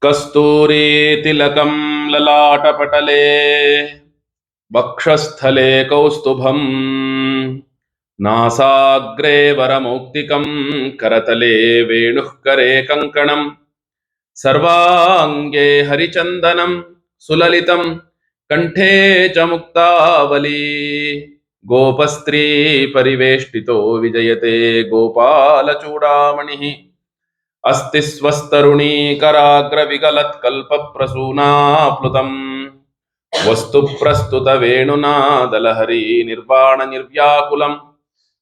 ಕಸ್ತೂರಿ ತಿಲಕಂ ಲಲಾಟಪಟಲೆ ವಕ್ಷಸ್ಥಲೆ ಕೌಸ್ತುಭಂ ನಾಸಾಗ್ರೆ ವರಮೌಕ್ತಿಕಂ ಕರತಲೆ ವೇಣುಃ ಕರೆ ಕಂಕಣಂ ಸರ್ವಾಂಗೇ ಹರಿಚಂದನಂ ಸುಲಲಿತಂ ಕಂಠೇ ಚ ಮುಕ್ತಾವಲಿ ಗೋಪಸ್ತ್ರೀ ಪರಿವೇಷ್ಟಿತೋ ವಿಜಯತೆ ಗೋಪಾಲಚೂಡಾಮಣಿಃ अस्ति स्वस्तरुणीकराग्रविगलत्कल्पप्रसूनाप्लुतम् वस्तु प्रस्तुत वेणुनादलहरी निर्वाण निर्व्याकुलम्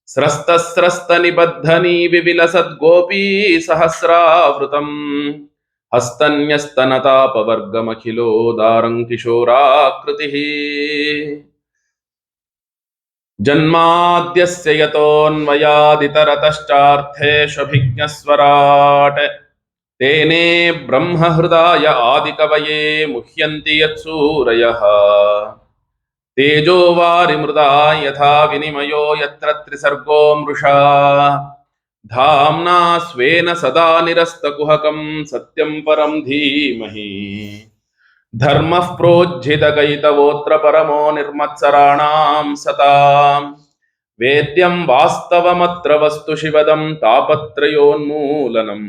स्रस्तस्रस्तनिबद्धनी विविलसद्गोपी सहस्रावृतम् हस्तन्यस्तनतापवर्गमखिलोदारं किशोराकृतिः जन्माद्यस्य यतोऽन्वयादितरतश्चार्थेष्वभिज्ञस्वराट् तेने ब्रह्महृदाय आदिकवये मुह्यन्ति यत्सूरयः तेजो वारिमृदा यथा विनिमयो यत्र त्रिसर्गो मृषा धाम्ना स्वेन सदा निरस्तकुहकं सत्यं परं धीमहि धर्मः प्रोज्झितकैतवोऽत्र परमो निर्मत्सराणां सताम् वेद्यं वास्तवमत्र वस्तु शिवदं तापत्रयोन्मूलनम्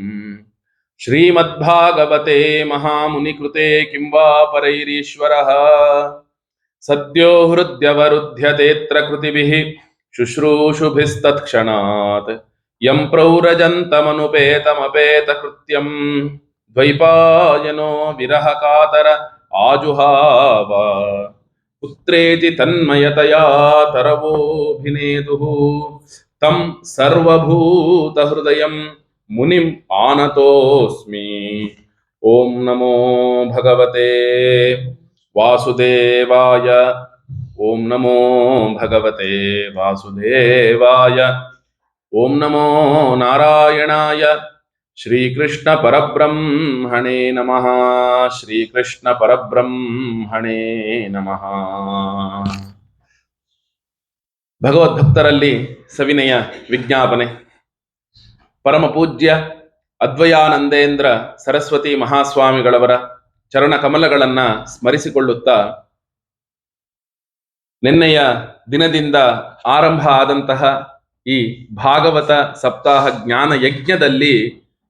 श्रीमद्भागवते महामुनिकृते किं वा परैरीश्वरः सद्यो हृद्यवरुध्यतेऽत्र कृतिभिः शुश्रूषुभिस्तत्क्षणात् यं प्रौरजन्तमनुपेतमपेतकृत्यं द्वैपायनो विरहकातर आजुहाव पुत्रेति तन्मयतया तरवोऽभिनेदुः तं सर्वभूतहृदयं मुनिम् आनतोऽस्मि। ओं नमो भगवते वासुदेवाय। ओं नमो भगवते वासुदेवाय। ओं नमो नारायणाय। श्रीकृष्ण परब्रह्मणे नमः। श्रीकृष्ण परब्रह्मणे नमः। ಭಗವದ್ಭಕ್ತರಲ್ಲಿ ಸವಿನಯ ವಿಜ್ಞಾಪನೆ. ಪರಮ ಪೂಜ್ಯ ಅದ್ವಯಾನಂದೇಂದ್ರ ಸರಸ್ವತಿ ಮಹಾಸ್ವಾಮಿಗಳವರ ಚರಣ ಕಮಲಗಳನ್ನ ಸ್ಮರಿಸಿಕೊಳ್ಳುತ್ತಾ, ನಿನ್ನೆಯ ದಿನದಿಂದ ಆರಂಭ ಆದಂತಹ ಈ ಭಾಗವತ ಸಪ್ತಾಹ ಜ್ಞಾನ ಯಜ್ಞದಲ್ಲಿ,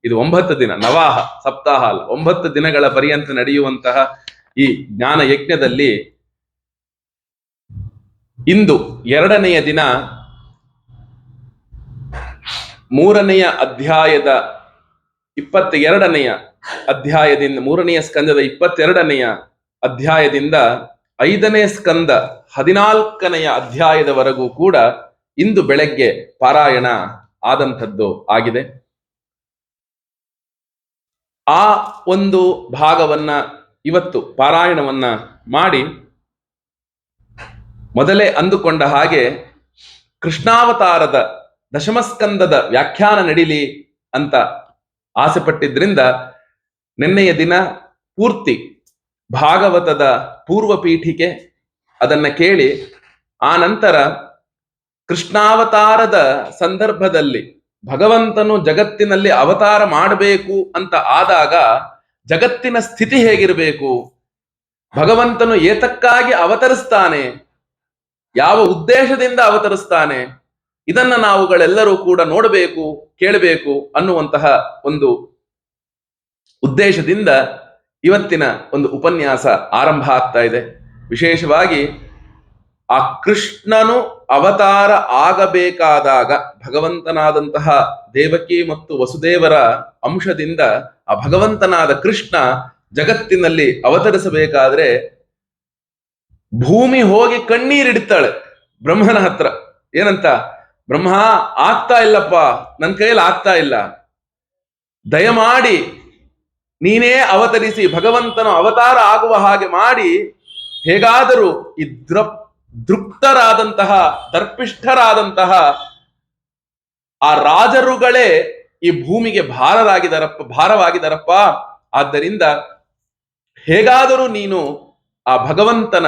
ಇದು 9 ದಿನ, ನವಾಹ ಸಪ್ತಾಹ ಅಲ್ಲ, 9 ದಿನಗಳ ಪರ್ಯಂತ ನಡೆಯುವಂತಹ ಈ ಜ್ಞಾನ ಯಜ್ಞದಲ್ಲಿ ಇಂದು 2ನೆಯ ದಿನ 3ನೆಯ ಅಧ್ಯಾಯದ 22ನೆಯ ಅಧ್ಯಾಯದಿಂದ, 3ನೆಯ ಸ್ಕಂದದ 22ನೆಯ ಅಧ್ಯಾಯದಿಂದ 5ನೇ ಸ್ಕಂದ 14ನೆಯ ಅಧ್ಯಾಯದವರೆಗೂ ಕೂಡ ಇಂದು ಬೆಳಗ್ಗೆ ಪಾರಾಯಣ ಆದಂಥದ್ದು ಆಗಿದೆ. ಆ ಒಂದು ಭಾಗವನ್ನ ಇವತ್ತು ಪಾರಾಯಣವನ್ನ ಮಾಡಿ, ಮೊದಲೇ ಅಂದುಕೊಂಡ ಹಾಗೆ ಕೃಷ್ಣಾವತಾರದ ದಶಮಸ್ಕಂದದ ವ್ಯಾಖ್ಯಾನ ನಡೀಲಿ ಅಂತ ಆಸೆ ಪಟ್ಟಿದ್ರಿಂದ ನಿನ್ನೆಯ ದಿನ ಪೂರ್ತಿ ಭಾಗವತದ ಪೂರ್ವ ಪೀಠಿಕೆ ಅದನ್ನ ಕೇಳಿ, ಆ ನಂತರ ಕೃಷ್ಣಾವತಾರದ ಸಂದರ್ಭದಲ್ಲಿ ಭಗವಂತನು ಜಗತ್ತಿನಲ್ಲಿ ಅವತಾರ ಮಾಡಬೇಕು ಅಂತ ಆದಾಗ ಜಗತ್ತಿನ ಸ್ಥಿತಿ ಹೇಗಿರಬೇಕು, ಭಗವಂತನು ಏತಕ್ಕಾಗಿ ಅವತರಿಸ್ತಾನೆ, ಯಾವ ಉದ್ದೇಶದಿಂದ ಅವತರಿಸ್ತಾನೆ, ಇದನ್ನ ನಾವುಗಳೆಲ್ಲರೂ ಕೂಡ ನೋಡಬೇಕು, ಕೇಳಬೇಕು ಅನ್ನುವಂತಹ ಒಂದು ಉದ್ದೇಶದಿಂದ ಇವತ್ತಿನ ಒಂದು ಉಪನ್ಯಾಸ ಆರಂಭ ಆಗ್ತಾ ಇದೆ. ವಿಶೇಷವಾಗಿ ಆ ಕೃಷ್ಣನು ಅವತಾರ ಆಗಬೇಕಾದಾಗ ಭಗವಂತನಾದಂತಹ ದೇವಕಿ ಮತ್ತು ವಸುದೇವರ ಅಂಶದಿಂದ ಆ ಭಗವಂತನಾದ ಕೃಷ್ಣ ಜಗತ್ತಿನಲ್ಲಿ ಅವತರಿಸಬೇಕಾದ್ರೆ ಭೂಮಿ ಹೋಗಿ ಕಣ್ಣೀರಿಡ್ತಾಳೆ ಬ್ರಹ್ಮನ ಹತ್ರ. ಏನಂತ? ಬ್ರಹ್ಮ, ಆಗ್ತಾ ಇಲ್ಲಪ್ಪ, ನನ್ನ ಕೈಯಲ್ಲಿ ಆಗ್ತಾ ಇಲ್ಲ, ದಯಮಾಡಿ ನೀನೇ ಅವತರಿಸಿ ಭಗವಂತನ ಅವತಾರ ಆಗುವ ಹಾಗೆ ಮಾಡಿ, ಹೇಗಾದರೂ ಈ ದೃಪ್ತರಾದಂತಹ ದರ್ಪಿಷ್ಠರಾದಂತಹ ಆ ರಾಜರುಗಳೇ ಈ ಭೂಮಿಗೆ ಭಾರವಾಗಿದಾರಪ್ಪ. ಆದ್ದರಿಂದ ಹೇಗಾದರೂ ನೀನು ಆ ಭಗವಂತನ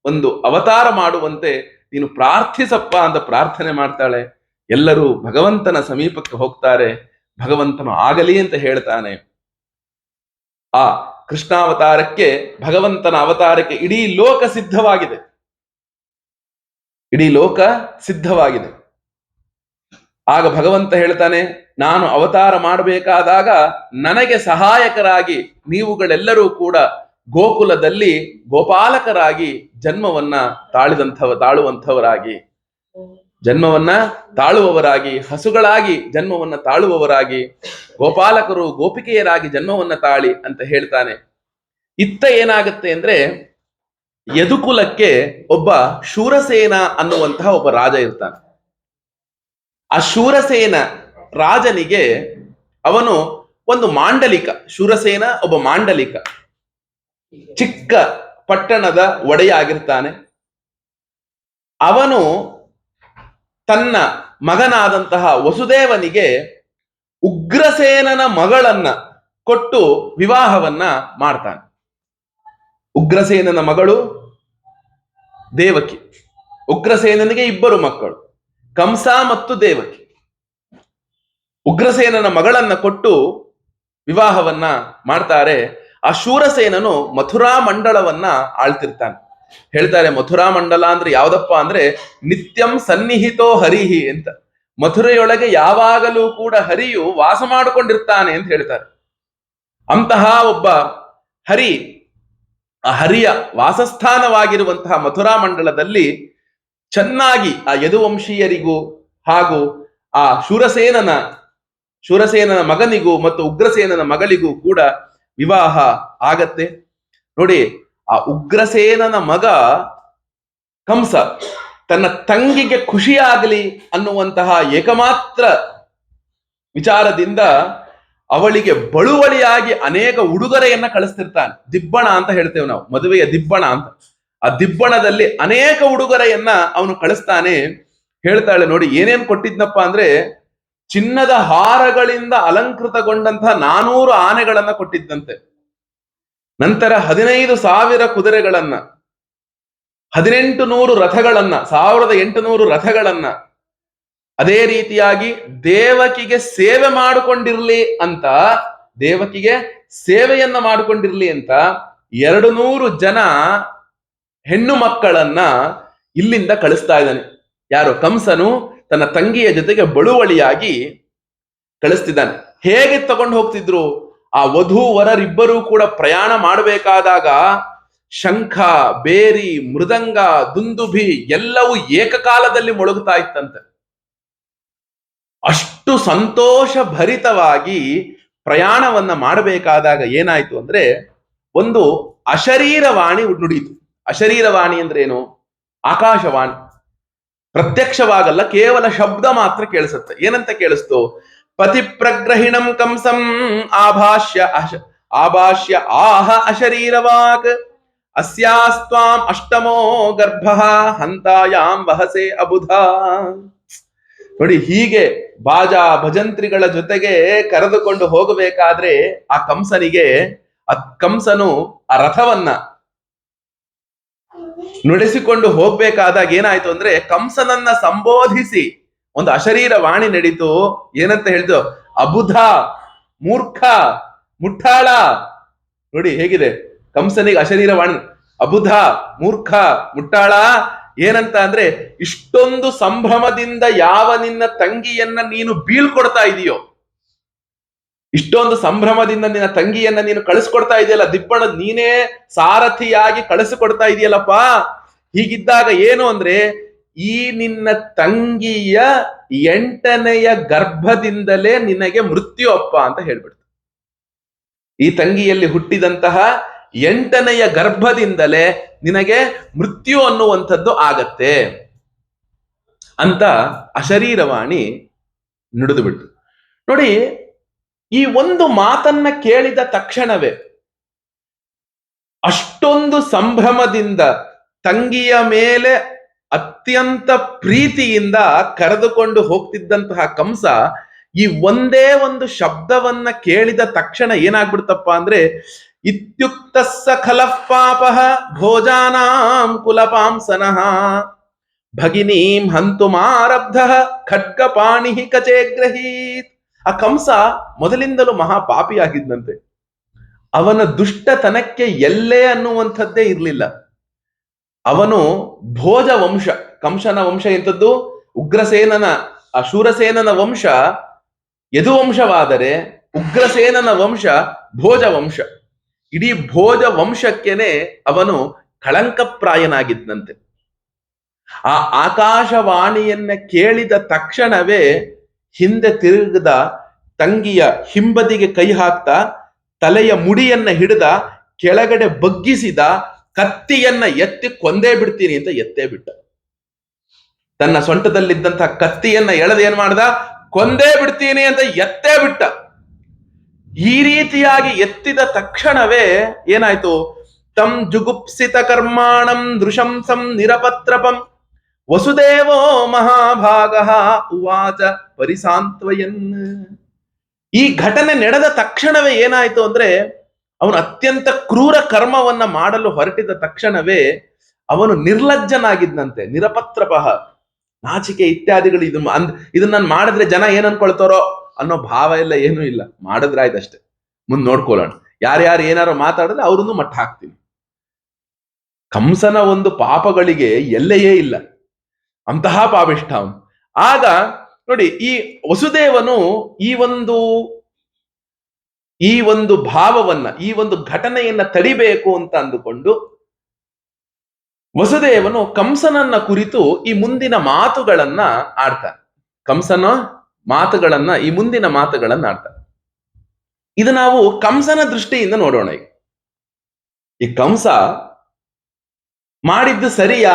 ಒಂದು ಅವತಾರ ಮಾಡುವಂತೆ ನೀನು ಪ್ರಾರ್ಥಿಸಪ್ಪ ಅಂತ ಪ್ರಾರ್ಥನೆ ಮಾಡ್ತಾಳೆ. ಎಲ್ಲರೂ ಭಗವಂತನ ಸಮೀಪಕ್ಕೆ ಹೋಗ್ತಾರೆ, ಭಗವಂತನು ಆಗಲಿ ಅಂತ ಹೇಳ್ತಾನೆ. ಆ ಕೃಷ್ಣಾವತಾರಕ್ಕೆ, ಭಗವಂತನ ಅವತಾರಕ್ಕೆ ಇಡೀ ಲೋಕ ಸಿದ್ಧವಾಗಿದೆ. ಇಡೀ ಲೋಕ ಸಿದ್ಧವಾಗಿದೆ. ಆಗ ಭಗವಂತ ಹೇಳ್ತಾನೆ, ನಾನು ಅವತಾರ ಮಾಡಬೇಕಾದಾಗ ನನಗೆ ಸಹಾಯಕರಾಗಿ ನೀವುಗಳೆಲ್ಲರೂ ಕೂಡ ಗೋಕುಲದಲ್ಲಿ ಗೋಪಾಲಕರಾಗಿ ಜನ್ಮವನ್ನ ತಾಳುವಂಥವರಾಗಿ, ಜನ್ಮವನ್ನ ತಾಳುವವರಾಗಿ, ಹಸುಗಳಾಗಿ ಜನ್ಮವನ್ನ ತಾಳುವವರಾಗಿ, ಗೋಪಾಲಕರು ಗೋಪಿಕೆಯರಾಗಿ ಜನ್ಮವನ್ನ ತಾಳಿ ಅಂತ ಹೇಳ್ತಾನೆ. ಇತ್ತ ಏನಾಗುತ್ತೆ ಅಂದ್ರೆ, ಯದುಕುಲಕ್ಕೆ ಒಬ್ಬ ಶೂರಸೇನ ಅನ್ನುವಂತಹ ಒಬ್ಬ ರಾಜ ಇರ್ತಾನೆ. ಆ ಶೂರಸೇನ ರಾಜನಿಗೆ ಅವನು ಒಂದು ಮಾಂಡಲಿಕ, ಶೂರಸೇನ ಒಬ್ಬ ಮಾಂಡಲಿಕ, ಚಿಕ್ಕ ಪಟ್ಟಣದ ಒಡೆಯ ಆಗಿರ್ತಾನೆ. ಅವನು ತನ್ನ ಮಗನಾದಂತಹ ವಸುದೇವನಿಗೆ ಉಗ್ರಸೇನನ ಮಗಳನ್ನ ಕೊಟ್ಟು ವಿವಾಹವನ್ನ ಮಾಡ್ತಾನೆ. ಉಗ್ರಸೇನನ ಮಗಳು ದೇವಕಿ. ಉಗ್ರಸೇನನಿಗೆ ಇಬ್ಬರು ಮಕ್ಕಳು, ಕಂಸ ಮತ್ತು ದೇವಕಿ. ಉಗ್ರಸೇನನ ಮಗಳನ್ನ ಕೊಟ್ಟು ವಿವಾಹವನ್ನ ಮಾಡ್ತಾರೆ. ಆ ಶೂರಸೇನನು ಮಥುರಾ ಮಂಡಲವನ್ನ ಆಳ್ತಿರ್ತಾನೆ. ಹೇಳ್ತಾರೆ, ಮಥುರಾ ಮಂಡಲ ಅಂದ್ರೆ ಯಾವ್ದಪ್ಪ ಅಂದ್ರೆ ನಿತ್ಯಂ ಸನ್ನಿಹಿತೋ ಹರಿಹಿ ಅಂತ. ಮಥುರೆಯೊಳಗೆ ಯಾವಾಗಲೂ ಕೂಡ ಹರಿಯು ವಾಸ ಮಾಡಿಕೊಂಡಿರ್ತಾನೆ ಅಂತ ಹೇಳ್ತಾರೆ. ಅಂತಹ ಒಬ್ಬ ಹರಿ, ಆ ಹರಿಯ ವಾಸಸ್ಥಾನವಾಗಿರುವಂತಹ ಮಥುರಾ ಮಂಡಲದಲ್ಲಿ ಚೆನ್ನಾಗಿ ಆ ಯದುವಂಶೀಯರಿಗೂ ಹಾಗೂ ಆ ಶೂರಸೇನನ ಮಗನಿಗೂ ಮತ್ತು ಉಗ್ರಸೇನನ ಮಗಳಿಗೂ ಕೂಡ ವಿವಾಹ ಆಗತ್ತೆ. ನೋಡಿ, ಆ ಉಗ್ರಸೇನನ ಮಗ ಕಂಸ ತನ್ನ ತಂಗಿಗೆ ಖುಷಿಯಾಗಲಿ ಅನ್ನುವಂತಹ ಏಕಮಾತ್ರ ವಿಚಾರದಿಂದ ಅವಳಿಗೆ ಬಳುವಳಿಯಾಗಿ ಅನೇಕ ಉಡುಗೊರೆಯನ್ನ ಕಳಿಸ್ತಿರ್ತಾನೆ. ದಿಬ್ಬಣ ಅಂತ ಹೇಳ್ತೇವೆ ನಾವು, ಮದುವೆಯ ದಿಬ್ಬಣ ಅಂತ. ಆ ದಿಬ್ಬಣದಲ್ಲಿ ಅನೇಕ ಉಡುಗೊರೆಯನ್ನ ಅವನು ಕಳಿಸ್ತಾನೆ. ಹೇಳ್ತಾಳೆ, ನೋಡಿ ಏನೇನ್ ಕೊಟ್ಟಿದ್ನಪ್ಪ ಅಂದ್ರೆ, ಚಿನ್ನದ ಹಾರಗಳಿಂದ ಅಲಂಕೃತಗೊಂಡಂತಹ 400 ಆನೆಗಳನ್ನ ಕೊಟ್ಟಿದ್ದಂತೆ. ನಂತರ 15,000 ಕುದುರೆಗಳನ್ನ, 1800 ರಥಗಳನ್ನ, 1800 ರಥಗಳನ್ನ, ಅದೇ ರೀತಿಯಾಗಿ ದೇವಕಿಗೆ ಸೇವೆ ಮಾಡಿಕೊಂಡಿರ್ಲಿ ಅಂತ, ದೇವಕಿಗೆ ಸೇವೆಯನ್ನ ಮಾಡಿಕೊಂಡಿರ್ಲಿ ಅಂತ 200 ಜನ ಹೆಣ್ಣು ಮಕ್ಕಳನ್ನ ಇಲ್ಲಿಂದ ಕಳಿಸ್ತಾ ಇದ್ದಾನೆ. ಯಾರು? ಕಂಸನು ತನ್ನ ತಂಗಿಯ ಜೊತೆಗೆ ಬಳುವಳಿಯಾಗಿ ಕಳಿಸ್ತಿದ್ದಾನೆ. ಹೇಗೆ ತಗೊಂಡು ಹೋಗ್ತಿದ್ರು? ಆ ವಧು ವರರಿಬ್ಬರೂ ಕೂಡ ಪ್ರಯಾಣ ಮಾಡಬೇಕಾದಾಗ ಶಂಖ, ಬೇರಿ, ಮೃದಂಗ, ದುಂದುಭಿ ಎಲ್ಲವೂ ಏಕಕಾಲದಲ್ಲಿ ಮೊಳಗುತ್ತಾ ಇತ್ತಂತೆ. ಅಷ್ಟು ಸಂತೋಷ ಭರಿತವಾಗಿ ಪ್ರಯಾಣವನ್ನ ಮಾಡಬೇಕಾದಾಗ ಏನಾಯ್ತು ಅಂದ್ರೆ, ಒಂದು ಅಶರೀರವಾಣಿ ನುಡಿಯಿತು. ಅಶರೀರವಾಣಿ ಅಂದ್ರೆ ಏನು? ಆಕಾಶವಾಣಿ. ಪ್ರತ್ಯಕ್ಷವಾಗಲ್ಲ, ಕೇವಲ ಶಬ್ದ ಮಾತ್ರ ಕೇಳಿಸುತ್ತೆ. ಏನಂತ ಕೇಳಿಸ್ತು? ಪತಿ ಪ್ರಗ್ರಹಿಣಂ ಕಂಸಂ ಆಭಾಷ್ಯ ಆಹ ಅಶರೀರವಾಕ್ ಅಸ್ಯಾಸ್ತ್ವಾಂ ಅಷ್ಟಮೋ ಗರ್ಭ ಹಂತಾಯಾಂ ವಹಸೆ ಅಬುಧ. ನೋಡಿ, ಹೀಗೆ ಬಾಜಾ ಭಜಂತ್ರಿಗಳ ಜೊತೆಗೆ ಕರೆದುಕೊಂಡು ಹೋಗಬೇಕಾದ್ರೆ ಆ ಕಂಸನು ಆ ರಥವನ್ನ ನುಡಿಸಿಕೊಂಡು ಹೋಗ್ಬೇಕಾದಾಗ ಏನಾಯ್ತು ಅಂದ್ರೆ, ಕಂಸನನ್ನ ಸಂಬೋಧಿಸಿ ಒಂದು ಅಶರೀರ ವಾಣಿ ನಡೀತು. ಏನಂತ ಹೇಳಿದ್ರು? ಅಬುಧ, ಮೂರ್ಖ, ಮುಠಾಳ. ನೋಡಿ ಹೇಗಿದೆ ಕಂಸನಿಗೆ ಅಶರೀರ ವಾಣಿ. ಅಬುಧ, ಮೂರ್ಖ, ಮುಟ್ಟಾಳ. ಏನಂತ ಅಂದ್ರೆ, ಇಷ್ಟೊಂದು ಸಂಭ್ರಮದಿಂದ ಯಾವ ನಿನ್ನ ತಂಗಿಯನ್ನ ನೀನು ಬೀಳ್ಕೊಡ್ತಾ ಇದೆಯೋ, ಇಷ್ಟೊಂದು ಸಂಭ್ರಮದಿಂದ ನಿನ್ನ ತಂಗಿಯನ್ನ ನೀನು ಕಳಿಸ್ಕೊಡ್ತಾ ಇದೆಯಲ್ಲ, ದಿಬ್ಬಣ ನೀನೇ ಸಾರಥಿಯಾಗಿ ಕಳಿಸಿಕೊಡ್ತಾ ಇದೆಯಲ್ಲಪ್ಪ. ಹೀಗಿದ್ದಾಗ ಏನು ಅಂದ್ರೆ, ಈ ನಿನ್ನ ತಂಗಿಯ 8ನೆಯ ಗರ್ಭದಿಂದಲೇ ನಿನಗೆ ಮೃತ್ಯು ಅಪ್ಪ ಅಂತ ಹೇಳ್ಬಿಡ್ತು. ಈ ತಂಗಿಯಲ್ಲಿ ಹುಟ್ಟಿದಂತಹ 8ನೆಯ ಗರ್ಭದಿಂದಲೇ ನಿನಗೆ ಮೃತ್ಯು ಅನ್ನುವಂಥದ್ದು ಆಗತ್ತೆ ಅಂತ ಅಶರೀರವಾಣಿ ನುಡಿದು ಬಿಟ್ಟು. ನೋಡಿ, ಈ ಒಂದು ಮಾತನ್ನ ಕೇಳಿದ ತಕ್ಷಣವೇ ಅಷ್ಟೊಂದು ಸಂಭ್ರಮದಿಂದ ತಂಗಿಯ ಮೇಲೆ ಅತ್ಯಂತ ಪ್ರೀತಿಯಿಂದ ಕರೆದುಕೊಂಡು ಹೋಗ್ತಿದ್ದಂತಹ ಕಂಸ ಈ ಒಂದೇ ಒಂದು ಶಬ್ದವನ್ನ ಕೇಳಿದ ತಕ್ಷಣ ಏನಾಗ್ಬಿಡ್ತಪ್ಪ ಅಂದ್ರೆ, ಇತ್ಯುಕ್ತ ಖಲಃ ಪಾಪಃ ಭೋಜಾನಾಂ ಕುಲಪಾಂಸನಃ ಭಗಿನೀಂ ಹಂತುಮಾರಬ್ಧ ಖಡ್ಗಪಾಣಿ ಕಚೇ ಗ್ರಹೀತ್. ಆ ಕಂಸ ಮೊದಲಿಂದಲೂ ಮಹಾಪಾಪಿಯಾಗಿದ್ದಂತೆ. ಅವನ ದುಷ್ಟತನಕ್ಕೆ ಎಲ್ಲೇ ಅನ್ನುವಂಥದ್ದೇ ಇರಲಿಲ್ಲ. ಅವನು ಭೋಜ ವಂಶ, ಕಂಸನ ವಂಶ ಎಂಥದ್ದು? ಉಗ್ರಸೇನನ, ಆ ಶೂರಸೇನನ ವಂಶ ಯದುವಂಶವಾದರೆ ಉಗ್ರಸೇನನ ವಂಶ ಭೋಜ ವಂಶ. ಇಡೀ ಭೋಜ ವಂಶಕ್ಕೆನೆ ಅವನು ಕಳಂಕಪ್ರಾಯನಾಗಿದ್ದಂತೆ. ಆ ಆಕಾಶವಾಣಿಯನ್ನ ಕೇಳಿದ ತಕ್ಷಣವೇ ಹಿಂದೆ ತಿರುಗದ ತಂಗಿಯ ಹಿಂಬದಿಗೆ ಕೈ ಹಾಕ್ತಾ ತಲೆಯ ಮುಡಿಯನ್ನ ಹಿಡಿದ ಕೆಳಗಡೆ ಬಗ್ಗಿಸಿದ, ಕತ್ತಿಯನ್ನ ಎತ್ತಿ ಕೊಂದೇ ಬಿಡ್ತೀನಿ ಅಂತ ಎತ್ತೇ ಬಿಟ್ಟ. ತನ್ನ ಸೊಂಟದಲ್ಲಿದ್ದಂತಹ ಕತ್ತಿಯನ್ನ ಎಳೆದು ಏನ್ ಮಾಡ್ದ? ಕೊಂದೇ ಬಿಡ್ತೀನಿ ಅಂತ ಎತ್ತೇ ಬಿಟ್ಟ. ಈ ರೀತಿಯಾಗಿ ಎತ್ತಿದ ತಕ್ಷಣವೇ ಏನಾಯ್ತು? ತಂ ಜುಗುಪ್ಸಿತ ಕರ್ಮಾಣಂ ದೃಶಂಸಂ ನಿರಪತ್ರಪಂ ವಸುದೇವೋ ಮಹಾಭಾಗ ಉವಾಚ ಪರಿಸಾಂತ್ವಯನ್. ಈ ಘಟನೆ ನಡೆದ ತಕ್ಷಣವೇ ಏನಾಯ್ತು ಅಂದ್ರೆ, ಅವನು ಅತ್ಯಂತ ಕ್ರೂರ ಕರ್ಮವನ್ನ ಮಾಡಲು ಹೊರಟಿದ ತಕ್ಷಣವೇ ಅವನು ನಿರ್ಲಜ್ಜನಾಗಿದ್ದಂತೆ. ನಿರಪತ್ರಪಃ, ನಾಚಿಕೆ ಇತ್ಯಾದಿಗಳು ಇದನ್ನ ನಾನು ಮಾಡಿದ್ರೆ ಜನ ಏನ್ ಅನ್ಕೊಳ್ತಾರೋ ಅನ್ನೋ ಭಾವ ಎಲ್ಲ ಏನೂ ಇಲ್ಲ. ಮಾಡಿದ್ರಾಯ್ತಷ್ಟೇ, ಮುಂದ್ ನೋಡ್ಕೊಳ್ಳೋಣ. ಯಾರ್ಯಾರು ಏನಾರು ಮಾತಾಡಿದ್ರೆ ಅವ್ರನ್ನು ಮಟ್ಟ ಹಾಕ್ತೀನಿ. ಕಂಸನ ಒಂದು ಪಾಪಗಳಿಗೆ ಎಲ್ಲೆಯೇ ಇಲ್ಲ, ಅಂತಹ ಪಾಪಿಷ್ಠ ಅವನು. ಆಗ ನೋಡಿ, ಈ ವಸುದೇವನು ಈ ಒಂದು ಭಾವವನ್ನ, ಈ ಒಂದು ಘಟನೆಯನ್ನ ತಡಿಬೇಕು ಅಂತ ಅಂದುಕೊಂಡು ವಸುದೇವನು ಕಂಸನನ್ನ ಕುರಿತು ಈ ಮುಂದಿನ ಮಾತುಗಳನ್ನ ಆಡ್ತಾನೆ. ಕಂಸನ ಮಾತುಗಳನ್ನ, ಈ ಮುಂದಿನ ಮಾತುಗಳನ್ನ ಆಡ್ತಾನೆ. ಇದು ನಾವು ಕಂಸನ ದೃಷ್ಟಿಯಿಂದ ನೋಡೋಣ. ಈ ಕಂಸ ಮಾಡಿದ್ದು ಸರಿಯಾ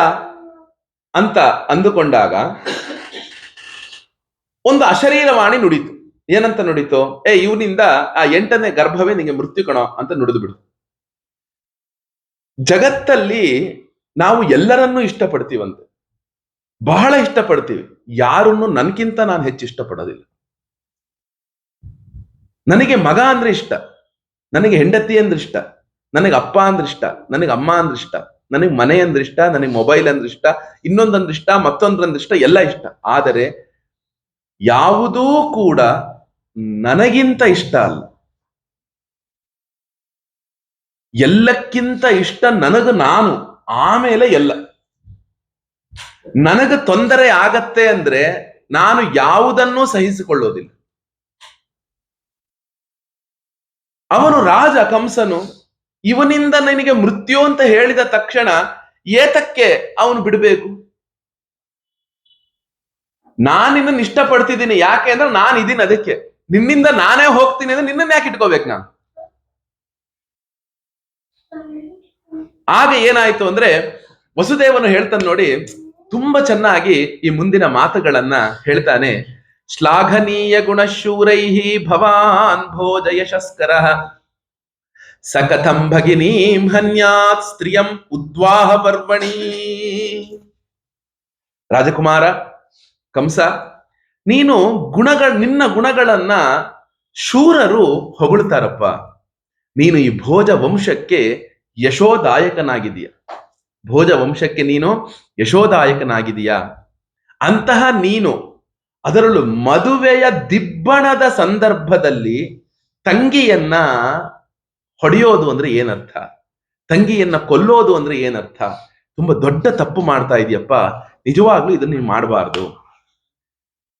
ಅಂತ ಅಂದುಕೊಂಡಾಗ ಒಂದು ಅಶರೀರವಾಣಿ ನುಡಿತು. ಏನಂತ ನುಡಿತು? ಇವನಿಂದ ಆ 8ನೇ ಗರ್ಭವೇ ನಿಂಗೆ ಮೃತ್ಯು ಕಣೋ ಅಂತ ನುಡಿದು ಬಿಡು. ಜಗತ್ತಲ್ಲಿ ನಾವು ಎಲ್ಲರನ್ನೂ ಇಷ್ಟಪಡ್ತೀವಂತೆ, ಬಹಳ ಇಷ್ಟಪಡ್ತೀವಿ. ಯಾರನ್ನು ನನ್ಗಿಂತ ನಾನು ಹೆಚ್ಚು ಇಷ್ಟಪಡೋದಿಲ್ಲ. ನನಗೆ ಮಗ ಅಂದ್ರೆ ಇಷ್ಟ, ನನಗೆ ಹೆಂಡತಿ ಅಂದ್ರೆ ಇಷ್ಟ, ನನಗೆ ಅಪ್ಪ ಅಂದ್ರೆ ಇಷ್ಟ, ನನಗೆ ಅಮ್ಮ ಅಂದ್ರೆ ಇಷ್ಟ, ನನಗೆ ಮನೆ ಅಂದ್ರೆ ಇಷ್ಟ, ನನಗೆ ಮೊಬೈಲ್ ಅಂದ್ರೆ ಇಷ್ಟ, ಇನ್ನೊಂದಂದ್ರೆ ಇಷ್ಟ, ಮತ್ತೊಂದ್ರಂದ್ರೆ ಇಷ್ಟ, ಎಲ್ಲ ಇಷ್ಟ. ಆದರೆ ಯಾವುದೂ ಕೂಡ ನನಗಿಂತ ಇಷ್ಟ ಅಲ್ಲ. ಎಲ್ಲಕ್ಕಿಂತ ಇಷ್ಟ ನನಗೆ ನಾನು, ಆಮೇಲೆ ಎಲ್ಲ. ನನಗೆ ತೊಂದರೆ ಆಗತ್ತೆ ಅಂದ್ರೆ ನಾನು ಯಾವುದನ್ನೂ ಸಹಿಸಿಕೊಳ್ಳೋದಿಲ್ಲ. ಅವನು ರಾಜ ಕಂಸನು. ಇವನಿಂದ ನಿನಗೆ ಮೃತ್ಯು ಅಂತ ಹೇಳಿದ ತಕ್ಷಣ ಏತಕ್ಕೆ ಅವನು ಬಿಡಬೇಕು? ನಾನು ನಿನ್ನನ್ನು ಇಷ್ಟಪಡ್ತಿದ್ದೀನಿ, ಯಾಕೆ ಅಂದ್ರೆ ನಾನು ಇದೀನಿ, ಅದಕ್ಕೆ. ನಿನ್ನಿಂದ ನಾನೇ ಹೋಗ್ತೀನಿ ಅಂದ್ರೆ ನಿನ್ನನ್ನು ಯಾಕೆ ಇಟ್ಕೋಬೇಕು ನಾನು? ಆಗ ಏನಾಯ್ತು ಅಂದ್ರೆ, ವಸುದೇವನು ಹೇಳ್ತಾನೆ ನೋಡಿ, ತುಂಬಾ ಚೆನ್ನಾಗಿ ಈ ಮುಂದಿನ ಮಾತುಗಳನ್ನ ಹೇಳ್ತಾನೆ. ಶ್ಲಾಘನೀಯ ಗುಣಶೂರೈಹಿ ಭವಾನ್ ಭೋಜ ಯಶಸ್ಕರಃ ಸಕಥಂ ಭಗಿನೀಂ ಹನ್ಯಾತ್ ಸ್ತ್ರಿಯಂ ಉದ್ವಾಹ ಪರ್ವಣಿ. ರಾಜಕುಮಾರ ಕಂಸ, ನೀನು ನಿನ್ನ ಗುಣಗಳನ್ನ ಶೂರರು ಹೊಗಳ್ತಾರಪ್ಪ. ನೀನು ಈ ಭೋಜ ವಂಶಕ್ಕೆ ಯಶೋದಾಯಕನಾಗಿದೀಯ. ಭೋಜ ವಂಶಕ್ಕೆ ನೀನು ಯಶೋದಾಯಕನಾಗಿದೀಯ. ಅಂತಹ ನೀನು ಅದರಲ್ಲೂ ಮದುವೆಯ ದಿಬ್ಬಣದ ಸಂದರ್ಭದಲ್ಲಿ ತಂಗಿಯನ್ನ ಹೊಡೆಯೋದು ಅಂದ್ರೆ ಏನರ್ಥ? ತಂಗಿಯನ್ನ ಕೊಲ್ಲೋದು ಅಂದ್ರೆ ಏನರ್ಥ? ತುಂಬಾ ದೊಡ್ಡ ತಪ್ಪು ಮಾಡ್ತಾ ಇದೆಯಪ್ಪ, ನಿಜವಾಗ್ಲೂ ಇದನ್ನ ನೀವು ಮಾಡಬಾರ್ದು.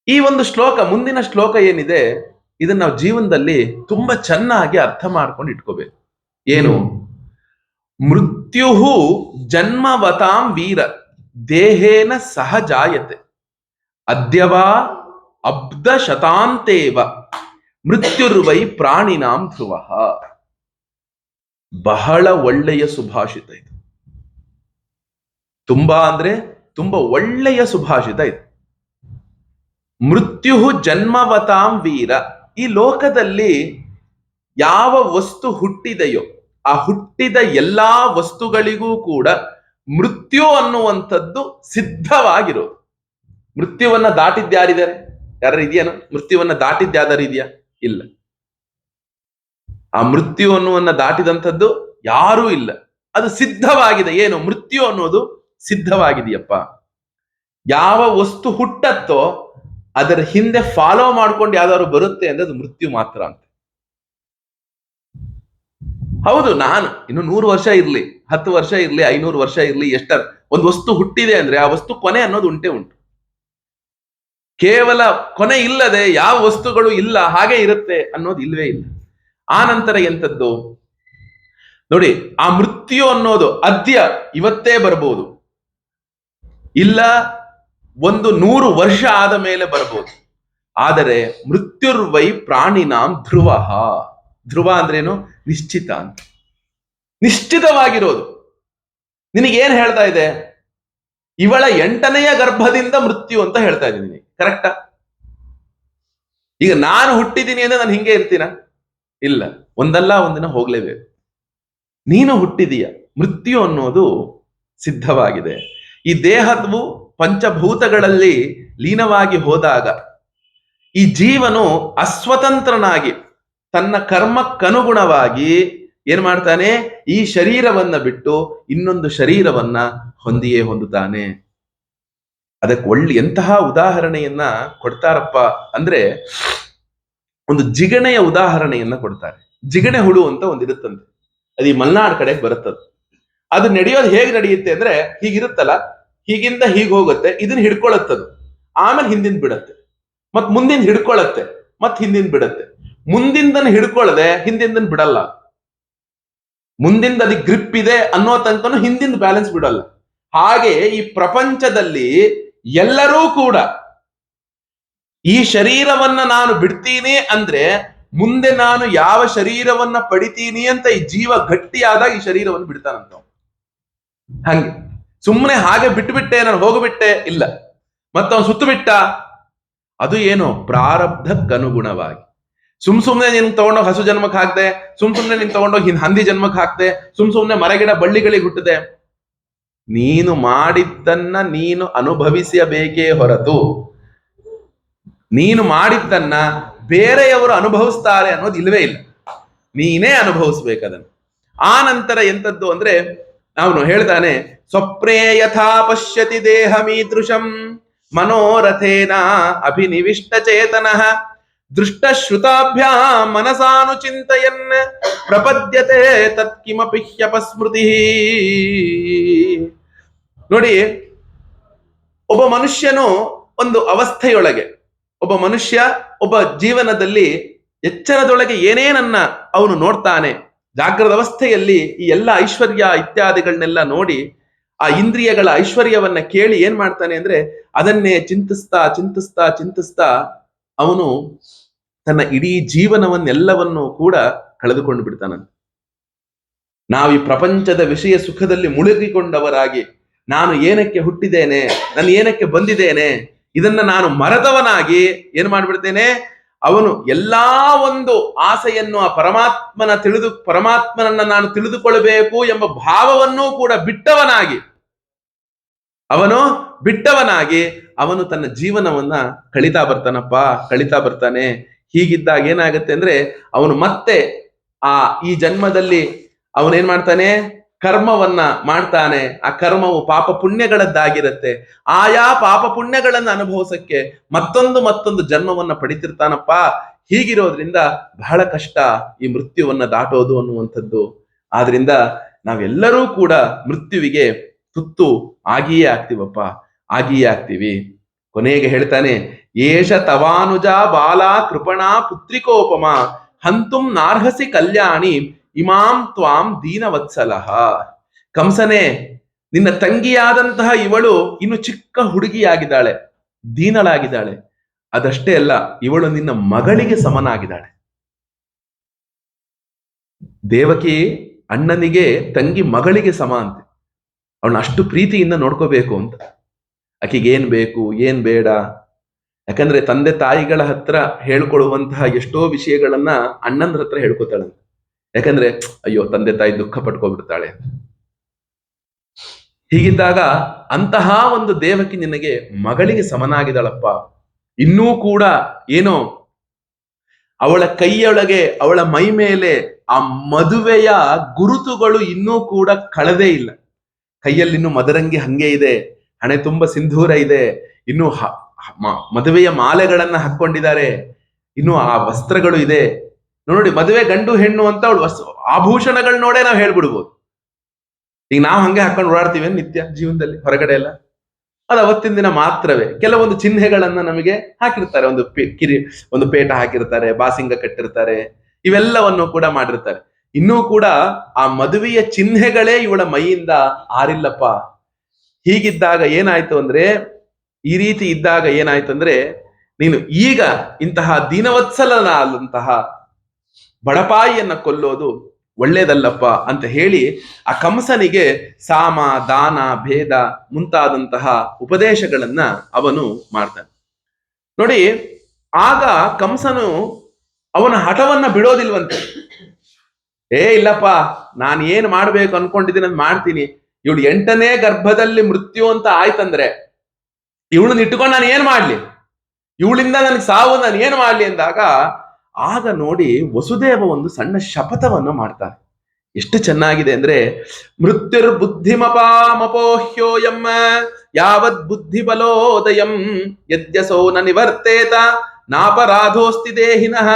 ಈ ಒಂದು ಶ್ಲೋಕ, ಮುಂದಿನ ಶ್ಲೋಕ ಏನಿದೆ, ಇದನ್ನ ನಾವು ಜೀವನದಲ್ಲಿ ತುಂಬಾ ಚೆನ್ನಾಗಿ ಅರ್ಥ ಮಾಡ್ಕೊಂಡು ಇಟ್ಕೋಬೇಕು. ಏನು? ಮೃತ್ಯುಹು ಜನ್ಮವತಾಂ ವೀರ ದೇಹೇನ ಸಹಜಾಯತೆ ಅದ್ಯವಾ ಅಬ್ಧ ಶತಾಂತೇವ ಮೃತ್ಯುರ್ವೈ ಪ್ರಾಣಿನಾಂ ಧ್ರುವಃ. ಬಹಳ ಒಳ್ಳೆಯ ಸುಭಾಷಿತ ಇದು. ತುಂಬಾ ಅಂದ್ರೆ ತುಂಬಾ ಒಳ್ಳೆಯ ಸುಭಾಷಿತ ಇದು. ಮೃತ್ಯು ಜನ್ಮವತಾಂ ವೀರ. ಈ ಲೋಕದಲ್ಲಿ ಯಾವ ವಸ್ತು ಹುಟ್ಟಿದೆಯೋ ಆ ಹುಟ್ಟಿದ ಎಲ್ಲಾ ವಸ್ತುಗಳಿಗೂ ಕೂಡ ಮೃತ್ಯು ಅನ್ನುವಂಥದ್ದು ಸಿದ್ಧವಾಗಿರೋದು. ಮೃತ್ಯುವನ್ನ ದಾಟಿದ್ಯಾರಿದ್ದಾರೆ? ಯಾರು ಇದೆಯೇನೋ? ಮೃತ್ಯುವನ್ನ ದಾಟಿದ್ಯಾರು ಇದೆಯಾ? ಇಲ್ಲ. ಆ ಮೃತ್ಯು ಅನ್ನುವನ್ನ ದಾಟಿದಂಥದ್ದು ಯಾರೂ ಇಲ್ಲ. ಅದು ಸಿದ್ಧವಾಗಿದೆ. ಏನು? ಮೃತ್ಯು ಅನ್ನೋದು ಸಿದ್ಧವಾಗಿದೆಯಪ್ಪ. ಯಾವ ವಸ್ತು ಹುಟ್ಟತ್ತೋ ಅದರ ಹಿಂದೆ ಫಾಲೋ ಮಾಡ್ಕೊಂಡು ಯಾವ್ದಾದ್ರು ಬರುತ್ತೆ ಅಂದ್ರೆ ಅದು ಮೃತ್ಯು ಮಾತ್ರ ಅಂತ. ಹೌದು, ನಾನು ಇನ್ನು 100 ವರ್ಷ ಇರ್ಲಿ, 10 ವರ್ಷ ಇರ್ಲಿ, 500 ವರ್ಷ ಇರ್ಲಿ, ಒಂದು ವಸ್ತು ಹುಟ್ಟಿದೆ ಅಂದ್ರೆ ಆ ವಸ್ತು ಕೊನೆ ಅನ್ನೋದು ಉಂಟೆ ಉಂಟು. ಕೇವಲ ಕೊನೆ ಇಲ್ಲದೆ ಯಾವ ವಸ್ತುಗಳು ಇಲ್ಲ, ಹಾಗೆ ಇರುತ್ತೆ ಅನ್ನೋದು ಇಲ್ವೇ ಇಲ್ಲ. ಆ ನಂತರ ಎಂಥದ್ದು ನೋಡಿ, ಆ ಮೃತ್ಯು ಅನ್ನೋದು ಇವತ್ತೇ ಬರ್ಬೋದು, ಇಲ್ಲ 100 ವರ್ಷ ಆದ ಮೇಲೆ ಬರ್ಬೋದು. ಆದರೆ ಮೃತ್ಯುರ್ವೈ ಪ್ರಾಣಿನಾಂ ಧ್ರುವ. ಧ್ರುವ ಅಂದ್ರೇನು? ನಿಶ್ಚಿತ ಅಂತ, ನಿಶ್ಚಿತವಾಗಿರೋದು. ನಿನಗೇನ್ ಹೇಳ್ತಾ ಇದೆ? ಇವಳ 8ನೆಯ ಗರ್ಭದಿಂದ ಮೃತ್ಯು ಅಂತ ಹೇಳ್ತಾ ಇದ್ದೀನಿ. ಕರೆಕ್ಟಾ? ಈಗ ನಾನು ಹುಟ್ಟಿದ್ದೀನಿ ಅಂದ್ರೆ ನಾನು ಹಿಂಗೆ ಇರ್ತೀನ? ಇಲ್ಲ, ಒಂದಲ್ಲ ಒಂದಿನ ಹೋಗ್ಲೇಬೇಕು. ನೀನು ಹುಟ್ಟಿದೀಯ, ಮೃತ್ಯು ಅನ್ನೋದು ಸಿದ್ಧವಾಗಿದೆ. ಈ ದೇಹವು ಪಂಚಭೂತಗಳಲ್ಲಿ ಲೀನವಾಗಿ ಹೋದಾಗ ಈ ಜೀವನು ಅಸ್ವತಂತ್ರನಾಗಿ ತನ್ನ ಕರ್ಮಕ್ಕನುಗುಣವಾಗಿ ಏನ್ ಮಾಡ್ತಾನೆ? ಈ ಶರೀರವನ್ನ ಬಿಟ್ಟು ಇನ್ನೊಂದು ಶರೀರವನ್ನ ಹೊಂದಿಯೇ ಹೊಂದುತ್ತಾನೆ. ಅದಕ್ಕೆ ಎಂತಹ ಉದಾಹರಣೆಯನ್ನ ಕೊಡ್ತಾರಪ್ಪ ಅಂದ್ರೆ, ಒಂದು ಜಿಗಣೆಯ ಉದಾಹರಣೆಯನ್ನ ಕೊಡ್ತಾರೆ. ಜಿಗಣೆ ಹುಳು ಅಂತ ಒಂದಿರುತ್ತಂತೆ, ಅದು ಈ ಮಲ್ನಾಡ್ ಕಡೆಗೆ ಬರುತ್ತದೆ. ಅದು ನಡೆಯೋದು ಹೇಗೆ ನಡೆಯುತ್ತೆ ಅಂದ್ರೆ, ಹೀಗಿರುತ್ತಲ್ಲ, ಹೀಗಿಂದ ಹೀಗೆ ಹೋಗುತ್ತೆ, ಇದನ್ನ ಹಿಡ್ಕೊಳತ್ತದು, ಆಮೇಲೆ ಹಿಂದಿಂದ ಬಿಡತ್ತೆ, ಮತ್ ಮುಂದಿಂದ ಹಿಡ್ಕೊಳತ್ತೆ, ಮತ್ ಹಿಂದಿಂದ ಬಿಡತ್ತೆ. ಮುಂದಿಂದನ ಹಿಡ್ಕೊಳ್ಳದೆ ಹಿಂದಿಂದ ಬಿಡಲ್ಲ. ಮುಂದಿಂದ ಅದಕ್ಕೆ ಗ್ರಿಪ್ ಇದೆ ಅನ್ನೋ ತನಕನು ಹಿಂದಿಂದ ಬ್ಯಾಲೆನ್ಸ್ ಬಿಡಲ್ಲ. ಹಾಗೆ ಈ ಪ್ರಪಂಚದಲ್ಲಿ ಎಲ್ಲರೂ ಕೂಡ ಈ ಶರೀರವನ್ನ ನಾನು ಬಿಡ್ತೀನಿ ಅಂದ್ರೆ ಮುಂದೆ ನಾನು ಯಾವ ಶರೀರವನ್ನ ಪಡಿತೀನಿ ಅಂತ ಈ ಜೀವ ಗಟ್ಟಿಯಾದಾಗ ಈ ಶರೀರವನ್ನು ಬಿಡ್ತಾನಂತ. ಹಂಗೆ ಸುಮ್ಮನೆ ಹಾಗೆ ಬಿಟ್ಟುಬಿಟ್ಟೆ, ನಾನು ಹೋಗ್ಬಿಟ್ಟೆ ಇಲ್ಲ, ಮತ್ತವನು ಸುತ್ತು ಬಿಟ್ಟ, ಅದು ಏನು? ಪ್ರಾರಬ್ಧಕ್ಕನುಗುಣವಾಗಿ. ಸುಮ್ನೆ ನೀನ್ ತಗೊಂಡೋಗಿ ಹಸು ಜನ್ಮಕ್ಕೆ ಹಾಕ್ದೆ, ಸುಮ್ನೆ ನೀನ್ ತಗೊಂಡೋಗಿ ಹಂದಿ ಜನ್ಮಕ್ಕೆ ಹಾಕ್ದೆ, ಸುಮ್ನೆ ಮರಗಿಡ ಬಳ್ಳಿಗಳಿಗೆ ಹುಟ್ಟದೆ. ನೀನು ಮಾಡಿದ್ದನ್ನ ನೀನು ಅನುಭವಿಸಬೇಕೇ ಹೊರತು ನೀನು ಮಾಡಿದ್ದನ್ನ ಬೇರೆಯವರು ಅನುಭವಿಸ್ತಾರೆ ಅನ್ನೋದು ಇಲ್ವೇ ಇಲ್ಲ. ನೀನೇ ಅನುಭವಿಸ್ಬೇಕದನ್ನು. ಆ ನಂತರ ಎಂತದ್ದು ಅಂದ್ರೆ, ಅವನು ಹೇಳ್ತಾನೆ, ಸ್ವಪ್ನೇ ಯಥಾ ಪಶ್ಯತಿ ದೇಹಮೀದೃಶಂ ಮನೋರಥೇನ ಅಭಿನಿವಿಷ್ಟ ಚೇತನಃ ದೃಷ್ಟಶ್ರುತಾಭ್ಯಾಂ ಮನಸಾನುಚಿಂತಯನ್ ಪ್ರಪದ್ಯತೆ ತತ್ಕಿಮಪಿ ಹ್ಯಪಸ್ಮೃತಿ. ನೋಡಿ, ಒಬ್ಬ ಮನುಷ್ಯನು ಒಂದು ಅವಸ್ಥೆಯೊಳಗೆ, ಒಬ್ಬ ಮನುಷ್ಯ ಒಬ್ಬ ಜೀವನದಲ್ಲಿ ಎಚ್ಚರದೊಳಗೆ ಏನೇನನ್ನ ಅವನು ನೋಡ್ತಾನೆ, ಜಾಗೃತ ಅವಸ್ಥೆಯಲ್ಲಿ ಈ ಎಲ್ಲ ಐಶ್ವರ್ಯ ಇತ್ಯಾದಿಗಳನ್ನೆಲ್ಲ ನೋಡಿ ಆ ಇಂದ್ರಿಯಗಳ ಐಶ್ವರ್ಯವನ್ನ ಕೇಳಿ ಏನ್ ಮಾಡ್ತಾನೆ ಅಂದ್ರೆ, ಅದನ್ನೇ ಚಿಂತಿಸ್ತಾ ಚಿಂತಿಸ್ತಾ ಚಿಂತಿಸ್ತಾ ಅವನು ತನ್ನ ಇಡೀ ಜೀವನವನ್ನೆಲ್ಲವನ್ನು ಕೂಡ ಕಳೆದುಕೊಂಡು ಬಿಡ್ತಾನಂತ. ನಾವು ಈ ಪ್ರಪಂಚದ ವಿಷಯ ಸುಖದಲ್ಲಿ ಮುಳುಗಿಕೊಂಡವರಾಗಿ, ನಾನು ಏನಕ್ಕೆ ಹುಟ್ಟಿದ್ದೇನೆ, ನಾನು ಏನಕ್ಕೆ ಬಂದಿದ್ದೇನೆ, ಇದನ್ನ ನಾನು ಮರೆತವನಾಗಿ ಏನ್ ಮಾಡ್ಬಿಡ್ತೇನೆ, ಅವನು ಎಲ್ಲಾ ಒಂದು ಆಸೆಯನ್ನು ಆ ಪರಮಾತ್ಮನನ್ನ ನಾನು ತಿಳಿದುಕೊಳ್ಳಬೇಕು ಎಂಬ ಭಾವವನ್ನೂ ಕೂಡ ಬಿಟ್ಟವನಾಗಿ ಅವನು ತನ್ನ ಜೀವನವನ್ನ ಕಳೀತಾ ಬರ್ತಾನೆ. ಹೀಗಿದ್ದಾಗ ಏನಾಗುತ್ತೆ ಅಂದ್ರೆ, ಅವನು ಮತ್ತೆ ಈ ಜನ್ಮದಲ್ಲಿ ಅವನೇನ್ ಮಾಡ್ತಾನೆ? ಕರ್ಮವನ್ನ ಮಾಡ್ತಾನೆ. ಆ ಕರ್ಮವು ಪಾಪ ಪುಣ್ಯಗಳದ್ದಾಗಿರುತ್ತೆ. ಆಯಾ ಪಾಪ ಪುಣ್ಯಗಳನ್ನ ಅನುಭವಿಸಕ್ಕೆ ಮತ್ತೊಂದು ಜನ್ಮವನ್ನ ಪಡಿತಿರ್ತಾನಪ್ಪ. ಹೀಗಿರೋದ್ರಿಂದ ಬಹಳ ಕಷ್ಟ ಈ ಮೃತ್ಯುವನ್ನ ದಾಟೋದು ಅನ್ನುವಂಥದ್ದು. ಆದ್ರಿಂದ ನಾವೆಲ್ಲರೂ ಕೂಡ ಮೃತ್ಯುವಿಗೆ ತುತ್ತು ಆಗಿಯೇ ಆಗ್ತೀವಿ. ಕೊನೆಗೆ ಹೇಳ್ತಾನೆ, ಏಷ ತವಾನುಜ ಬಾಲಾ ಕೃಪಣಾ ಪುತ್ರಿಕೋಪಮ ಹಂತುಂ ನಾರ್ಹಸಿ ಕಲ್ಯಾಣಿ ಇಮಾಂ ತ್ವಾಂ ದೀನವತ್ಸಲಃ. ಕಂಸನೇ, ನಿನ್ನ ತಂಗಿಯಾದಂತಹ ಇವಳು ಇನ್ನು ಚಿಕ್ಕ ಹುಡುಗಿಯಾಗಿದ್ದಾಳೆ, ದೀನಳಾಗಿದ್ದಾಳೆ. ಅದಷ್ಟೇ ಅಲ್ಲ, ಇವಳು ನಿನ್ನ ಮಗಳಿಗೆ ಸಮನಾಗಿದ್ದಾಳೆ. ದೇವಕಿ ಅಣ್ಣನಿಗೆ ತಂಗಿ ಮಗಳಿಗೆ ಸಮ ಅಂತೆ. ಅವಳನ್ನ ಅಷ್ಟು ಪ್ರೀತಿಯಿಂದ ನೋಡ್ಕೋಬೇಕು ಅಂತ. ಆಕೆಗೆ ಏನ್ ಬೇಕು, ಏನ್ ಬೇಡ. ಯಾಕಂದ್ರೆ ತಂದೆ ತಾಯಿಗಳ ಹತ್ರ ಹೇಳ್ಕೊಳ್ಳುವಂತಹ ಎಷ್ಟೋ ವಿಷಯಗಳನ್ನ ಅಣ್ಣಂದ್ರ ಹತ್ರ ಹೇಳ್ಕೊತಾಳಂತೆ. ಯಾಕಂದ್ರೆ ಅಯ್ಯೋ, ತಂದೆ ತಾಯಿ ದುಃಖ ಪಡ್ಕೊಬಿಡ್ತಾಳೆ. ಹೀಗಿದ್ದಾಗ ಅಂತಹ ಒಂದು ದೇವಕಿ ನಿನಗೆ ಮಗಳಿಗೆ ಸಮನಾಗಿದ್ದಾಳಪ್ಪ. ಇನ್ನೂ ಕೂಡ ಏನೋ ಅವಳ ಕೈಯೊಳಗೆ, ಅವಳ ಮೈ ಮೇಲೆ ಆ ಮದುವೆಯ ಗುರುತುಗಳು ಇನ್ನೂ ಕೂಡ ಕಳೆದೇ ಇಲ್ಲ. ಕೈಯಲ್ಲಿ ಇನ್ನು ಮದರಂಗಿ ಹಂಗೆ ಇದೆ, ಹಣೆ ತುಂಬ ಸಿಂಧೂರ ಇದೆ, ಇನ್ನು ಮದುವೆಯ ಮಾಲೆಗಳನ್ನ ಹಾಕೊಂಡಿದ್ದಾರೆ, ಇನ್ನು ಆ ವಸ್ತ್ರಗಳು ಇದೆ. ನೋಡಿ, ಮದುವೆ ಗಂಡು ಹೆಣ್ಣು ಅಂತ ಅವಳು ಆಭೂಷಣಗಳು ನೋಡೇ ನಾವು ಹೇಳ್ಬಿಡ್ಬೋದು. ಈಗ ನಾವು ಹಂಗೆ ಹಾಕೊಂಡು ಓಡಾಡ್ತೀವಿ ನಿತ್ಯ ಜೀವನದಲ್ಲಿ ಹೊರಗಡೆ ಎಲ್ಲ, ಅದು ಅವತ್ತಿನ ದಿನ ಮಾತ್ರವೇ. ಕೆಲವೊಂದು ಚಿಹ್ನೆಗಳನ್ನ ನಮಗೆ ಹಾಕಿರ್ತಾರೆ, ಒಂದು ಪೇಟ ಹಾಕಿರ್ತಾರೆ, ಬಾಸಿಂಗ ಕಟ್ಟಿರ್ತಾರೆ, ಇವೆಲ್ಲವನ್ನು ಕೂಡ ಮಾಡಿರ್ತಾರೆ. ಇನ್ನೂ ಕೂಡ ಆ ಮದುವೆಯ ಚಿಹ್ನೆಗಳೇ ಇವಳ ಮೈಯಿಂದ ಆರಿಲ್ಲಪ್ಪ. ಹೀಗಿದ್ದಾಗ ಏನಾಯ್ತು ಅಂದ್ರೆ, ಈ ರೀತಿ ಇದ್ದಾಗ ಏನಾಯ್ತು ಅಂದ್ರೆ, ನೀನು ಈಗ ಇಂತಹ ದೀನವತ್ಸಲನಾದಂತಹ ಬಡಪಾಯಿಯನ್ನ ಕೊಲ್ಲೋದು ಒಳ್ಳೇದಲ್ಲಪ್ಪ ಅಂತ ಹೇಳಿ ಆ ಕಂಸನಿಗೆ ಸಾಮ ದಾನ ಭೇದ ಮುಂತಾದಂತಹ ಉಪದೇಶಗಳನ್ನ ಅವನು ಮಾಡ್ತಾನೆ. ನೋಡಿ, ಆಗ ಕಂಸನು ಅವನ ಹಠವನ್ನ ಬಿಡೋದಿಲ್ವಂತೆ. ಇಲ್ಲಪ್ಪ, ನಾನು ಏನ್ ಮಾಡ್ಬೇಕು ಅನ್ಕೊಂಡಿದ್ದೀನಿ ಅಂತ ಮಾಡ್ತೀನಿ. ಇವಳು 8ನೇ ಗರ್ಭದಲ್ಲಿ ಮೃತ್ಯು ಅಂತ ಆಯ್ತಂದ್ರೆ ಇವಳನ್ನ ಇಟ್ಕೊಂಡು ನಾನು ಏನ್ ಮಾಡ್ಲಿ, ಇವಳಿಂದ ನನಗೆ ಸಾವು, ನಾನು ಏನ್ ಮಾಡ್ಲಿ ಅಂದಾಗ, ಆಗ ನೋಡಿ ವಸುದೇವ ಒಂದು ಸಣ್ಣ ಶಪಥವನ್ನು ಮಾಡ್ತಾನೆ. ಎಷ್ಟು ಚೆನ್ನಾಗಿದೆ ಅಂದ್ರೆ, ಮೃತ್ಯುರ್ ಬುದ್ಧಿಮಪಾಮಪೋಹ್ಯೋಯಂ ಯಾವದ್ ಬುದ್ಧಿ ಬಲೋದಯಂ ಯದ್ಯಸೋ ನ ನಿವರ್ತೇತ ನಾಪರಾಧೋಸ್ತಿ ದೇಹಿನಃ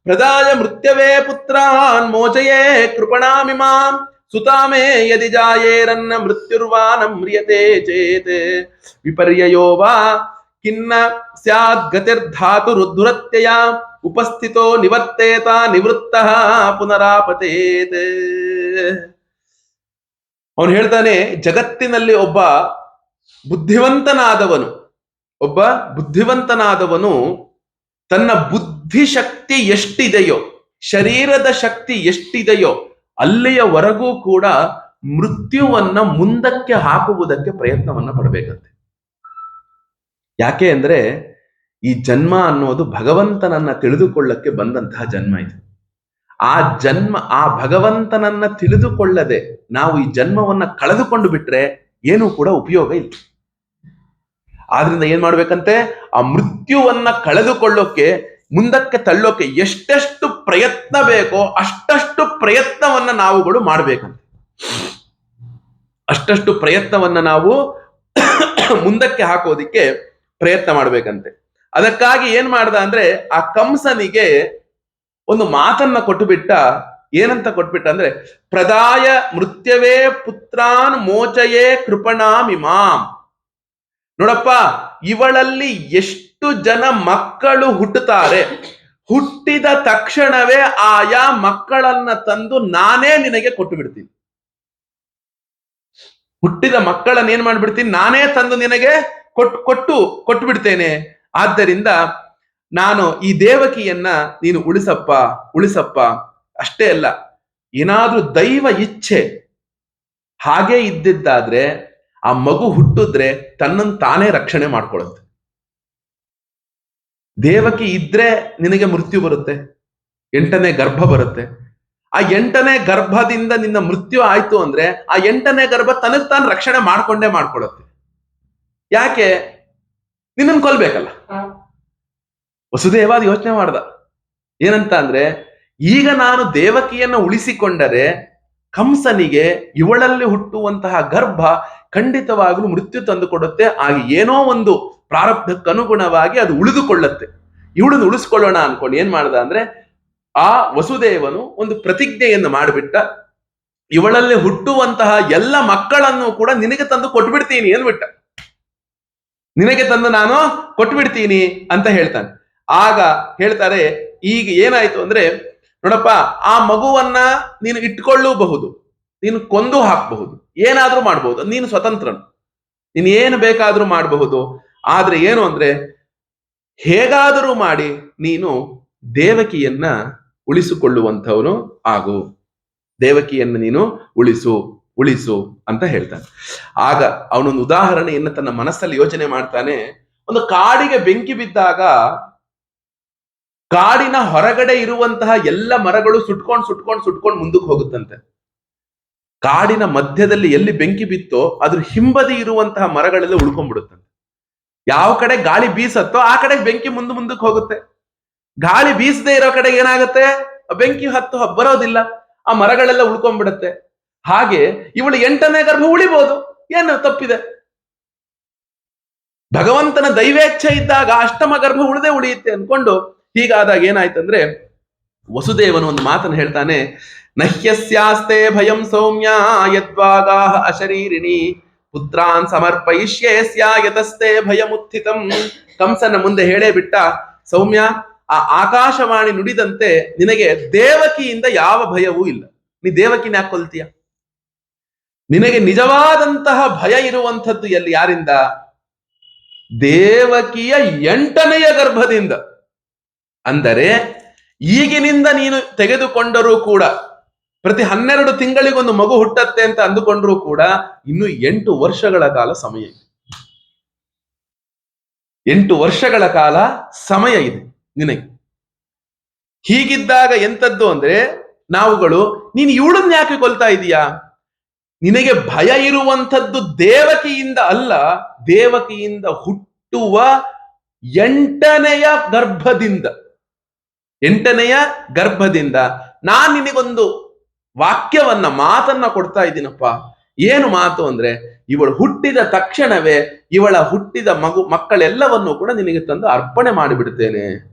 ಪ್ರದಾಯ ಮೃತ್ಯವೇ ಪುತ್ರಾನ್ ಮೋಚಯೇ ಕೃಪಣಾಮಿಮಾಂ ಸುತಾಮೇ ಯದಿ ಜಾಯೇರನ್ನ ಮೃತ್ಯುರ್ವಾನ ಮ್ರಿಯತೆ ಚೇತ್ ವಿಪರ್ಯಯೋ ವಾ ಕಿನ್ನ ಸ್ಯಾದ್ ಗತಿರ್ಧಾತು ರುದ್ಧುರತ್ಯಯ ಉಪಸ್ಥಿತೋ ನಿವರ್ತೇತ ನಿವೃತ್ತ ಪುನರಾಪತೇತ್. ಅವನು ಹೇಳ್ತಾನೆ, ಜಗತ್ತಿನಲ್ಲಿ ಒಬ್ಬ ಬುದ್ಧಿವಂತನಾದವನು ತನ್ನ ಬುದ್ಧಿಶಕ್ತಿ ಎಷ್ಟಿದೆಯೋ, ಶರೀರದ ಶಕ್ತಿ ಎಷ್ಟಿದೆಯೋ ಅಲ್ಲಿಯವರೆಗೂ ಕೂಡ ಮೃತ್ಯುವನ್ನ ಮುಂದಕ್ಕೆ ಹಾಕುವುದಕ್ಕೆ ಪ್ರಯತ್ನವನ್ನ ಪಡಬೇಕಂತೆ. ಯಾಕೆ ಅಂದ್ರೆ, ಈ ಜನ್ಮ ಅನ್ನೋದು ಭಗವಂತನನ್ನ ತಿಳಿದುಕೊಳ್ಳಕ್ಕೆ ಬಂದಂತಹ ಜನ್ಮ ಇದು. ಆ ಭಗವಂತನನ್ನ ತಿಳಿದುಕೊಳ್ಳದೆ ನಾವು ಈ ಜನ್ಮವನ್ನ ಕಳೆದುಕೊಂಡು ಬಿಟ್ರೆ ಏನೂ ಕೂಡ ಉಪಯೋಗ ಇಲ್ಲ. ಆದ್ರಿಂದ ಏನ್ ಮಾಡ್ಬೇಕಂತೆ, ಆ ಮೃತ್ಯುವನ್ನ ಕಳೆದುಕೊಳ್ಳೋಕೆ, ಮುಂದಕ್ಕೆ ತಳ್ಳೋಕೆ ಎಷ್ಟೆಷ್ಟು ಪ್ರಯತ್ನ ಬೇಕೋ ಅಷ್ಟಷ್ಟು ಪ್ರಯತ್ನವನ್ನ ನಾವುಗಳು ಮಾಡ್ಬೇಕಂತೆ. ಅಷ್ಟಷ್ಟು ಪ್ರಯತ್ನವನ್ನ ನಾವು ಮುಂದಕ್ಕೆ ಹಾಕೋದಿಕ್ಕೆ ಪ್ರಯತ್ನ ಮಾಡ್ಬೇಕಂತೆ. ಅದಕ್ಕಾಗಿ ಏನ್ ಮಾಡ್ದ ಅಂದ್ರೆ, ಆ ಕಂಸನಿಗೆ ಒಂದು ಮಾತನ್ನ ಕೊಟ್ಟುಬಿಟ್ಟ. ಏನಂತ ಕೊಟ್ಬಿಟ್ಟ ಅಂದ್ರೆ, ಪ್ರದಾಯ ಮೃತ್ಯವೇ ಪುತ್ರಾನ್ ಮೋಚಯೇ ಕೃಪಣಾಮಿಮಾಂ. ನೋಡಪ್ಪ, ಇವಳಲ್ಲಿ ಎಷ್ಟು ಜನ ಮಕ್ಕಳು ಹುಟ್ಟುತ್ತಾರೆ, ಹುಟ್ಟಿದ ತಕ್ಷಣವೇ ಆಯಾ ಮಕ್ಕಳನ್ನ ತಂದು ನಾನೇ ನಿನಗೆ ಕೊಟ್ಟು ಬಿಡ್ತೀನಿ. ಹುಟ್ಟಿದ ಮಕ್ಕಳನ್ನ ಏನ್ ಮಾಡ್ಬಿಡ್ತೀನಿ, ನಾನೇ ತಂದು ನಿನಗೆ ಕೊಟ್ಟು ಬಿಡ್ತೇನೆ. ಆದ್ದರಿಂದ ನಾನು ಈ ದೇವಕಿಯನ್ನ ನೀನು ಉಳಿಸಪ್ಪ. ಅಷ್ಟೇ ಅಲ್ಲ, ಏನಾದ್ರೂ ದೈವ ಇಚ್ಛೆ ಹಾಗೆ ಇದ್ದಿದ್ದಾದ್ರೆ ಆ ಮಗು ಹುಟ್ಟಿದ್ರೆ ತನ್ನನ್ನು ತಾನೇ ರಕ್ಷಣೆ ಮಾಡ್ಕೊಳ್ಳುತ್ತೆ. ದೇವಕಿ ಇದ್ರೆ ನಿನಗೆ ಮೃತ್ಯು ಬರುತ್ತೆ, 8ನೇ ಗರ್ಭ ಬರುತ್ತೆ. ಆ 8ನೇ ಗರ್ಭದಿಂದ ನಿನ್ನ ಮೃತ್ಯು ಆಯ್ತು ಅಂದ್ರೆ ಆ 8ನೇ ಗರ್ಭ ತನಗ್ ತಾನು ರಕ್ಷಣೆ ಮಾಡ್ಕೊಳ್ಳುತ್ತೆ. ಯಾಕೆ, ನಿನ್ನನ್ನು ಕೊಲ್ಬೇಕಲ್ಲ. ವಸುದೇವ ಯೋಚನೆ ಮಾಡ್ದ. ಏನಂತ ಅಂದ್ರೆ, ಈಗ ನಾನು ದೇವಕಿಯನ್ನ ಉಳಿಸಿಕೊಂಡರೆ ಕಂಸನಿಗೆ ಇವಳಲ್ಲಿ ಹುಟ್ಟುವಂತಹ ಗರ್ಭ ಖಂಡಿತವಾಗ್ಲೂ ಮೃತ್ಯು ತಂದು ಕೊಡುತ್ತೆ. ಆಗ ಏನೋ ಒಂದು ಪ್ರಾರಬ್ಧಕ್ಕನುಗುಣವಾಗಿ ಅದು ಉಳಿದುಕೊಳ್ಳುತ್ತೆ. ಇವಳನ್ನು ಉಳಿಸ್ಕೊಳ್ಳೋಣ ಅನ್ಕೊಂಡು ಏನ್ ಮಾಡ್ದ ಅಂದ್ರೆ, ಆ ವಸುದೇವನು ಒಂದು ಪ್ರತಿಜ್ಞೆಯನ್ನು ಮಾಡಿಬಿಟ್ಟ. ಇವಳಲ್ಲಿ ಹುಟ್ಟುವಂತಹ ಎಲ್ಲ ಮಕ್ಕಳನ್ನು ಕೂಡ ನಿನಗೆ ತಂದು ಕೊಟ್ಬಿಡ್ತೀನಿ ಅಂದ್ಬಿಟ್ಟ. ನಿನಗೆ ತಂದು ನಾನು ಕೊಟ್ಬಿಡ್ತೀನಿ ಅಂತ ಹೇಳ್ತಾನೆ. ಆಗ ಹೇಳ್ತಾರೆ, ಈಗ ಏನಾಯ್ತು ಅಂದ್ರೆ, ನೋಡಪ್ಪ, ಆ ಮಗುವನ್ನ ನೀನು ಇಟ್ಕೊಳ್ಳಬಹುದು, ನೀನು ಕೊಂದು ಹಾಕಬಹುದು, ಏನಾದ್ರೂ ಮಾಡಬಹುದು, ನೀನು ಸ್ವತಂತ್ರನು, ನೀನು ಏನು ಬೇಕಾದ್ರೂ ಮಾಡಬಹುದು. ಆದ್ರೆ ಏನು ಅಂದ್ರೆ, ಹೇಗಾದರೂ ಮಾಡಿ ನೀನು ದೇವಕಿಯನ್ನ ಉಳಿಸಿಕೊಳ್ಳುವಂಥವನು ಆಗು, ದೇವಕಿಯನ್ನು ನೀನು ಉಳಿಸು ಅಂತ ಹೇಳ್ತಾನೆ. ಆಗ ಅವನೊಂದು ಉದಾಹರಣೆಯನ್ನು ತನ್ನ ಮನಸ್ಸಲ್ಲಿ ಯೋಚನೆ ಮಾಡ್ತಾನೆ. ಒಂದು ಕಾಡಿಗೆ ಬೆಂಕಿ ಬಿದ್ದಾಗ ಕಾಡಿನ ಹೊರಗಡೆ ಇರುವಂತಹ ಎಲ್ಲ ಮರಗಳು ಸುಟ್ಕೊಂಡು ಮುಂದಕ್ಕೆ ಹೋಗುತ್ತಂತೆ. ಕಾಡಿನ ಮಧ್ಯದಲ್ಲಿ ಎಲ್ಲಿ ಬೆಂಕಿ ಬಿತ್ತೋ ಅದ್ರ ಹಿಂಬದಿ ಇರುವಂತಹ ಮರಗಳೆಲ್ಲ ಉಳ್ಕೊಂಡ್ಬಿಡುತ್ತಂತೆ. ಯಾವ ಕಡೆ ಗಾಳಿ ಬೀಸತ್ತೋ ಆ ಕಡೆ ಬೆಂಕಿ ಮುಂದಕ್ಕೆ ಹೋಗುತ್ತೆ. ಗಾಳಿ ಬೀಸದೇ ಇರೋ ಕಡೆ ಏನಾಗುತ್ತೆ, ಬೆಂಕಿ ಬರೋದಿಲ್ಲ, ಆ ಮರಗಳೆಲ್ಲ ಉಳ್ಕೊಂಡ್ಬಿಡುತ್ತೆ. ಹಾಗೆ ಇವಳು 8ನೇ ಗರ್ಭ ಉಳಿಬಹುದು, ಏನು ತಪ್ಪಿದೆ? ಭಗವಂತನ ದೈವೇಚ್ಛೆ ಇದ್ದಾಗ ಅಷ್ಟಮ ಗರ್ಭ ಉಳಿಯುತ್ತೆ ಅನ್ಕೊಂಡು, ಹೀಗಾದಾಗ ಏನಾಯ್ತಂದ್ರೆ, ವಸುದೇವನು ಒಂದು ಮಾತನ್ನು ಹೇಳ್ತಾನೆ, ನಹ್ಯಸ್ಯಾಸ್ತೆ ಭಯಂ ಸೌಮ್ಯ ಯದ್ವಾಗಾಹ ಅಶರೀರಿಣಿ ಪುತ್ರಾನ್ ಸಮರ್ಪಯಿಷ್ಯೇ ಸ್ಯಾಯತಸ್ತೆ ಭಯಮುತ್ಥಿತಂ. ಕಂಸನ ಮುಂದೆ ಹೇಳೇ ಬಿಟ್ಟ, ಸೌಮ್ಯ, ಆ ಆಕಾಶವಾಣಿ ನುಡಿದಂತೆ ನಿನಗೆ ದೇವಕಿಯಿಂದ ಯಾವ ಭಯವೂ ಇಲ್ಲ. ನೀ ದೇವಕಿನ ಯಾಕೆ ಕೊಲ್ತೀಯ? ನಿನಗೆ ನಿಜವಾದಂತಹ ಭಯ ಇರುವಂಥದ್ದು ಎಲ್ಲಿ? ಯಾರಿಂದ? ದೇವಕಿಯ 8ನೆಯ ಗರ್ಭದಿಂದ. ಅಂದರೆ ಈಗಿನಿಂದ ನೀನು ತೆಗೆದುಕೊಂಡರೂ ಕೂಡ, ಪ್ರತಿ 12 ತಿಂಗಳಿಗೊಂದು ಮಗು ಹುಟ್ಟತ್ತೆ ಅಂತ ಅಂದುಕೊಂಡ್ರೂ ಕೂಡ ಇನ್ನು 8 ವರ್ಷಗಳ ಕಾಲ ಸಮಯ ಇದೆ. 8 ವರ್ಷಗಳ ಕಾಲ ಸಮಯ ಇದೆ ನಿನಗೆ. ಹೀಗಿದ್ದಾಗ ಎಂತದ್ದು ಅಂದ್ರೆ, ನಾವುಗಳು ನೀನು ಇವಳನ್ನ ಯಾಕೆ ಕೊಲ್ತಾ ಇದೀಯಾ? ನಿನಗೆ ಭಯ ಇರುವಂಥದ್ದು ದೇವಕಿಯಿಂದ ಅಲ್ಲ, ದೇವಕಿಯಿಂದ ಹುಟ್ಟುವ 8ನೆಯ ಗರ್ಭದಿಂದ. 8ನೆಯ ಗರ್ಭದಿಂದ ನಾನ್ ನಿನಗೊಂದು ವಾಕ್ಯವನ್ನ, ಮಾತನ್ನ ಕೊಡ್ತಾ ಇದ್ದೀನಪ್ಪ. ಏನು ಮಾತು ಅಂದ್ರೆ, ಇವಳು ಹುಟ್ಟಿದ ತಕ್ಷಣವೇ ಇವಳ ಹುಟ್ಟಿದ ಮಕ್ಕಳೆಲ್ಲವನ್ನೂ ಕೂಡ ನಿನಗೆ ತಂದು ಅರ್ಪಣೆ ಮಾಡಿಬಿಡ್ತೇನೆ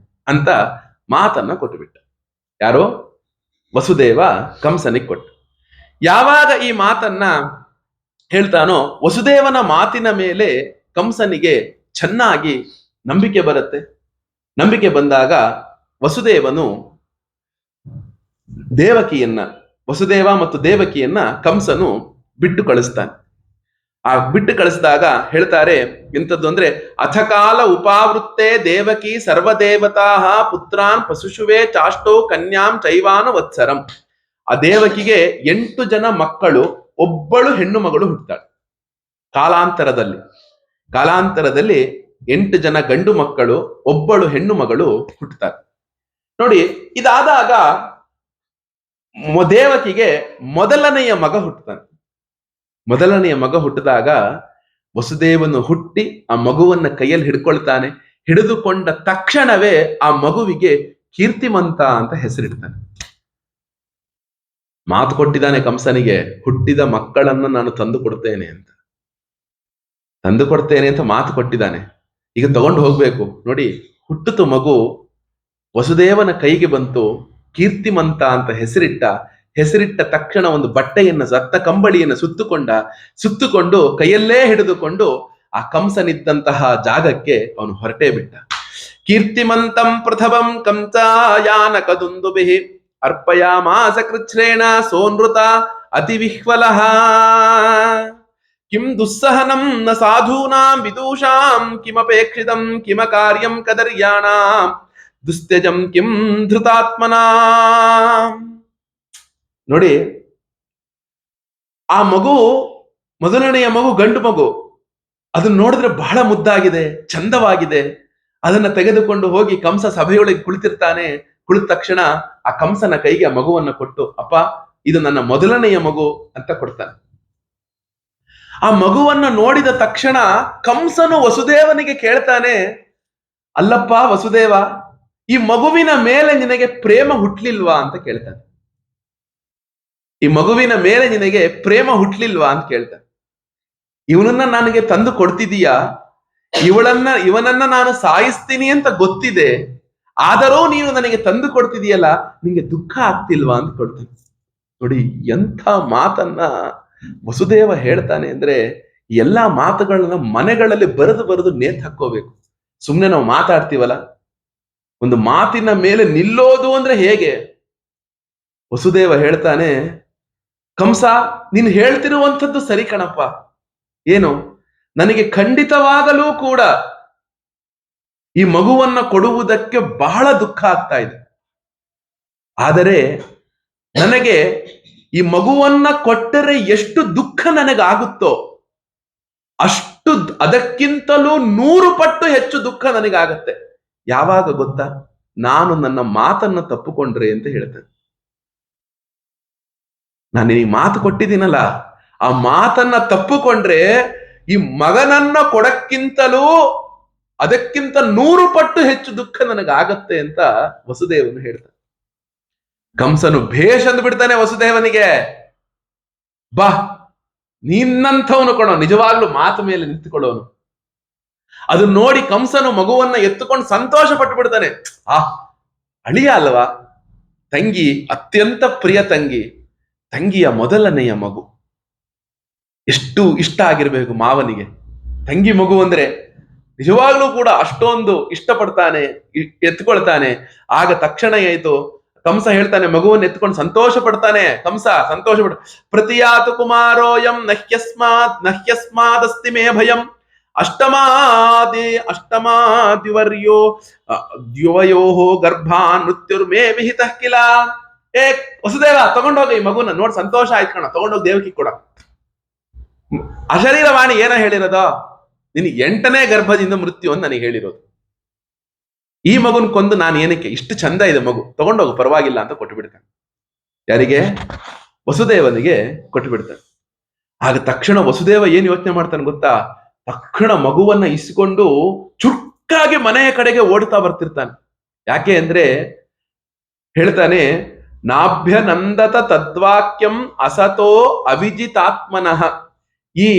ಅಂತ ಮಾತನ್ನ ಕೊಟ್ಟುಬಿಟ್ಟ. ಯಾರೋ? ವಸುದೇವ ಕಂಸನಿಗೆ ಕೊಟ್ಟ. ಯಾವಾಗ ಈ ಮಾತನ್ನ ಹೇಳ್ತಾನೋ, ವಸುದೇವನ ಮಾತಿನ ಮೇಲೆ ಕಂಸನಿಗೆ ಚೆನ್ನಾಗಿ ನಂಬಿಕೆ ಬರುತ್ತೆ. ನಂಬಿಕೆ ಬಂದಾಗ ವಸುದೇವನು ವಸುದೇವ ಮತ್ತು ದೇವಕಿಯನ್ನ ಕಂಸನು ಬಿಟ್ಟು ಕಳಿಸ್ತಾನೆ. ಆ ಬಿಟ್ಟು ಕಳಿಸಿದಾಗ ಹೇಳ್ತಾರೆ ಎಂತದ್ದು ಅಂದ್ರೆ, ಅಥಕಾಲ ಉಪಾವೃತ್ತೆ ದೇವಕಿ ಸರ್ವದೇವತಾ ಪುತ್ರಾನ್ ಪಶುಷುವೆ ಚಾಷ್ಟೋ ಕನ್ಯಾಂ ಚೈವಾನ ವತ್ಸರಂ. ಆ ದೇವಕಿಗೆ 8 ಜನ ಮಕ್ಕಳು, ಒಬ್ಬಳು ಹೆಣ್ಣು ಮಗಳು ಹುಟ್ಟುತ್ತಾಳೆ. ಕಾಲಾಂತರದಲ್ಲಿ 8 ಜನ ಗಂಡು ಮಕ್ಕಳು, ಒಬ್ಬಳು ಹೆಣ್ಣು ಮಗಳು ಹುಟ್ಟುತ್ತಾರೆ. ನೋಡಿ, ಇದಾದಾಗ ದೇವಕಿಗೆ ಮೊದಲನೆಯ ಮಗ ಹುಟ್ಟುತ್ತಾನೆ. ಮೊದಲನೆಯ ಮಗ ಹುಟ್ಟಿದಾಗ ವಸುದೇವನು ಹುಟ್ಟಿ ಆ ಮಗುವನ್ನ ಕೈಯಲ್ಲಿ ಹಿಡ್ಕೊಳ್ತಾನೆ. ಹಿಡಿದುಕೊಂಡ ತಕ್ಷಣವೇ ಆ ಮಗುವಿಗೆ ಕೀರ್ತಿಮಂತ ಅಂತ ಹೆಸರಿಡ್ತಾನೆ. ಮಾತು ಕೊಟ್ಟಿದ್ದಾನೆ ಕಂಸನಿಗೆ, ಹುಟ್ಟಿದ ಮಕ್ಕಳನ್ನ ನಾನು ತಂದು ಕೊಡ್ತೇನೆ ಅಂತ ಮಾತು ಕೊಟ್ಟಿದ್ದಾನೆ. ಈಗ ತಗೊಂಡು ಹೋಗ್ಬೇಕು. ನೋಡಿ, ಹುಟ್ಟಿತು ಮಗು, ವಸುದೇವನ ಕೈಗೆ ಬಂತು, ಕೀರ್ತಿಮಂತ ಅಂತ ಹೆಸರಿಟ್ಟ ತಕ್ಷಣ ಒಂದು ಬಟ್ಟೆಯನ್ನು, ರಕ್ತ ಕಂಬಳಿಯನ್ನು ಸುತ್ತುಕೊಂಡು ಕೈಯಲ್ಲೇ ಹಿಡಿದುಕೊಂಡು ಆ ಕಂಸನಿದ್ದಂತಹ ಜಾಗಕ್ಕೆ ಅವನು ಹೊರಟೇ ಬಿಟ್ಟ. ಕೀರ್ತಿಮಂತಂ ಪ್ರಥಮಂ ಕಂಸಾಯಾನ ಕದುಂದುಭಿಃ ಅರ್ಪಯಾಮಾಸ ಕೃಚ್ಛ್ರೇಣ ಸೋನೃತ ಅತಿವಿಹ್ವಲಃ. ಕಿಂ ದುಸ್ಸಹನಂ ನ ಸಾಧೂನಾಂ ವಿದೂಷಾಂ ಕಿಮಪೇಕ್ಷಿತಂ ಕಿಮ ಕಾರ್ಯಂ ಕದರ್ಯಾಣಾಂ ದುಸ್ತ್ಯಜಂ ಕಿಂ ಧೃತಾತ್ಮನಾ. ನೋಡಿ, ಆ ಮಗು, ಮೊದಲನೆಯ ಮಗು ಗಂಡು ಮಗು, ಅದನ್ನ ನೋಡಿದ್ರೆ ಬಹಳ ಮುದ್ದಾಗಿದೆ, ಚಂದವಾಗಿದೆ. ಅದನ್ನ ತೆಗೆದುಕೊಂಡು ಹೋಗಿ ಕಂಸ ಸಭೆಯೊಳಗೆ ಕುಳಿತಿರ್ತಾನೆ. ಕುಳಿತ ತಕ್ಷಣ ಆ ಕಂಸನ ಕೈಗೆ ಆ ಮಗುವನ್ನ ಕೊಟ್ಟು, ಅಪ್ಪ, ಇದು ನನ್ನ ಮೊದಲನೆಯ ಮಗು ಅಂತ ಕೊಡ್ತಾನೆ. ಆ ಮಗುವನ್ನ ನೋಡಿದ ತಕ್ಷಣ ಕಂಸನು ವಸುದೇವನಿಗೆ ಕೇಳ್ತಾನೆ, ಅಲ್ಲಪ್ಪ ವಸುದೇವ, ಈ ಮಗುವಿನ ಮೇಲೆ ನಿನಗೆ ಪ್ರೇಮ ಹುಟ್ಲಿಲ್ವಾ ಅಂತ ಕೇಳ್ತಾನೆ. ಈ ಮಗುವಿನ ಮೇಲೆ ನಿನಗೆ ಪ್ರೇಮ ಹುಟ್ಲಿಲ್ವಾ ಅಂತ ಕೇಳ್ತಾನೆ. ಇವನನ್ನ ನನಗೆ ತಂದು ಕೊಡ್ತಿದೀಯಾ? ಇವನನ್ನ ನಾನು ಸಾಯಿಸ್ತೀನಿ ಅಂತ ಗೊತ್ತಿದೆ, ಆದರೂ ನೀನು ನನಗೆ ತಂದು ಕೊಡ್ತಿದೀಯಲ್ಲ, ನಿಂಗೆ ದುಃಖ ಆಗ್ತಿಲ್ವಾ ಅಂತ ಕೊಡ್ತಾನೆ. ನೋಡಿ, ಎಂಥ ಮಾತನ್ನ ವಸುದೇವ ಹೇಳ್ತಾನೆ ಅಂದ್ರೆ, ಎಲ್ಲಾ ಮಾತುಗಳನ್ನ ಮನೆಗಳಲ್ಲಿ ಬರೆದು ನೇತು ಹಾಕೋಬೇಕು. ಸುಮ್ನೆ ನಾವು ಮಾತಾಡ್ತೀವಲ್ಲ, ಒಂದು ಮಾತಿನ ಮೇಲೆ ನಿಲ್ಲೋದು ಅಂದ್ರೆ ಹೇಗೆ? ವಸುದೇವ ಹೇಳ್ತಾನೆ, ಕಂಸ, ನೀನು ಹೇಳ್ತಿರುವಂಥದ್ದು ಸರಿ ಕಣಪ್ಪ. ಏನು? ನನಗೆ ಖಂಡಿತವಾಗಲೂ ಕೂಡ ಈ ಮಗುವನ್ನ ಕೊಡುವುದಕ್ಕೆ ಬಹಳ ದುಃಖ ಆಗ್ತಾ ಇದೆ. ಆದರೆ ನನಗೆ ಈ ಮಗುವನ್ನ ಕೊಟ್ಟರೆ ಎಷ್ಟು ದುಃಖ ನನಗಾಗುತ್ತೋ ಅಷ್ಟು, ಅದಕ್ಕಿಂತಲೂ 100 ಪಟ್ಟು ಹೆಚ್ಚು ದುಃಖ ನನಗಾಗತ್ತೆ. ಯಾವಾಗ ಗೊತ್ತಾ? ನಾನು ನನ್ನ ಮಾತನ್ನ ತಪ್ಪುಕೊಂಡ್ರೆ ಅಂತ ಹೇಳ್ತೇನೆ. ನಾನು ಈ ಮಾತು ಕೊಟ್ಟಿದ್ದೀನಲ್ಲ, ಆ ಮಾತನ್ನ ತಪ್ಪುಕೊಂಡ್ರೆ ಈ ಮಗನನ್ನ ಕೊಡಕ್ಕಿಂತಲೂ ಅದಕ್ಕಿಂತ 100 ಪಟ್ಟು ಹೆಚ್ಚು ದುಃಖ ನನಗಾಗತ್ತೆ ಅಂತ ವಸುದೇವನು ಹೇಳ್ತಾನೆ. ಕಂಸನು ಭೇಷ್ ಅಂದು ಬಿಡ್ತಾನೆ ವಸುದೇವನಿಗೆ, ಬಾ, ನಿನ್ನಂಥವನು ಕೊಡೋ, ನಿಜವಾಗ್ಲೂ ಮಾತು ಮೇಲೆ ನಿಂತುಕೊಳ್ಳೋನು. ಅದು ನೋಡಿ ಕಂಸನು ಮಗುವನ್ನ ಎತ್ತುಕೊಂಡು ಸಂತೋಷ ಪಟ್ಟು ಬಿಡ್ತಾನೆ. ಅಳಿಯ ಅಲ್ವಾ, ತಂಗಿ ಅತ್ಯಂತ ಪ್ರಿಯ ತಂಗಿಯ ಮೊದಲನೆಯ ಮಗು. ಎಷ್ಟು ಇಷ್ಟ ಆಗಿರ್ಬೇಕು ಮಾವನಿಗೆ ತಂಗಿ ಮಗು ಅಂದ್ರೆ. ನಿಜವಾಗ್ಲೂ ಕೂಡ ಅಷ್ಟೊಂದು ಇಷ್ಟಪಡ್ತಾನೆ, ಎತ್ಕೊಳ್ತಾನೆ. ಆಗ ತಕ್ಷಣ ಆಯ್ತು, ಕಂಸ ಹೇಳ್ತಾನೆ, ಮಗುವನ್ನು ಎತ್ಕೊಂಡು ಸಂತೋಷ ಪಡ್ತಾನೆ. ಕಂಸ ಸಂತೋಷ ಪಡ, ಪ್ರತಿಯಾತು ಕುಮಾರೋಯಂ ನಹ್ಯಸ್ಮಾದಸ್ತಿ ಮೇ ಭಯಂ ಅಷ್ಟಮಾದಿವರ್ಯೋ ದ್ಯುವಯೋ ಗರ್ಭಾನ್ ಮೃತ್ಯುರ್ಮೇ ವಿಹಿತ ಕಿಲ. ಏ ವಸುದೇವ, ತಗೊಂಡೋಗ ಈ ಮಗುನ, ನೋಡ್ ಸಂತೋಷ ಆಯ್ತು ಕಣ, ತಗೊಂಡೋಗಿ ದೇವಕಿ ಕೊಡ. ಅಶರೀರವಾಣಿ ಏನ ಹೇಳಿರೋದು, ನಿನಗೆ 8ನೇ ಗರ್ಭದಿಂದ ಮೃತ್ಯು ಅಂತ ನನಗೆ ಹೇಳಿರೋದು. ಈ ಮಗುನ್ ಕೊಂದು ನಾನು ಏನಕ್ಕೆ, ಇಷ್ಟು ಚಂದ ಇದೆ ಮಗು, ತಗೊಂಡೋಗು ಪರವಾಗಿಲ್ಲ ಅಂತ ಕೊಟ್ಟು ಬಿಡ್ತಾನೆ. ಯಾರಿಗೆ? ವಸುದೇವನಿಗೆ ಕೊಟ್ಟು ಬಿಡ್ತಾನೆ. ಆಗ ತಕ್ಷಣ ವಸುದೇವ ಏನ್ ಯೋಚನೆ ಮಾಡ್ತಾನೆ ಗೊತ್ತಾ? ತಕ್ಷಣ ಮಗುವನ್ನ ಇಸ್ಕೊಂಡು ಚುರುಕಾಗಿ ಮನೆಯ ಕಡೆಗೆ ಓಡ್ತಾ ಬರ್ತಿರ್ತಾನೆ. ಯಾಕೆ ಅಂದ್ರೆ ಹೇಳ್ತಾನೆ, ನಾಭ್ಯನಂದತ ತದ್ವಾಕ್ಯಂ ಅಸತೋ ಅವಿಜಿತಾತ್ಮನಃ. ಈ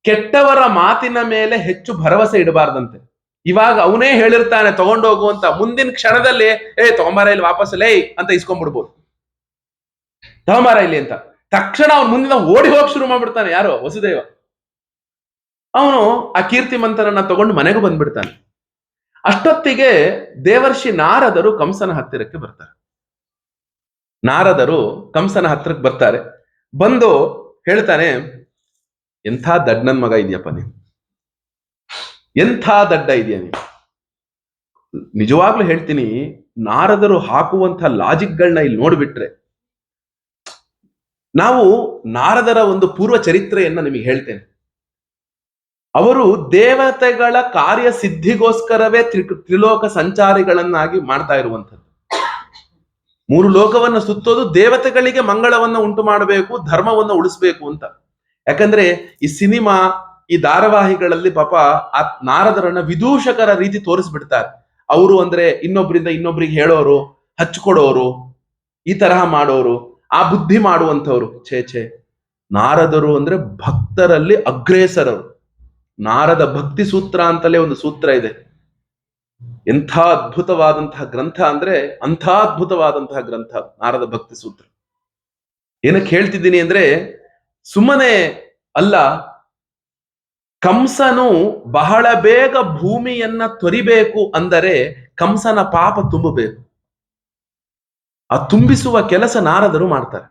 ಕೆಟ್ಟವರ ಮಾತಿನ ಮೇಲೆ ಹೆಚ್ಚು ಭರವಸೆ ಇಡಬಾರ್ದಂತೆ. ಇವಾಗ ಅವನೇ ಹೇಳಿರ್ತಾನೆ ತಗೊಂಡೋಗು ಅಂತ, ಮುಂದಿನ ಕ್ಷಣದಲ್ಲಿ ತಗೊಂಬಾರ ಇಲ್ಲಿ ವಾಪಸ್ ಲೇ ಅಂತ ಇಸ್ಕೊಂಡ್ಬಿಡ್ಬೋದು. ತಗೊಂಬಾರ ಇಲ್ಲಿ ಅಂತ ತಕ್ಷಣ ಅವನು ಮುಂದಿನ ಓಡಿ ಹೋಗಿ ಶುರು ಮಾಡ್ಬಿಡ್ತಾನೆ. ಯಾರು? ವಸುದೇವ. ಅವನು ಆ ಕೀರ್ತಿಮಂತನನ್ನ ತಗೊಂಡು ಮನೆಗೂ ಬಂದ್ಬಿಡ್ತಾನೆ. ಅಷ್ಟೊತ್ತಿಗೆ ದೇವರ್ಷಿ ನಾರದರು ಕಂಸನ ಹತ್ತಿರಕ್ಕೆ ಬರ್ತಾರೆ. ನಾರದರು ಕಂಸನ ಹತ್ತಿರಕ್ಕೆ ಬರ್ತಾರೆ. ಬಂದು ಹೇಳ್ತಾನೆ, ಎಂಥ ದಡ್ಡನ್ ಮಗ ಇದೆಯಪ್ಪ ನೀನು, ಎಂಥ ದಡ್ಡ ಇದೆಯಾ ನೀನು. ನಿಜವಾಗ್ಲೂ ಹೇಳ್ತೀನಿ, ನಾರದರು ಹಾಕುವಂಥ ಲಾಜಿಕ್ಗಳನ್ನ ಇಲ್ಲಿ ನೋಡ್ಬಿಟ್ರೆ, ನಾವು ನಾರದರ ಒಂದು ಪೂರ್ವ ಚರಿತ್ರೆಯನ್ನ ನಿಮಗೆ ಹೇಳ್ತೇನೆ. ಅವರು ದೇವತೆಗಳ ಕಾರ್ಯ ಸಿದ್ಧಿಗೋಸ್ಕರವೇ ತ್ರಿಲೋಕ ಸಂಚಾರಿಗಳನ್ನಾಗಿ ಮಾಡ್ತಾ ಇರುವಂಥದ್ದು. 3 ಲೋಕವನ್ನ ಸುತ್ತೋದು ದೇವತೆಗಳಿಗೆ ಮಂಗಳವನ್ನ ಉಂಟು ಮಾಡಬೇಕು, ಧರ್ಮವನ್ನ ಉಳಿಸ್ಬೇಕು ಅಂತ. ಯಾಕಂದ್ರೆ ಈ ಸಿನಿಮಾ, ಈ ಧಾರಾವಾಹಿಗಳಲ್ಲಿ ಪಾಪ ಆ ನಾರದರನ್ನ ವಿದೂಷಕರ ರೀತಿ ತೋರಿಸ್ಬಿಡ್ತಾರೆ. ಅವರು ಅಂದ್ರೆ ಇನ್ನೊಬ್ರಿಂದ ಇನ್ನೊಬ್ರಿಗೆ ಹೇಳೋರು, ಹಚ್ಕೊಡೋರು, ಈ ತರಹ ಮಾಡೋರು, ಆ ಬುದ್ಧಿ ಮಾಡುವಂಥವ್ರು. ಛೇ, ನಾರದರು ಅಂದ್ರೆ ಭಕ್ತರಲ್ಲಿ ಅಗ್ರೇಸರರು. ನಾರದ ಭಕ್ತಿ ಸೂತ್ರ ಅಂತಲೇ ಒಂದು ಸೂತ್ರ ಇದೆ. ಎಂಥ ಅದ್ಭುತವಾದಂತಹ ಗ್ರಂಥ ಅಂದ್ರೆ ಅಂಥ ಅದ್ಭುತವಾದಂತಹ ಗ್ರಂಥ ನಾರದ ಭಕ್ತಿ ಸೂತ್ರ. ಏನಕ್ಕೆ ಹೇಳ್ತಿದ್ದೀನಿ ಅಂದ್ರೆ, ಸುಮ್ಮನೆ ಅಲ್ಲ, ಕಂಸನು ಬಹಳ ಬೇಗ ಭೂಮಿಯನ್ನ ತೊರಿಬೇಕು ಅಂದರೆ ಕಂಸನ ಪಾಪ ತುಂಬಬೇಕು. ಆ ತುಂಬಿಸುವ ಕೆಲಸ ನಾರದರು ಮಾಡ್ತಾರೆ.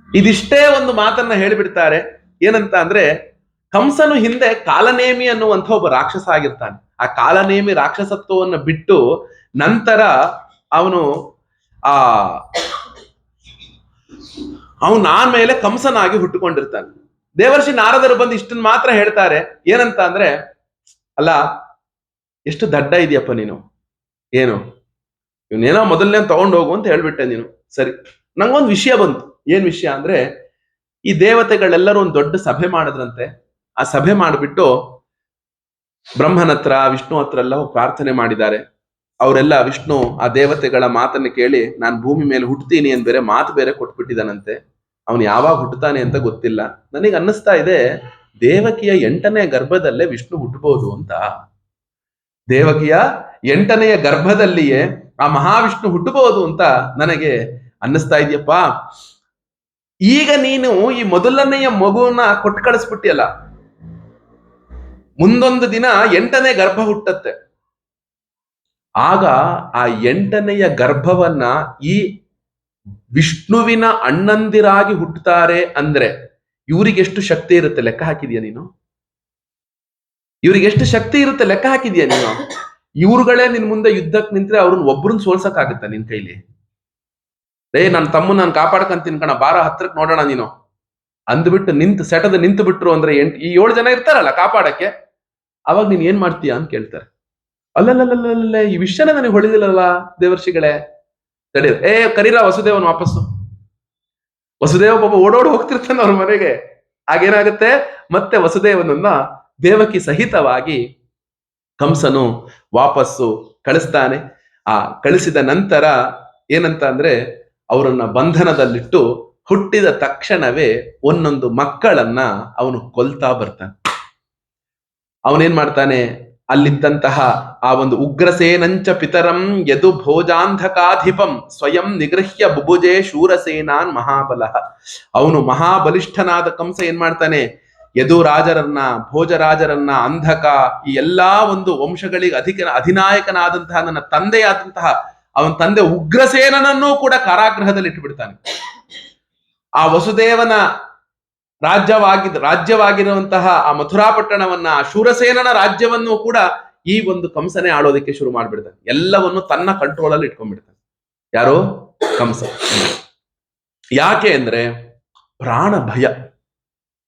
ಇದಿಷ್ಟೇ ಒಂದು ಮಾತನ್ನ ಹೇಳಿಬಿಡ್ತಾರೆ. ಏನಂತ ಅಂದ್ರೆ, ಕಂಸನು ಹಿಂದೆ ಕಾಲನೇಮಿ ಅನ್ನುವಂಥ ಒಬ್ಬ ರಾಕ್ಷಸ ಆಗಿರ್ತಾನೆ. ಆ ಕಾಲನೇಮಿ ರಾಕ್ಷಸತ್ವವನ್ನು ಬಿಟ್ಟು ನಂತರ ಅವನು ಆಮೇಲೆ ಕಂಸನಾಗಿ ಹುಟ್ಟುಕೊಂಡಿರ್ತಾನೆ. ದೇವರ್ಷಿ ನಾರದರು ಬಂದು ಇಷ್ಟನ್ನ ಮಾತ್ರ ಹೇಳ್ತಾರೆ. ಏನಂತ ಅಂದ್ರೆ, ಅಲ್ಲ ಎಷ್ಟು ದಡ್ಡ ಇದೆಯಪ್ಪ ನೀನು, ಏನು ಇವನೇನೋ ಮೊದಲನೇ ತಗೊಂಡು ಹೋಗು ಅಂತ ಹೇಳ್ಬಿಟ್ಟೆ ನೀನು. ಸರಿ, ನಂಗೊಂದು ವಿಷಯ ಬಂತು. ಏನ್ ವಿಷಯ ಅಂದ್ರೆ, ಈ ದೇವತೆಗಳೆಲ್ಲರೂ ಒಂದು ದೊಡ್ಡ ಸಭೆ ಮಾಡಿದ್ರಂತೆ. ಆ ಸಭೆ ಮಾಡಿಬಿಟ್ಟು ಬ್ರಹ್ಮನ ಹತ್ರ, ವಿಷ್ಣು ಹತ್ರ ಎಲ್ಲ ಪ್ರಾರ್ಥನೆ ಮಾಡಿದ್ದಾರೆ. ಅವರೆಲ್ಲ ವಿಷ್ಣು ಆ ದೇವತೆಗಳ ಮಾತನ್ನು ಕೇಳಿ, ನಾನು ಭೂಮಿ ಮೇಲೆ ಹುಟ್ಟುತ್ತೀನಿ ಅಂತ ಬೇರೆ ಮಾತು ಬೇರೆ ಕೊಟ್ಬಿಟ್ಟಿದ್ದಾನಂತೆ. ಅವನು ಯಾವಾಗ ಹುಟ್ಟುತ್ತಾನೆ ಅಂತ ಗೊತ್ತಿಲ್ಲ. ನನಗೆ ಅನ್ನಿಸ್ತಾ ಇದೆ, ದೇವಕಿಯ 8ನೇ ಗರ್ಭದಲ್ಲೇ ವಿಷ್ಣು ಹುಟ್ಟಬಹುದು ಅಂತ. ದೇವಕಿಯ 8ನೆಯ ಗರ್ಭದಲ್ಲಿಯೇ ಆ ಮಹಾವಿಷ್ಣು ಹುಟ್ಟಬಹುದು ಅಂತ ನನಗೆ ಅನ್ನಿಸ್ತಾ ಇದೆಯಪ್ಪ. ಈಗ ನೀನು ಈ ಮೊದಲನೆಯ ಮಗುವನ್ನ ಕೊಟ್ಟು ಕಳಿಸ್ಬಿಟ್ಟಿಯಲ್ಲ, ಮುಂದೊಂದು ದಿನ 8ನೇ ಗರ್ಭ ಹುಟ್ಟತ್ತೆ. ಆಗ ಆ 8ನೆಯ ಗರ್ಭವನ್ನ ಈ ವಿಷ್ಣುವಿನ ಅಣ್ಣಂದಿರಾಗಿ ಹುಟ್ಟುತ್ತಾರೆ ಅಂದ್ರೆ ಇವರಿಗೆ ಎಷ್ಟು ಶಕ್ತಿ ಇರುತ್ತೆ ಲೆಕ್ಕ ಹಾಕಿದ್ಯಾ ನೀನು? ಇವ್ರಿಗೆ ಎಷ್ಟು ಶಕ್ತಿ ಇರುತ್ತೆ ಲೆಕ್ಕ ಹಾಕಿದ್ಯಾ ನೀನು? ಇವ್ರುಗಳೇ ನಿನ್ ಮುಂದೆ ಯುದ್ಧಕ್ಕೆ ನಿಂತ್ರೆ ಅವ್ರನ್ನ ಒಬ್ರನ್ನ ಸೋಲ್ಸಕ್ಕಾಗತ್ತ ನಿನ್ ಕೈಲಿ? ನನ್ನ ತಮ್ಮ ನಾನು ಕಾಪಾಡ್ಕಂತೀನಿ ಕಣ, ಬಾರ ಹತ್ರಕ್ಕೆ ನೋಡೋಣ ನೀನು ಅಂದ್ಬಿಟ್ಟು ಸೆಟದ ನಿಂತು ಬಿಟ್ರು ಅಂದ್ರೆ ಈ 7 ಜನ ಇರ್ತಾರಲ್ಲ ಕಾಪಾಡಕ್ಕೆ, ಅವಾಗ ನೀನ್ ಏನ್ ಮಾಡ್ತೀಯಾ ಅಂತ ಕೇಳ್ತಾರೆ. ಅಲ್ಲಲ್ಲ, ಈ ವಿಷಯನ ನನಗೆ ಹೊಳಿದಿಲ್ಲಲ್ಲ ದೇವರ್ಷಿಗಳೇ, ತಡೀರ್, ಕರೀರ ವಸುದೇವನ್ ವಾಪಸ್ಸು. ವಸುದೇವ ಪಾಪ ಓಡೋಡಿ ಹೋಗ್ತಿರ್ತಾನೆ ಅವ್ರ ಮನೆಗೆ. ಆಗೇನಾಗುತ್ತೆ, ಮತ್ತೆ ವಸುದೇವನನ್ನ ದೇವಕಿ ಸಹಿತವಾಗಿ ಕಂಸನು ವಾಪಸ್ಸು ಕಳಿಸ್ತಾನೆ. ಆ ಕಳಿಸಿದ ನಂತರ ಏನಂತ ಅಂದ್ರೆ, ಅವರನ್ನ ಬಂಧನದಲ್ಲಿಟ್ಟು ಹುಟ್ಟಿದ ತಕ್ಷಣವೇ ಒಂದೊಂದು ಮಕ್ಕಳನ್ನ ಅವನು ಕೊಲ್ತಾ ಬರ್ತಾನೆ. ಅವನೇನ್ ಮಾಡ್ತಾನೆ, ಅಲ್ಲಿದ್ದಂತಹ ಆ ಒಂದು ಉಗ್ರಸೇನಂಚ ಪಿತರಂ ಯದು ಭೋಜಾಂಧಕಾಧಿಪಂ ಸ್ವಯಂ ನಿಗೃಹ್ಯ ಬುಭುಜೆ ಶೂರಸೇನಾನ್ ಮಹಾಬಲ. ಅವನು ಮಹಾಬಲಿಷ್ಠನಾದ ಕಂಸ ಏನ್ ಮಾಡ್ತಾನೆ, ಯದು ರಾಜರನ್ನ, ಭೋಜರಾಜರನ್ನ, ಅಂಧಕ, ಈ ಎಲ್ಲಾ ಒಂದು ವಂಶಗಳಿಗೆ ಅಧಿನಾಯಕನಾದಂತಹ ನನ್ನ ತಂದೆಯಾದಂತಹ ಅವನ ತಂದೆ ಉಗ್ರಸೇನನನ್ನೂ ಕೂಡ ಕಾರಾಗೃಹದಲ್ಲಿ ಇಟ್ಟುಬಿಡ್ತಾನೆ. ಆ ವಸುದೇವನ ರಾಜ್ಯವಾಗಿರುವಂತಹ ಆ ಮಥುರಾಪಟ್ಟಣವನ್ನ, ಶೂರಸೇನನ ರಾಜ್ಯವನ್ನು ಕೂಡ ಈ ಒಂದು ಕಂಸನೇ ಆಳೋದಕ್ಕೆ ಶುರು ಮಾಡ್ಬಿಡ್ತಾನೆ. ಎಲ್ಲವನ್ನು ತನ್ನ ಕಂಟ್ರೋಲ್ ಅಲ್ಲಿ ಇಟ್ಕೊಂಡ್ಬಿಡ್ತಾನೆ. ಯಾರು? ಕಂಸ. ಯಾಕೆ ಅಂದ್ರೆ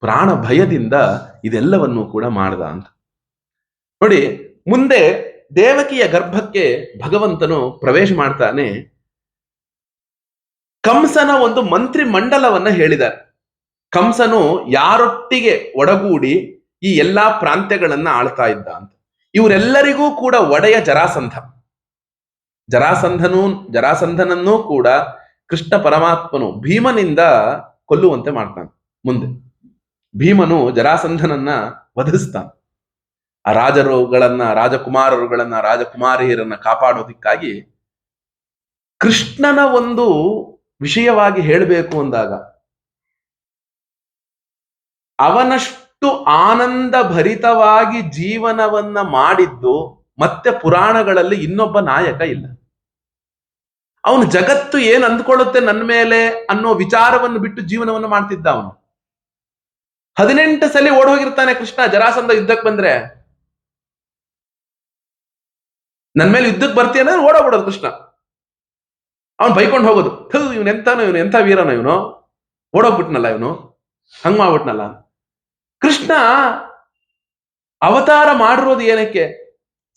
ಪ್ರಾಣ ಭಯದಿಂದ ಇದೆಲ್ಲವನ್ನು ಕೂಡ ಮಾಡ್ದ ಅಂತ ನೋಡಿ. ಮುಂದೆ ದೇವಕಿಯ ಗರ್ಭಕ್ಕೆ ಭಗವಂತನು ಪ್ರವೇಶ ಮಾಡ್ತಾನೆ. ಕಂಸನ ಒಂದು ಮಂತ್ರಿ ಮಂಡಲವನ್ನ ಹೇಳಿದ್ದಾರೆ. ಕಂಸನು ಯಾರೊಟ್ಟಿಗೆ ಒಡಗೂಡಿ ಈ ಎಲ್ಲಾ ಪ್ರಾಂತ್ಯಗಳನ್ನ ಆಳ್ತಾ ಇದ್ದ ಅಂತ. ಇವರೆಲ್ಲರಿಗೂ ಕೂಡ ಒಡೆಯ ಜರಾಸಂಧನನ್ನೂ ಕೂಡ ಕೃಷ್ಣ ಪರಮಾತ್ಮನು ಭೀಮನಿಂದ ಕೊಲ್ಲುವಂತೆ ಮಾಡ್ತಾನೆ. ಮುಂದೆ ಭೀಮನು ಜರಾಸಂಧನನ್ನ ವಧಿಸ್ತಾನೆ. ಆ ರಾಜಕುಮಾರರುಗಳನ್ನ ರಾಜಕುಮಾರಿಯರನ್ನ ಕಾಪಾಡೋದಿಕ್ಕಾಗಿ ಕೃಷ್ಣನ ಒಂದು ವಿಷಯವಾಗಿ ಹೇಳಬೇಕು ಅಂದಾಗ ಅವನಷ್ಟು ಆನಂದ ಭರಿತವಾಗಿ ಜೀವನವನ್ನ ಮಾಡಿದ್ದು ಮತ್ತೆ ಪುರಾಣಗಳಲ್ಲಿ ಇನ್ನೊಬ್ಬ ನಾಯಕ ಇಲ್ಲ. ಅವನು ಜಗತ್ತು ಏನ್ ಅಂದ್ಕೊಳ್ಳುತ್ತೆ ನನ್ನ ಮೇಲೆ ಅನ್ನೋ ವಿಚಾರವನ್ನು ಬಿಟ್ಟು ಜೀವನವನ್ನು ಮಾಡ್ತಿದ್ದ. ಅವನು 18 ಸಲ ಓಡ್ ಹೋಗಿರ್ತಾನೆ ಕೃಷ್ಣ. ಜರಾಸಂಧ ಯುದ್ಧಕ್ಕೆ ಬಂದ್ರೆ ನನ್ ಮೇಲೆ ಯುದ್ಧಕ್ಕೆ ಬರ್ತೀಯ ಅಂದ್ರೆ ಓಡೋಗ್ಬಿಡೋದು ಕೃಷ್ಣ. ಅವನು ಬೈಕೊಂಡು ಹೋಗೋದು, ಇವನು ಎಂಥ ವೀರನ ಇವನು, ಓಡೋಗ್ಬಿಟ್ನಲ್ಲ ಇವನು, ಹಂಗ್ ಮಾಡ್ಬಿಟ್ನಲ್ಲ. ಕೃಷ್ಣ ಅವತಾರ ಮಾಡಿರೋದು ಏನಕ್ಕೆ?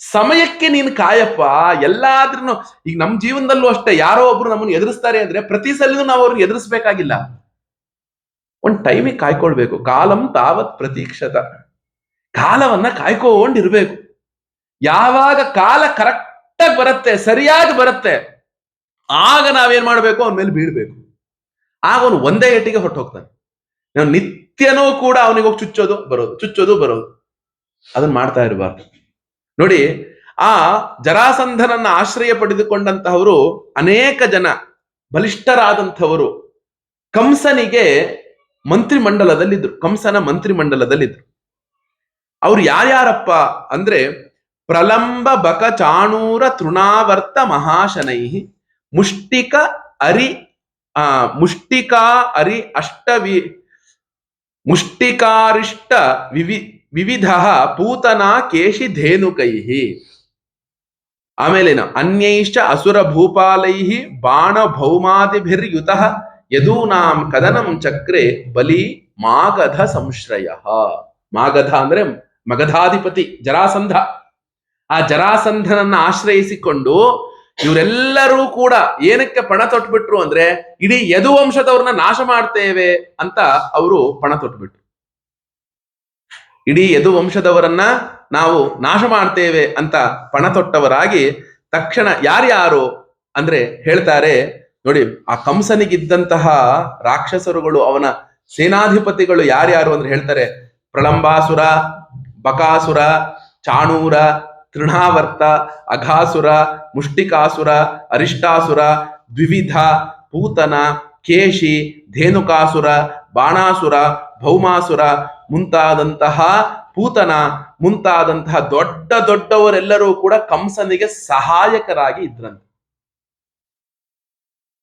ಸಮಯಕ್ಕೆ ನೀನು ಕಾಯಪ್ಪ. ಎಲ್ಲಾದ್ರೂ ಈಗ ನಮ್ ಜೀವನದಲ್ಲೂ ಅಷ್ಟೇ, ಯಾರೋ ಒಬ್ರು ನಮ್ಮನ್ನು ಎದುರಿಸ್ತಾರೆ ಅಂದ್ರೆ ಪ್ರತಿ ಸಲಿನೂ ನಾವು ಅವ್ರಿಗೆ ಎದುರಿಸ್ಬೇಕಾಗಿಲ್ಲ. ಒಂದ್ ಟೈಮಿಗೆ ಕಾಯ್ಕೊಳ್ಬೇಕು. ಕಾಲಂ ತಾವತ್ ಪ್ರತೀಕ್ಷತ. ಕಾಲವನ್ನ ಕಾಯ್ಕೊಂಡಿರ್ಬೇಕು. ಯಾವಾಗ ಕಾಲ ಕರೆಕ್ಟಾಗಿ ಬರುತ್ತೆ, ಸರಿಯಾಗಿ ಬರುತ್ತೆ, ಆಗ ನಾವೇನ್ ಮಾಡ್ಬೇಕು, ಅವನ ಮೇಲೆ ಬೀಳ್ಬೇಕು. ಆಗ ಅವನು ಒಂದೇ ಏಟಿಗೆ ಹೊರಟು ಹೋಗ್ತಾನೆ. ನಾವು ನಿತ್ಯನೂ ಕೂಡ ಅವನಿಗೆ ಹೋಗಿ ಚುಚ್ಚೋದು ಬರೋದು ಅದನ್ನ ಮಾಡ್ತಾ ಇರಬಾರ್ದು. ನೋಡಿ, ಆ ಜರಾಸಂಧನನ್ನ ಆಶ್ರಯ ಪಡೆದುಕೊಂಡಂತಹವರು ಅನೇಕ ಜನ ಬಲಿಷ್ಠರಾದಂಥವರು ಕಂಸನಿಗೆ ಕಂಸನ ಮಂತ್ರಿಮಂಡಲದಲ್ಲಿದ್ರು. ಅವ್ರು ಯಾರ್ಯಾರಪ್ಪ ಅಂದ್ರೆ ಪ್ರಲಂಬ ಬಕ ಚಾಣೂರ ತೃಣಾವರ್ತ ಮಹಾಶನೈ ಮುಷ್ಟಿಕಾರಿಷ್ಟ ವಿವಿಧ ಪೂತನ ಕೇಶಿ ಧೇನುಕೈ. ಆಮೇಲೇನ ಅನ್ಯೈಶ್ಚ ಅಸುರ ಭೂಪಾಲೈ ಬಾಣ ಭೌಮಾದಿಭಿರ್ಯುತ ಯದೂನಾಂ ಕದನಂ ಚಕ್ರೆ ಬಲಿ ಮಾಗಧ ಸಂಶ್ರಯ. ಮಾಗಧ ಅಂದ್ರೆ ಮಗಧಾಧಿಪತಿ ಜರಾಸಂಧ. ಆ ಜರಾಸಂಧನನ್ನ ಆಶ್ರಯಿಸಿಕೊಂಡು ಇವರೆಲ್ಲರೂ ಕೂಡ ಏನಕ್ಕೆ ಪಣ ತೊಟ್ಬಿಟ್ರು ಅಂದ್ರೆ ಇಡೀ ಯದುವಂಶದವ್ರನ್ನ ನಾಶ ಮಾಡ್ತೇವೆ ಅಂತ ಅವರು ಪಣ ತೊಟ್ಬಿಟ್ರು. ಇಡೀ ಯದುವಂಶದವರನ್ನ ನಾವು ನಾಶ ಮಾಡ್ತೇವೆ ಅಂತ ಪಣ ತೊಟ್ಟವರಾಗಿ ತಕ್ಷಣ ಯಾರ್ಯಾರು ಅಂದ್ರೆ ಹೇಳ್ತಾರೆ ನೋಡಿ, ಆ ಕಂಸನಿಗಿದ್ದಂತಹ ರಾಕ್ಷಸರುಗಳು, ಅವನ ಸೇನಾಧಿಪತಿಗಳು ಯಾರ್ಯಾರು ಅಂದ್ರೆ ಹೇಳ್ತಾರೆ ಪ್ರಳಂಬಾಸುರ, ಬಕಾಸುರ, ಚಾಣೂರ, ತೃಣಾವರ್ತ, ಅಘಾಸುರ, ಮುಷ್ಟಿಕಾಸುರ, ಅರಿಷ್ಟಾಸುರ, ದ್ವಿವಿಧ, ಪೂತನ, ಕೇಶಿ, ಧೇನುಕಾಸುರ, ಬಾಣಾಸುರ, ಭೌಮಾಸುರ ಮುಂತಾದಂತಹ ದೊಡ್ಡ ದೊಡ್ಡವರೆಲ್ಲರೂ ಕೂಡ ಕಂಸನಿಗೆ ಸಹಾಯಕರಾಗಿ ಇದ್ರಂತೆ.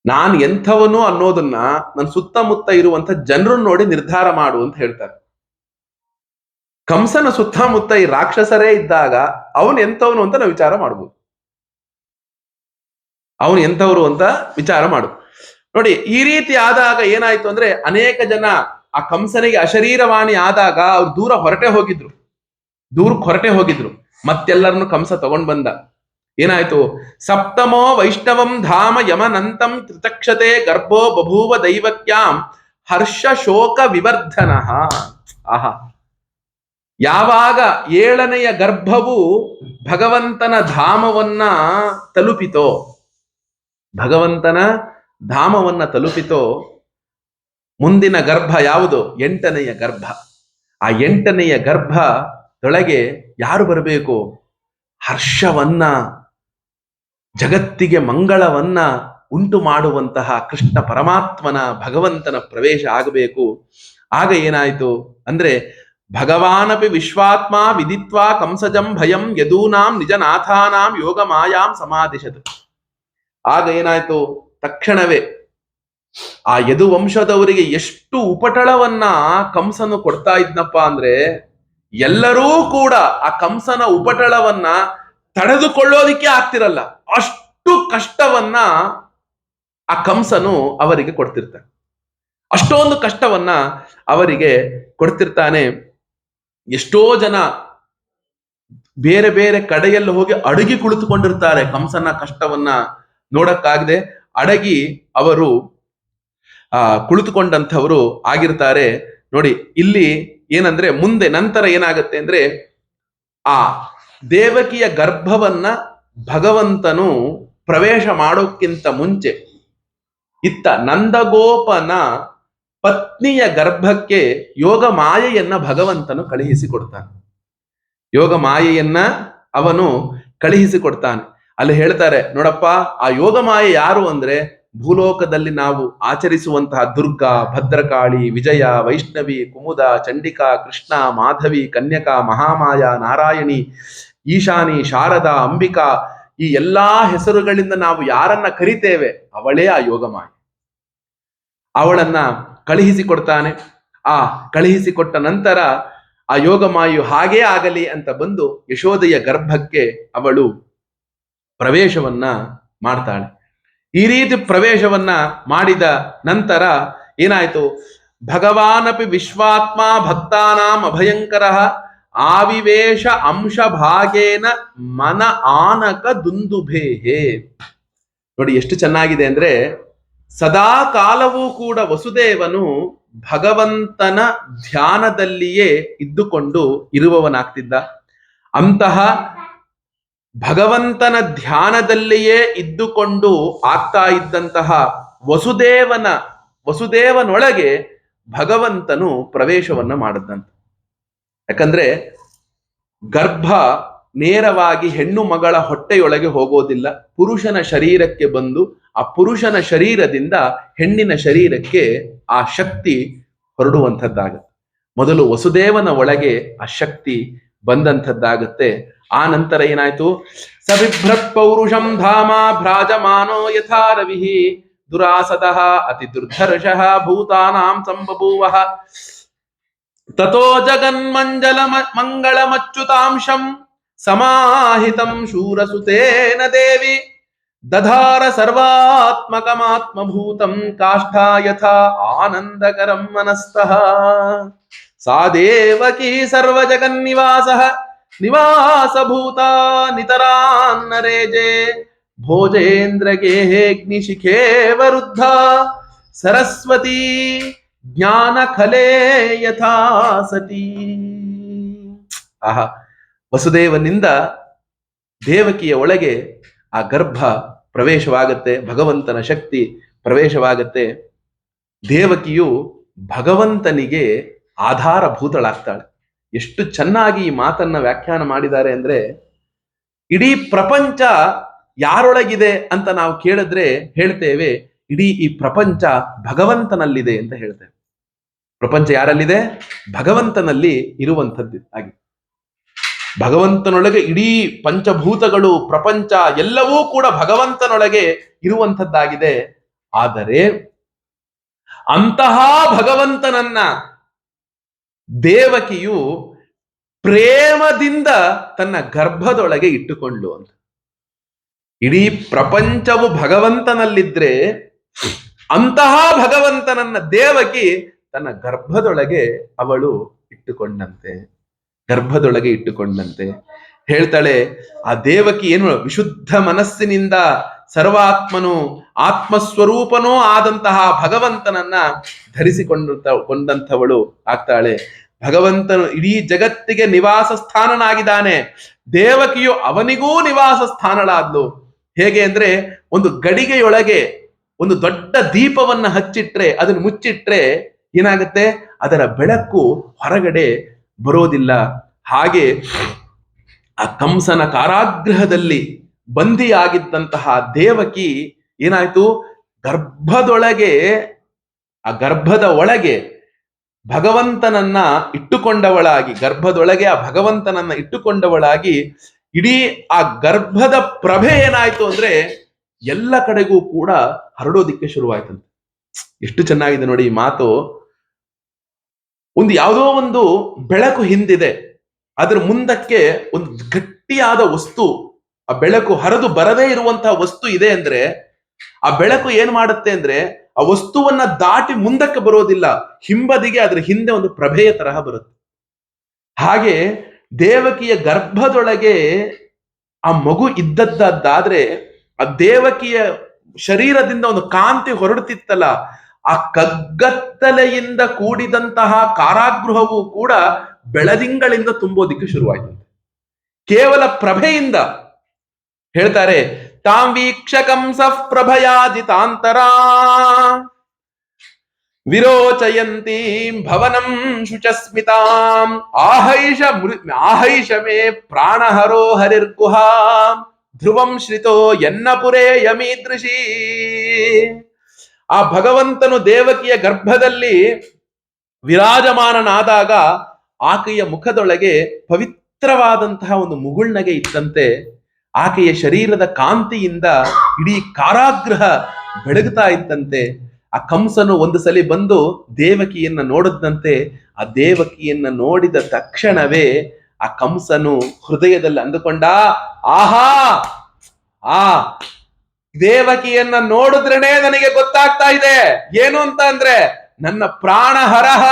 ನಾನು ಎಂಥವನು ಅನ್ನೋದನ್ನ ನನ್ನ ಸುತ್ತಮುತ್ತ ಇರುವಂತ ಜನರನ್ನು ನೋಡಿ ನಿರ್ಧಾರ ಮಾಡು ಅಂತ ಹೇಳ್ತಾರೆ. ಕಂಸನ ಸುತ್ತಮುತ್ತ ಈ ರಾಕ್ಷಸರೇ ಇದ್ದಾಗ ಅವನು ಎಂಥವನು ಅಂತ ನಾವು ವಿಚಾರ ಮಾಡ್ಬೋದು. ಅವನು ಎಂಥವ್ರು ಅಂತ ವಿಚಾರ ಮಾಡು. ನೋಡಿ, ಈ ರೀತಿ ಆದಾಗ ಏನಾಯ್ತು ಅಂದ್ರೆ ಅನೇಕ ಜನ ಆ ಕಂಸನಿಗೆ ಅಶರೀರವಾಣಿ ಆದಾಗ ಅವ್ರು ದೂರಕ್ಕೆ ಹೊರಟೆ ಹೋಗಿದ್ರು. ಮತ್ತೆಲ್ಲರನ್ನು ಕಂಸ ತಗೊಂಡ್ ಬಂದ. ಏನಾಯ್ತು? ಸಪ್ತಮೋ ವೈಷ್ಣವಂ ಧಾಮ ಯಮನಂತಂ ತ್ರಿತಕ್ಷತೆ ಗರ್ಭೋ ಬಭೂವ ದೈವಕ್ಯಾಂ ಹರ್ಷ ಶೋಕ ವಿವರ್ಧನ. ಆಹಾ, ಯಾವಾಗ 7ನೆಯ ಗರ್ಭವು ಭಗವಂತನ ಧಾಮವನ್ನ ತಲುಪಿತೋ, ಮುಂದಿನ ಗರ್ಭ ಯಾವುದು? 8ನೆಯ ಗರ್ಭ. ಆ 8ನೆಯ ಗರ್ಭದೊಳಗೆ ಯಾರು ಬರಬೇಕು? ಹರ್ಷವನ್ನ, ಜಗತ್ತಿಗೆ ಮಂಗಳವನ್ನ ಉಂಟು ಮಾಡುವಂತಹ ಕೃಷ್ಣ ಪರಮಾತ್ಮನ ಭಗವಂತನ ಪ್ರವೇಶ ಆಗಬೇಕು. ಆಗ ಏನಾಯ್ತು ಅಂದ್ರೆ, ಭಗವಾನಪಿ ವಿಶ್ವಾತ್ಮ ವಿದಿತ್ವಾ ಕಂಸಜಂ ಭಯಂ ಯದೂನಾಂ ನಿಜನಾಥಾನಾಂ ಯೋಗ ಮಾಯಾಂ ಸಮಾಧಿಶತ್. ಆಗ ಏನಾಯ್ತು, ತಕ್ಷಣವೇ ಆ ಯದು ವಂಶದವರಿಗೆ ಎಷ್ಟು ಉಪಟಳವನ್ನ ಕಂಸನು ಕೊಡ್ತಾ ಇದ್ನಪ್ಪ ಅಂದ್ರೆ, ಎಲ್ಲರೂ ಕೂಡ ಆ ಕಂಸನ ಉಪಟಳವನ್ನ ತಡೆದುಕೊಳ್ಳೋದಿಕ್ಕೆ ಆಗ್ತಿರಲ್ಲ, ಅಷ್ಟು ಕಷ್ಟವನ್ನ ಆ ಕಂಸನು ಅವರಿಗೆ ಕೊಡ್ತಿರ್ತಾನೆ. ಅಷ್ಟೊಂದು ಕಷ್ಟವನ್ನ ಅವರಿಗೆ ಕೊಡ್ತಿರ್ತಾನೆ. ಎಷ್ಟೋ ಜನ ಬೇರೆ ಬೇರೆ ಕಡೆಯಲ್ಲಿ ಹೋಗಿ ಅಡಗಿ ಕುಳಿತುಕೊಂಡಿರ್ತಾರೆ, ಕಂಸನ ಕಷ್ಟವನ್ನ ನೋಡಕ್ಕಾಗದೆ ಅಡಗಿ ಅವರು ಕುಳಿತುಕೊಂಡಂಥವರು ಆಗಿರ್ತಾರೆ. ನೋಡಿ ಇಲ್ಲಿ ಏನಂದ್ರೆ, ಮುಂದೆ ನಂತರ ಏನಾಗತ್ತೆ ಅಂದ್ರೆ, ಆ ದೇವಕಿಯ ಗರ್ಭವನ್ನ ಭಗವಂತನು ಪ್ರವೇಶ ಮಾಡೋಕ್ಕಿಂತ ಮುಂಚೆ ಇತ್ತ ನಂದಗೋಪನ ಪತ್ನಿಯ ಗರ್ಭಕ್ಕೆ ಯೋಗ ಮಾಯೆಯನ್ನ ಭಗವಂತನು ಕಳುಹಿಸಿಕೊಡ್ತಾನೆ. ಯೋಗ ಮಾಯೆಯನ್ನ ಅವನು ಕಳುಹಿಸಿಕೊಡ್ತಾನೆ. ಅಲ್ಲಿ ಹೇಳ್ತಾರೆ, ನೋಡಪ್ಪ, ಆ ಯೋಗ ಮಾಯೆ ಯಾರು ಅಂದ್ರೆ, ಭೂಲೋಕದಲ್ಲಿ ನಾವು ಆಚರಿಸುವಂತಹ ದುರ್ಗಾ, ಭದ್ರಕಾಳಿ, ವಿಜಯ, ವೈಷ್ಣವಿ, ಕುಮುದ, ಚಂಡಿಕಾ, ಕೃಷ್ಣ, ಮಾಧವಿ, ಕನ್ಯಕಾ, ಮಹಾಮಾಯ, ನಾರಾಯಣಿ, ಈಶಾನಿ, ಶಾರದಾ, ಅಂಬಿಕಾ, ಈ ಎಲ್ಲಾ ಹೆಸರುಗಳಿಂದ ನಾವು ಯಾರನ್ನ ಕರಿತೇವೆ ಅವಳೇ ಆ ಯೋಗ ಮಾಯೆ. ಅವಳನ್ನ ಕಳುಹಿಸಿಕೊಡ್ತಾನೆ. ಆ ಕಳುಹಿಸಿಕೊಟ್ಟ ನಂತರ ಆ ಯೋಗ ಮಾಯು ಹಾಗೇ ಆಗಲಿ ಅಂತ ಬಂದು ಯಶೋದೆಯ ಗರ್ಭಕ್ಕೆ ಅವಳು ಪ್ರವೇಶವನ್ನ ಮಾಡ್ತಾಳೆ. ಈ ರೀತಿ ಪ್ರವೇಶವನ್ನ ಮಾಡಿದ ನಂತರ ಏನಾಯ್ತು, ಭಗವಾನಪಿ ವಿಶ್ವಾತ್ಮ ಭಕ್ತಾನಾಂ ಅಭಯಂಕರ ಆವಿವೇಶ ಅಂಶ ಭಾಗೇನ ಮನ ಆನಕ ದುಂದುಭೇಹೆ. ನೋಡಿ ಎಷ್ಟು ಚೆನ್ನಾಗಿದೆ ಅಂದ್ರೆ, ಸದಾ ಕಾಲವೂ ಕೂಡ ವಸುದೇವನು ಭಗವಂತನ ಧ್ಯಾನದಲ್ಲಿಯೇ ಇದ್ದುಕೊಂಡು ಇರುವವನಾಗ್ತಿದ್ದ. ಅಂತಹ ಭಗವಂತನ ಧ್ಯಾನದಲ್ಲಿಯೇ ಇದ್ದುಕೊಂಡು ಆಗ್ತಾ ಇದ್ದಂತಹ ವಸುದೇವನೊಳಗೆ ಭಗವಂತನು ಪ್ರವೇಶವನ್ನ ಮಾಡದಂತ. ಯಾಕಂದ್ರೆ ಗರ್ಭ ನೇರವಾಗಿ ಹೆಣ್ಣು ಮಗಳ ಹೊಟ್ಟೆಯೊಳಗೆ ಹೋಗೋದಿಲ್ಲ, ಪುರುಷನ ಶರೀರಕ್ಕೆ ಬಂದು ಆ ಪುರುಷನ ಶರೀರದಿಂದ ಹೆಣ್ಣಿನ ಶರೀರಕ್ಕೆ ಆ ಶಕ್ತಿ ಹೊರಡುವಂಥದ್ದಾಗತ್ತೆ. ಮೊದಲು ವಸುದೇವನ ಒಳಗೆ ಆ ಶಕ್ತಿ ಬಂದಂಥದ್ದಾಗತ್ತೆ. ಆ ನಂತರ ಏನಾಯ್ತು, ಸಬಿಭ್ರತ್ ಪೌರುಷಂ ಧಾಮ ಭ್ರಾಜಮಾನೋ ಯಥಾ ರವಿಃ ದುರಾಸದಃ ಅತಿ ದುರ್ಧರ್ಷಃ ಭೂತಾನಾಂ ಸಂಬಭೂವಃ ತಥೋ ಜಗನ್ಮಂಜಲ ಮಂಗಳಮಚ್ಯುತಾಂಶಂ ಸಮಾಹಿತಂ ಶೂರಸುತೇನ ದೇವಿ ದಧಾರ ಸರ್ವಾತ್ಮಕಮಾತ್ಮಭೂತಂ ಕಾಷ್ಠಾ ಯಥಾ ಆನಂದಕರಂ ಮನಸ್ತಃ ಸಾ ದೇವಕೀ ಸರ್ವಜಗನ್ನಿವಾಸಃ ನಿವಾಸಭೂತ ನಿತರಾನ್ನರೇಜೆ ಭೋಜೇಂದ್ರ ಗೇಹೇಗ್ನಿಶಿಖೇ ವರುದ್ಧ ಸರಸ್ವತಿ ಜ್ಞಾನ ಖಲೇ ಯಥಾ ಸತಿ. ಆಹಾ, ವಸುದೇವನಿಂದ ದೇವಕಿಯ ಒಳಗೆ ಆ ಗರ್ಭ ಪ್ರವೇಶವಾಗತ್ತೆ, ಭಗವಂತನ ಶಕ್ತಿ ಪ್ರವೇಶವಾಗತ್ತೆ. ದೇವಕಿಯು ಭಗವಂತನಿಗೆ ಆಧಾರಭೂತಳಾಗ್ತಾಳೆ. ಎಷ್ಟು ಚೆನ್ನಾಗಿ ಈ ಮಾತನ್ನ ವ್ಯಾಖ್ಯಾನ ಮಾಡಿದ್ದಾರೆ ಅಂದ್ರೆ, ಇಡೀ ಪ್ರಪಂಚ ಯಾರೊಳಗಿದೆ ಅಂತ ನಾವು ಕೇಳಿದ್ರೆ ಹೇಳ್ತೇವೆ, ಇಡೀ ಈ ಪ್ರಪಂಚ ಭಗವಂತನಲ್ಲಿದೆ ಅಂತ ಹೇಳ್ತೇವೆ. ಪ್ರಪಂಚ ಯಾರಲ್ಲಿದೆ? ಭಗವಂತನಲ್ಲಿ ಇರುವಂಥದ್ದು ಆಗಿದೆ. ಭಗವಂತನೊಳಗೆ ಇಡೀ ಪಂಚಭೂತಗಳು, ಪ್ರಪಂಚ ಎಲ್ಲವೂ ಕೂಡ ಭಗವಂತನೊಳಗೆ ಇರುವಂಥದ್ದಾಗಿದೆ. ಆದರೆ ಅಂತಹ ಭಗವಂತನನ್ನ ದೇವಕಿಯು ಪ್ರೇಮದಿಂದ ತನ್ನ ಗರ್ಭದೊಳಗೆ ಇಟ್ಟುಕೊಂಡು ಅಂತ. ಇಡೀ ಪ್ರಪಂಚವು ಭಗವಂತನಲ್ಲಿದ್ರೆ ಅಂತಹ ಭಗವಂತನನ್ನ ದೇವಕಿ ತನ್ನ ಗರ್ಭದೊಳಗೆ ಅವಳು ಗರ್ಭದೊಳಗೆ ಇಟ್ಟುಕೊಂಡಂತೆ ಹೇಳ್ತಾಳೆ. ಆ ದೇವಕಿ ಏನು ವಿಶುದ್ಧ ಮನಸ್ಸಿನಿಂದ ಸರ್ವಾತ್ಮನು ಆತ್ಮಸ್ವರೂಪನೂ ಆದಂತಹ ಭಗವಂತನನ್ನ ಕೊಂಡಂಥವಳು ಆಗ್ತಾಳೆ. ಭಗವಂತನು ಇಡೀ ಜಗತ್ತಿಗೆ ನಿವಾಸ ಸ್ಥಾನನಾಗಿದ್ದಾನೆ. ದೇವಕಿಯು ಅವನಿಗೂ ನಿವಾಸ ಸ್ಥಾನಳಾದ್ಲು. ಹೇಗೆ ಅಂದ್ರೆ, ಒಂದು ಗಡಿಗೆಯೊಳಗೆ ಒಂದು ದೊಡ್ಡ ದೀಪವನ್ನ ಹಚ್ಚಿಟ್ರೆ, ಅದನ್ನು ಮುಚ್ಚಿಟ್ರೆ ಏನಾಗುತ್ತೆ, ಅದರ ಬೆಳಕು ಹೊರಗಡೆ ಬರೋದಿಲ್ಲ. ಹಾಗೆ ಆ ಕಂಸನ ಕಾರಾಗೃಹದಲ್ಲಿ ಬಂದಿಯಾಗಿದ್ದಂತಹ ದೇವಕಿ ಏನಾಯ್ತು, ಗರ್ಭದೊಳಗೆ, ಆ ಗರ್ಭದ ಒಳಗೆ ಭಗವಂತನನ್ನ ಇಟ್ಟುಕೊಂಡವಳಾಗಿ, ಗರ್ಭದೊಳಗೆ ಆ ಭಗವಂತನನ್ನ ಇಟ್ಟುಕೊಂಡವಳಾಗಿ, ಇಡೀ ಆ ಗರ್ಭದ ಪ್ರಭೆ ಏನಾಯ್ತು ಅಂದ್ರೆ ಎಲ್ಲ ಕಡೆಗೂ ಕೂಡ ಹರಡೋದಿಕ್ಕೆ ಶುರುವಾಯ್ತಂತೆ. ಎಷ್ಟು ಚೆನ್ನಾಗಿದೆ ನೋಡಿ ಈ ಮಾತು. ಒಂದು ಯಾವುದೋ ಒಂದು ಬೆಳಕು ಹಿಂದಿದೆ, ಅದರ ಮುಂದಕ್ಕೆ ಒಂದು ಗಟ್ಟಿಯಾದ ವಸ್ತು, ಆ ಬೆಳಕು ಹರಿದು ಬರದೇ ಇರುವಂತಹ ವಸ್ತು ಇದೆ ಅಂದ್ರೆ, ಆ ಬೆಳಕು ಏನ್ ಮಾಡುತ್ತೆ ಅಂದ್ರೆ ಆ ವಸ್ತುವನ್ನ ದಾಟಿ ಮುಂದಕ್ಕೆ ಬರೋದಿಲ್ಲ, ಹಿಂಬದಿಗೆ ಅದರ ಹಿಂದೆ ಒಂದು ಪ್ರಭೆಯ ತರಹ ಬರುತ್ತೆ. ಹಾಗೆ ದೇವಕಿಯ ಗರ್ಭದೊಳಗೆ ಆ ಮಗು ಇದ್ದದ್ದಾದ್ರೆ ಆ ದೇವಕಿಯ ಶರೀರದಿಂದ ಒಂದು ಕಾಂತಿ ಹೊರಡುತ್ತಿತ್ತಲ್ಲ, ಆ ಕಗ್ಗತ್ತಲೆಯಿಂದ ಕೂಡಿದಂತಹ ಕಾರಾಗೃಹವು ಕೂಡ ಬೆಳದಿಂಗಳಿಂದ ತುಂಬೋದಿಕ್ಕೆ ಶುರುವಾಯಿತು. ಕೇವಲ ಪ್ರಭೆಯಿಂದ ಹೇಳ್ತಾರೆ, ತಾಂ ವೀಕ್ಷಕಂ ಸಃ ಪ್ರಭಯಾಜಿತಾಂತರಾ ವಿರೋಚಯಂತೀಂ ಭವನಂ ಶುಚಸ್ಮಿತಾಂ ಆಹೈಷ ಮೇ ಪ್ರಾಣಹರೋ ಹರಿರ್ಗುಹಾ ಧ್ರುವಂ ಶ್ರಿತೋ ಎನ್ನಪುರೇ ಯಮೀದೃಶಿ. ಆ ಭಗವಂತನು ದೇವಕಿಯ ಗರ್ಭದಲ್ಲಿ ವಿರಾಜಮಾನನಾದಾಗ ಆಕೆಯ ಮುಖದೊಳಗೆ ಪವಿತ್ರವಾದಂತಹ ಒಂದು ಮುಗುಳ್ನಗೆ ಇತ್ತಂತೆ. ಆಕೆಯ ಶರೀರದ ಕಾಂತಿಯಿಂದ ಇಡೀ ಕಾರಾಗೃಹ ಬೆಳಗುತ್ತಾ ಇತ್ತಂತೆ. ಆ ಕಂಸನು ಒಂದು ಸಲ ಬಂದು ದೇವಕಿಯನ್ನ ನೋಡಿದಂತೆ. ಆ ದೇವಕಿಯನ್ನ ನೋಡಿದ ತಕ್ಷಣವೇ ಆ ಕಂಸನು ಹೃದಯದಲ್ಲಿ ಅಂದುಕೊಂಡ, ಆಹಾ, ಆ ದೇವಕಿಯನ್ನ ನೋಡಿದ್ರೇನೆ ನನಗೆ ಗೊತ್ತಾಗ್ತಾ ಇದೆ ಏನು ಅಂತ ಅಂದ್ರೆ, ನನ್ನ ಪ್ರಾಣಹರಹ,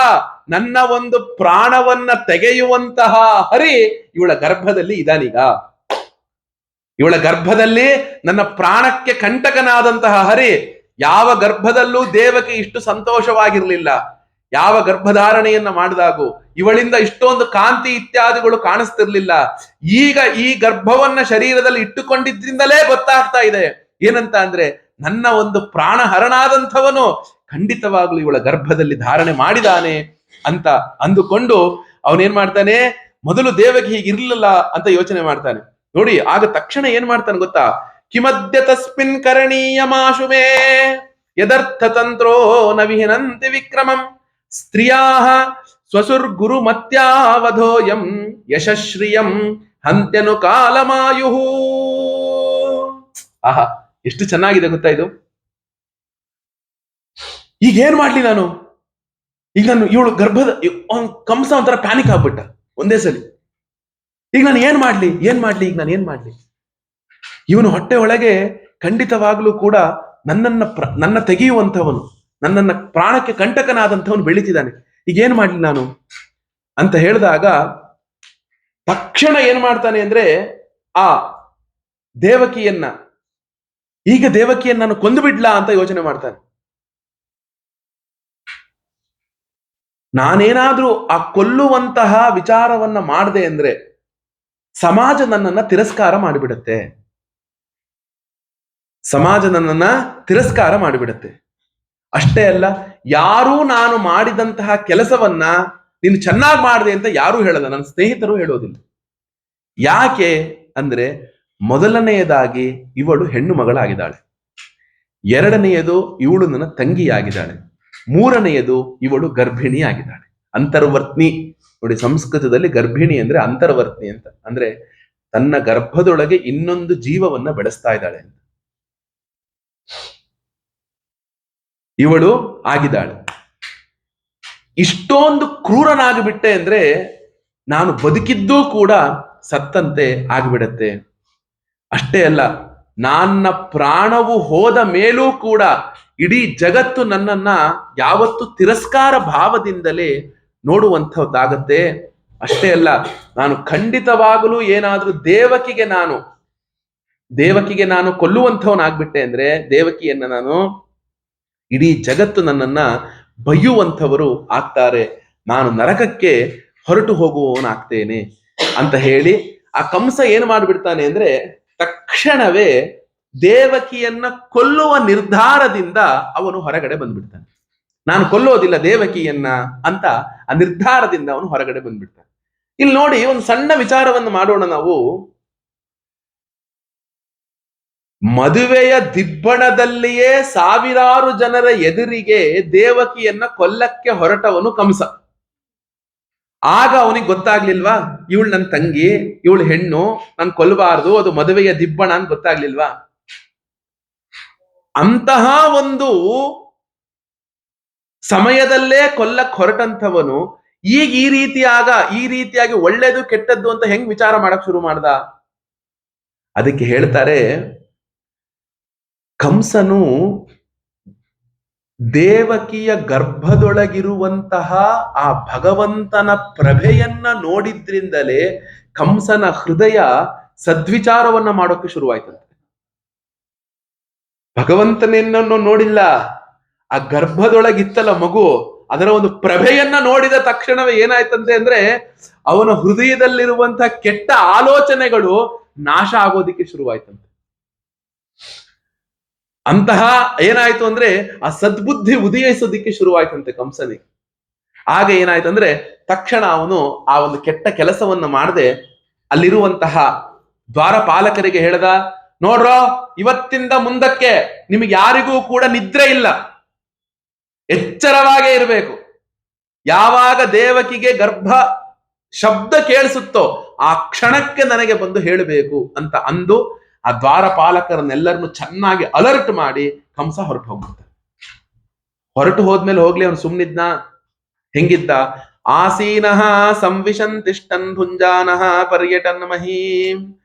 ನನ್ನ ಒಂದು ಪ್ರಾಣವನ್ನ ತೆಗೆಯುವಂತಹ ಹರಿ ಇವಳ ಗರ್ಭದಲ್ಲಿ ಇದಾನೀಗ. ಇವಳ ಗರ್ಭದಲ್ಲಿ ನನ್ನ ಪ್ರಾಣಕ್ಕೆ ಕಂಟಕನಾದಂತಹ ಹರಿ. ಯಾವ ಗರ್ಭದಲ್ಲೂ ದೇವಕಿ ಇಷ್ಟು ಸಂತೋಷವಾಗಿರ್ಲಿಲ್ಲ. ಯಾವ ಗರ್ಭಧಾರಣೆಯನ್ನ ಮಾಡಿದಾಗೂ ಇವಳಿಂದ ಇಷ್ಟೊಂದು ಕಾಂತಿ ಇತ್ಯಾದಿಗಳು ಕಾಣಿಸ್ತಿರ್ಲಿಲ್ಲ. ಈಗ ಈ ಗರ್ಭವನ್ನ ಶರೀರದಲ್ಲಿ ಇಟ್ಟುಕೊಂಡಿದ್ರಿಂದಲೇ ಗೊತ್ತಾಗ್ತಾ ಇದೆ ಏನಂತ ಅಂದ್ರೆ, ನನ್ನ ಒಂದು ಪ್ರಾಣ ಹರಣಾದಂಥವನು ಖಂಡಿತವಾಗ್ಲೂ ಇವಳ ಗರ್ಭದಲ್ಲಿ ಧಾರಣೆ ಮಾಡಿದಾನೆ ಅಂತ ಅಂದುಕೊಂಡು ಅವನೇನ್ ಮಾಡ್ತಾನೆ, ಮೊದಲು ದೇವಕಿ ಹೀಗಿರ್ಲಿಲ್ಲ ಅಂತ ಯೋಚನೆ ಮಾಡ್ತಾನೆ. ನೋಡಿ, ಆಗ ತಕ್ಷಣ ಏನ್ ಮಾಡ್ತಾನೆ ಗೊತ್ತಾ, ಕಿಮದ್ಯ ತಸ್ಮಿನ್ ಕರಣೀಯ ಮಾಶುಮೇ ಯದರ್ಥ ತಂತ್ರೋ ನ ವಿಹಿನಂತಿ ವಿಕ್ರಮಂ ಸ್ತ್ರೀಯಾಃ ಸ್ವಸುರ್ಗುರು ಮತ್ಯಾವಧೋಯಂ ಯಶಶ್ರಿಯಂ ಹಂತ್ಯನು ಕಾಲಮಾಯುಃ. ಆಹಾ, ಎಷ್ಟು ಚೆನ್ನಾಗಿದೆ ಗೊತ್ತಾ ಇದು. ಈಗ ಏನ್ ಮಾಡ್ಲಿ ನಾನು, ಈಗ ನಾನು ಇವಳು ಗರ್ಭದ ಕಂಸ ಒಂಥರ ಪ್ಯಾನಿಕ್ ಆಗ್ಬಿಟ್ಟ ಒಂದೇ ಸಲ. ಈಗ ನಾನು ಏನ್ ಮಾಡ್ಲಿ ಈಗ ನಾನು ಏನ್ ಮಾಡ್ಲಿ, ಇವನು ಹೊಟ್ಟೆ ಒಳಗೆ ಖಂಡಿತವಾಗ್ಲೂ ಕೂಡ ನನ್ನ ತೆಗೆಯುವಂಥವನು, ನನ್ನನ್ನ ಪ್ರಾಣಕ್ಕೆ ಕಂಟಕನಾದಂಥವನು ಬೆಳೀತಿದ್ದಾನೆ. ಈಗ ಏನ್ ಮಾಡ್ಲಿ ನಾನು ಅಂತ ಹೇಳಿದಾಗ ತಕ್ಷಣ ಏನ್ ಮಾಡ್ತಾನೆ ಅಂದ್ರೆ, ಆ ದೇವಕಿಯನ್ನ ನಾನು ಕೊಂದು ಬಿಡ್ಲಾ ಅಂತ ಯೋಚನೆ ಮಾಡ್ತಾನೆ. ನಾನೇನಾದ್ರೂ ಆ ಕೊಲ್ಲುವಂತಹ ವಿಚಾರವನ್ನ ಮಾಡದೆ ಅಂದ್ರೆ ಸಮಾಜ ನನ್ನನ್ನ ತಿರಸ್ಕಾರ ಮಾಡಿಬಿಡತ್ತೆ. ಅಷ್ಟೇ ಅಲ್ಲ, ಯಾರೂ ನಾನು ಮಾಡಿದಂತಹ ಕೆಲಸವನ್ನ ನೀನು ಚೆನ್ನಾಗಿ ಮಾಡಿದೆ ಅಂತ ಯಾರೂ ಹೇಳಲ್ಲ, ನನ್ನ ಸ್ನೇಹಿತರು ಹೇಳೋದಿಲ್ಲ. ಯಾಕೆ ಅಂದ್ರೆ, ಮೊದಲನೆಯದಾಗಿ ಇವಳು ಹೆಣ್ಣು ಮಗಳಾಗಿದ್ದಾಳೆ, ಎರಡನೆಯದು ಇವಳು ನನ್ನ ತಂಗಿಯಾಗಿದ್ದಾಳೆ, ಮೂರನೆಯದು ಇವಳು ಗರ್ಭಿಣಿ ಆಗಿದ್ದಾಳೆ. ಅಂತರ್ವರ್ತ್ನಿ ನೋಡಿ, ಸಂಸ್ಕೃತದಲ್ಲಿ ಗರ್ಭಿಣಿ ಅಂದ್ರೆ ಅಂತರ್ವರ್ತ್ನಿ ಅಂತ, ಅಂದ್ರೆ ತನ್ನ ಗರ್ಭದೊಳಗೆ ಇನ್ನೊಂದು ಜೀವವನ್ನ ಬೆಳೆಸ್ತಾ ಇದ್ದಾಳೆ ಅಂತ ಇವಳು ಆಗಿದ್ದಾಳೆ. ಇಷ್ಟೊಂದು ಕ್ರೂರನಾಗಿಬಿಟ್ಟೆ ಅಂದ್ರೆ ನಾನು ಬದುಕಿದ್ದೂ ಕೂಡ ಸತ್ತಂತೆ ಆಗಿಬಿಡತ್ತೆ. ಅಷ್ಟೇ ಅಲ್ಲ, ನನ್ನ ಪ್ರಾಣವು ಹೋದ ಮೇಲೂ ಕೂಡ ಇಡೀ ಜಗತ್ತು ನನ್ನನ್ನ ಯಾವತ್ತು ತಿರಸ್ಕಾರ ಭಾವದಿಂದಲೇ ನೋಡುವಂಥದ್ದಾಗತ್ತೆ. ಅಷ್ಟೇ ಅಲ್ಲ, ನಾನು ಖಂಡಿತವಾಗಲೂ ಏನಾದ್ರೂ ದೇವಕಿಗೆ ನಾನು ಕೊಲ್ಲುವಂಥವನಾಗ್ಬಿಟ್ಟೆ ಅಂದ್ರೆ, ದೇವಕಿಯನ್ನ ನಾನು ಇಡೀ ಜಗತ್ತು ನನ್ನನ್ನ ಬೈಯುವಂಥವರು ಆಗ್ತಾರೆ, ನಾನು ನರಕಕ್ಕೆ ಹೊರಟು ಹೋಗುವವನಾಗ್ತೇನೆ ಅಂತ ಹೇಳಿ ಆ ಕಂಸ ಏನು ಮಾಡಿಬಿಡ್ತಾನೆ ಅಂದ್ರೆ, ತಕ್ಷಣವೇ ದೇವಕಿಯನ್ನ ಕೊಲ್ಲುವ ನಿರ್ಧಾರದಿಂದ ಅವನು ಹೊರಗಡೆ ಬಂದ್ಬಿಡ್ತಾನೆ. ನಾನು ಕೊಲ್ಲೋದಿಲ್ಲ ದೇವಕಿಯನ್ನ ಅಂತ ಆ ನಿರ್ಧಾರದಿಂದ ಅವನು ಹೊರಗಡೆ ಬಂದ್ಬಿಡ್ತಾನೆ. ಇಲ್ಲಿ ನೋಡಿ, ಒಂದು ಸಣ್ಣ ವಿಚಾರವನ್ನು ಮಾಡೋಣ ನಾವು. ಮದುವೆಯ ದಿಬ್ಬಣದಲ್ಲಿಯೇ ಸಾವಿರಾರು ಜನರ ಎದುರಿಗೆ ದೇವಕಿಯನ್ನ ಕೊಲ್ಲಕ್ಕೆ ಹೊರಟವನು ಕಂಸ. ಆಗ ಅವನಿಗೆ ಗೊತ್ತಾಗ್ಲಿಲ್ವಾ, ಇವಳು ನನ್ನ ತಂಗಿ, ಇವಳು ಹೆಣ್ಣು, ನಾನು ಕೊಲ್ಲಬಾರದು, ಅದು ಮದುವೆಯ ದಿಬ್ಬಣ ಅಂತ ಗೊತ್ತಾಗ್ಲಿಲ್ವಾ? ಅಂತಹ ಒಂದು ಸಮಯದಲ್ಲೇ ಕೊಲ್ಲಕ್ ಹೊರಟಂಥವನು ಈಗ ಈ ರೀತಿಯಾಗಿ ಒಳ್ಳೇದು ಕೆಟ್ಟದ್ದು ಅಂತ ಹೆಂಗ್ ವಿಚಾರ ಮಾಡಕ್ ಶುರು ಮಾಡ್ದ? ಅದಕ್ಕೆ ಹೇಳ್ತಾರೆ, ಕಂಸನು ದೇವಕಿಯ ಗರ್ಭದೊಳಗಿರುವಂತಹ ಆ ಭಗವಂತನ ಪ್ರಭೆಯನ್ನ ನೋಡಿದ್ರಿಂದಲೇ ಕಂಸನ ಹೃದಯ ಸದ್ವಿಚಾರವನ್ನ ಮಾಡೋಕೆ ಶುರುವಾಯ್ತಂತೆ. ಭಗವಂತನನ್ನು ನೋಡಿಲ್ಲ, ಆ ಗರ್ಭದೊಳಗಿತ್ತಲ್ಲ ಮಗು, ಅದರ ಒಂದು ಪ್ರಭೆಯನ್ನ ನೋಡಿದ ತಕ್ಷಣವೇ ಏನಾಯ್ತಂತೆ ಅಂದ್ರೆ ಅವನ ಹೃದಯದಲ್ಲಿರುವಂತಹ ಕೆಟ್ಟ ಆಲೋಚನೆಗಳು ನಾಶ ಆಗೋದಿಕ್ಕೆ ಶುರುವಾಯ್ತಂತೆ. ಅಂತಹ ಏನಾಯ್ತು ಅಂದ್ರೆ ಆ ಸದ್ಬುದ್ಧಿ ಉದಯಿಸೋದಿಕ್ಕೆ ಶುರುವಾಯ್ತಂತೆ ಕಂಸನಿಗೆ. ಆಗ ಏನಾಯ್ತಂದ್ರೆ ತಕ್ಷಣ ಅವನು ಆ ಒಂದು ಕೆಟ್ಟ ಕೆಲಸವನ್ನ ಮಾಡದೆ ಅಲ್ಲಿರುವಂತಹ ದ್ವಾರಪಾಲಕರಿಗೆ ಹೇಳ್ದ, ನೋಡ್ರೋ, ಇವತ್ತಿಂದ ಮುಂದಕ್ಕೆ ನಿಮಗೆ ಯಾರಿಗೂ ಕೂಡ ನಿದ್ರೆ ಇಲ್ಲ, ಎಚ್ಚರವಾಗೇ ಇರಬೇಕು. ಯಾವಾಗ ದೇವಕಿಗೆ ಗರ್ಭ ಶಬ್ದ ಕೇಳಿಸುತ್ತೋ ಆ ಕ್ಷಣಕ್ಕೆ ನನಗೆ ಬಂದು ಹೇಳಬೇಕು ಅಂತ ಅಂದು ಆ ದ್ವಾರಪಾಲಕರನ್ನೆಲ್ಲರನ್ನು ಚೆನ್ನಾಗಿ ಅಲರ್ಟ್ ಮಾಡಿ ಕಂಸ ಹೊರಟು ಹೋಗ್ಬಿಡ್ತಾನೆ. ಹೊರಟು ಹೋದ್ಮೇಲೆ ಹೋಗ್ಲಿ, ಅವನು ಸುಮ್ನಿದ್ನ? ಹೆಂಗಿದ್ದ? ಆಸೀನಃ ಸಂವಿಶನ್ ತಿಷ್ಟನ್ ಭುಂಜಾನಃ ಪರ್ಯಟನ್ ಮಹೀಂ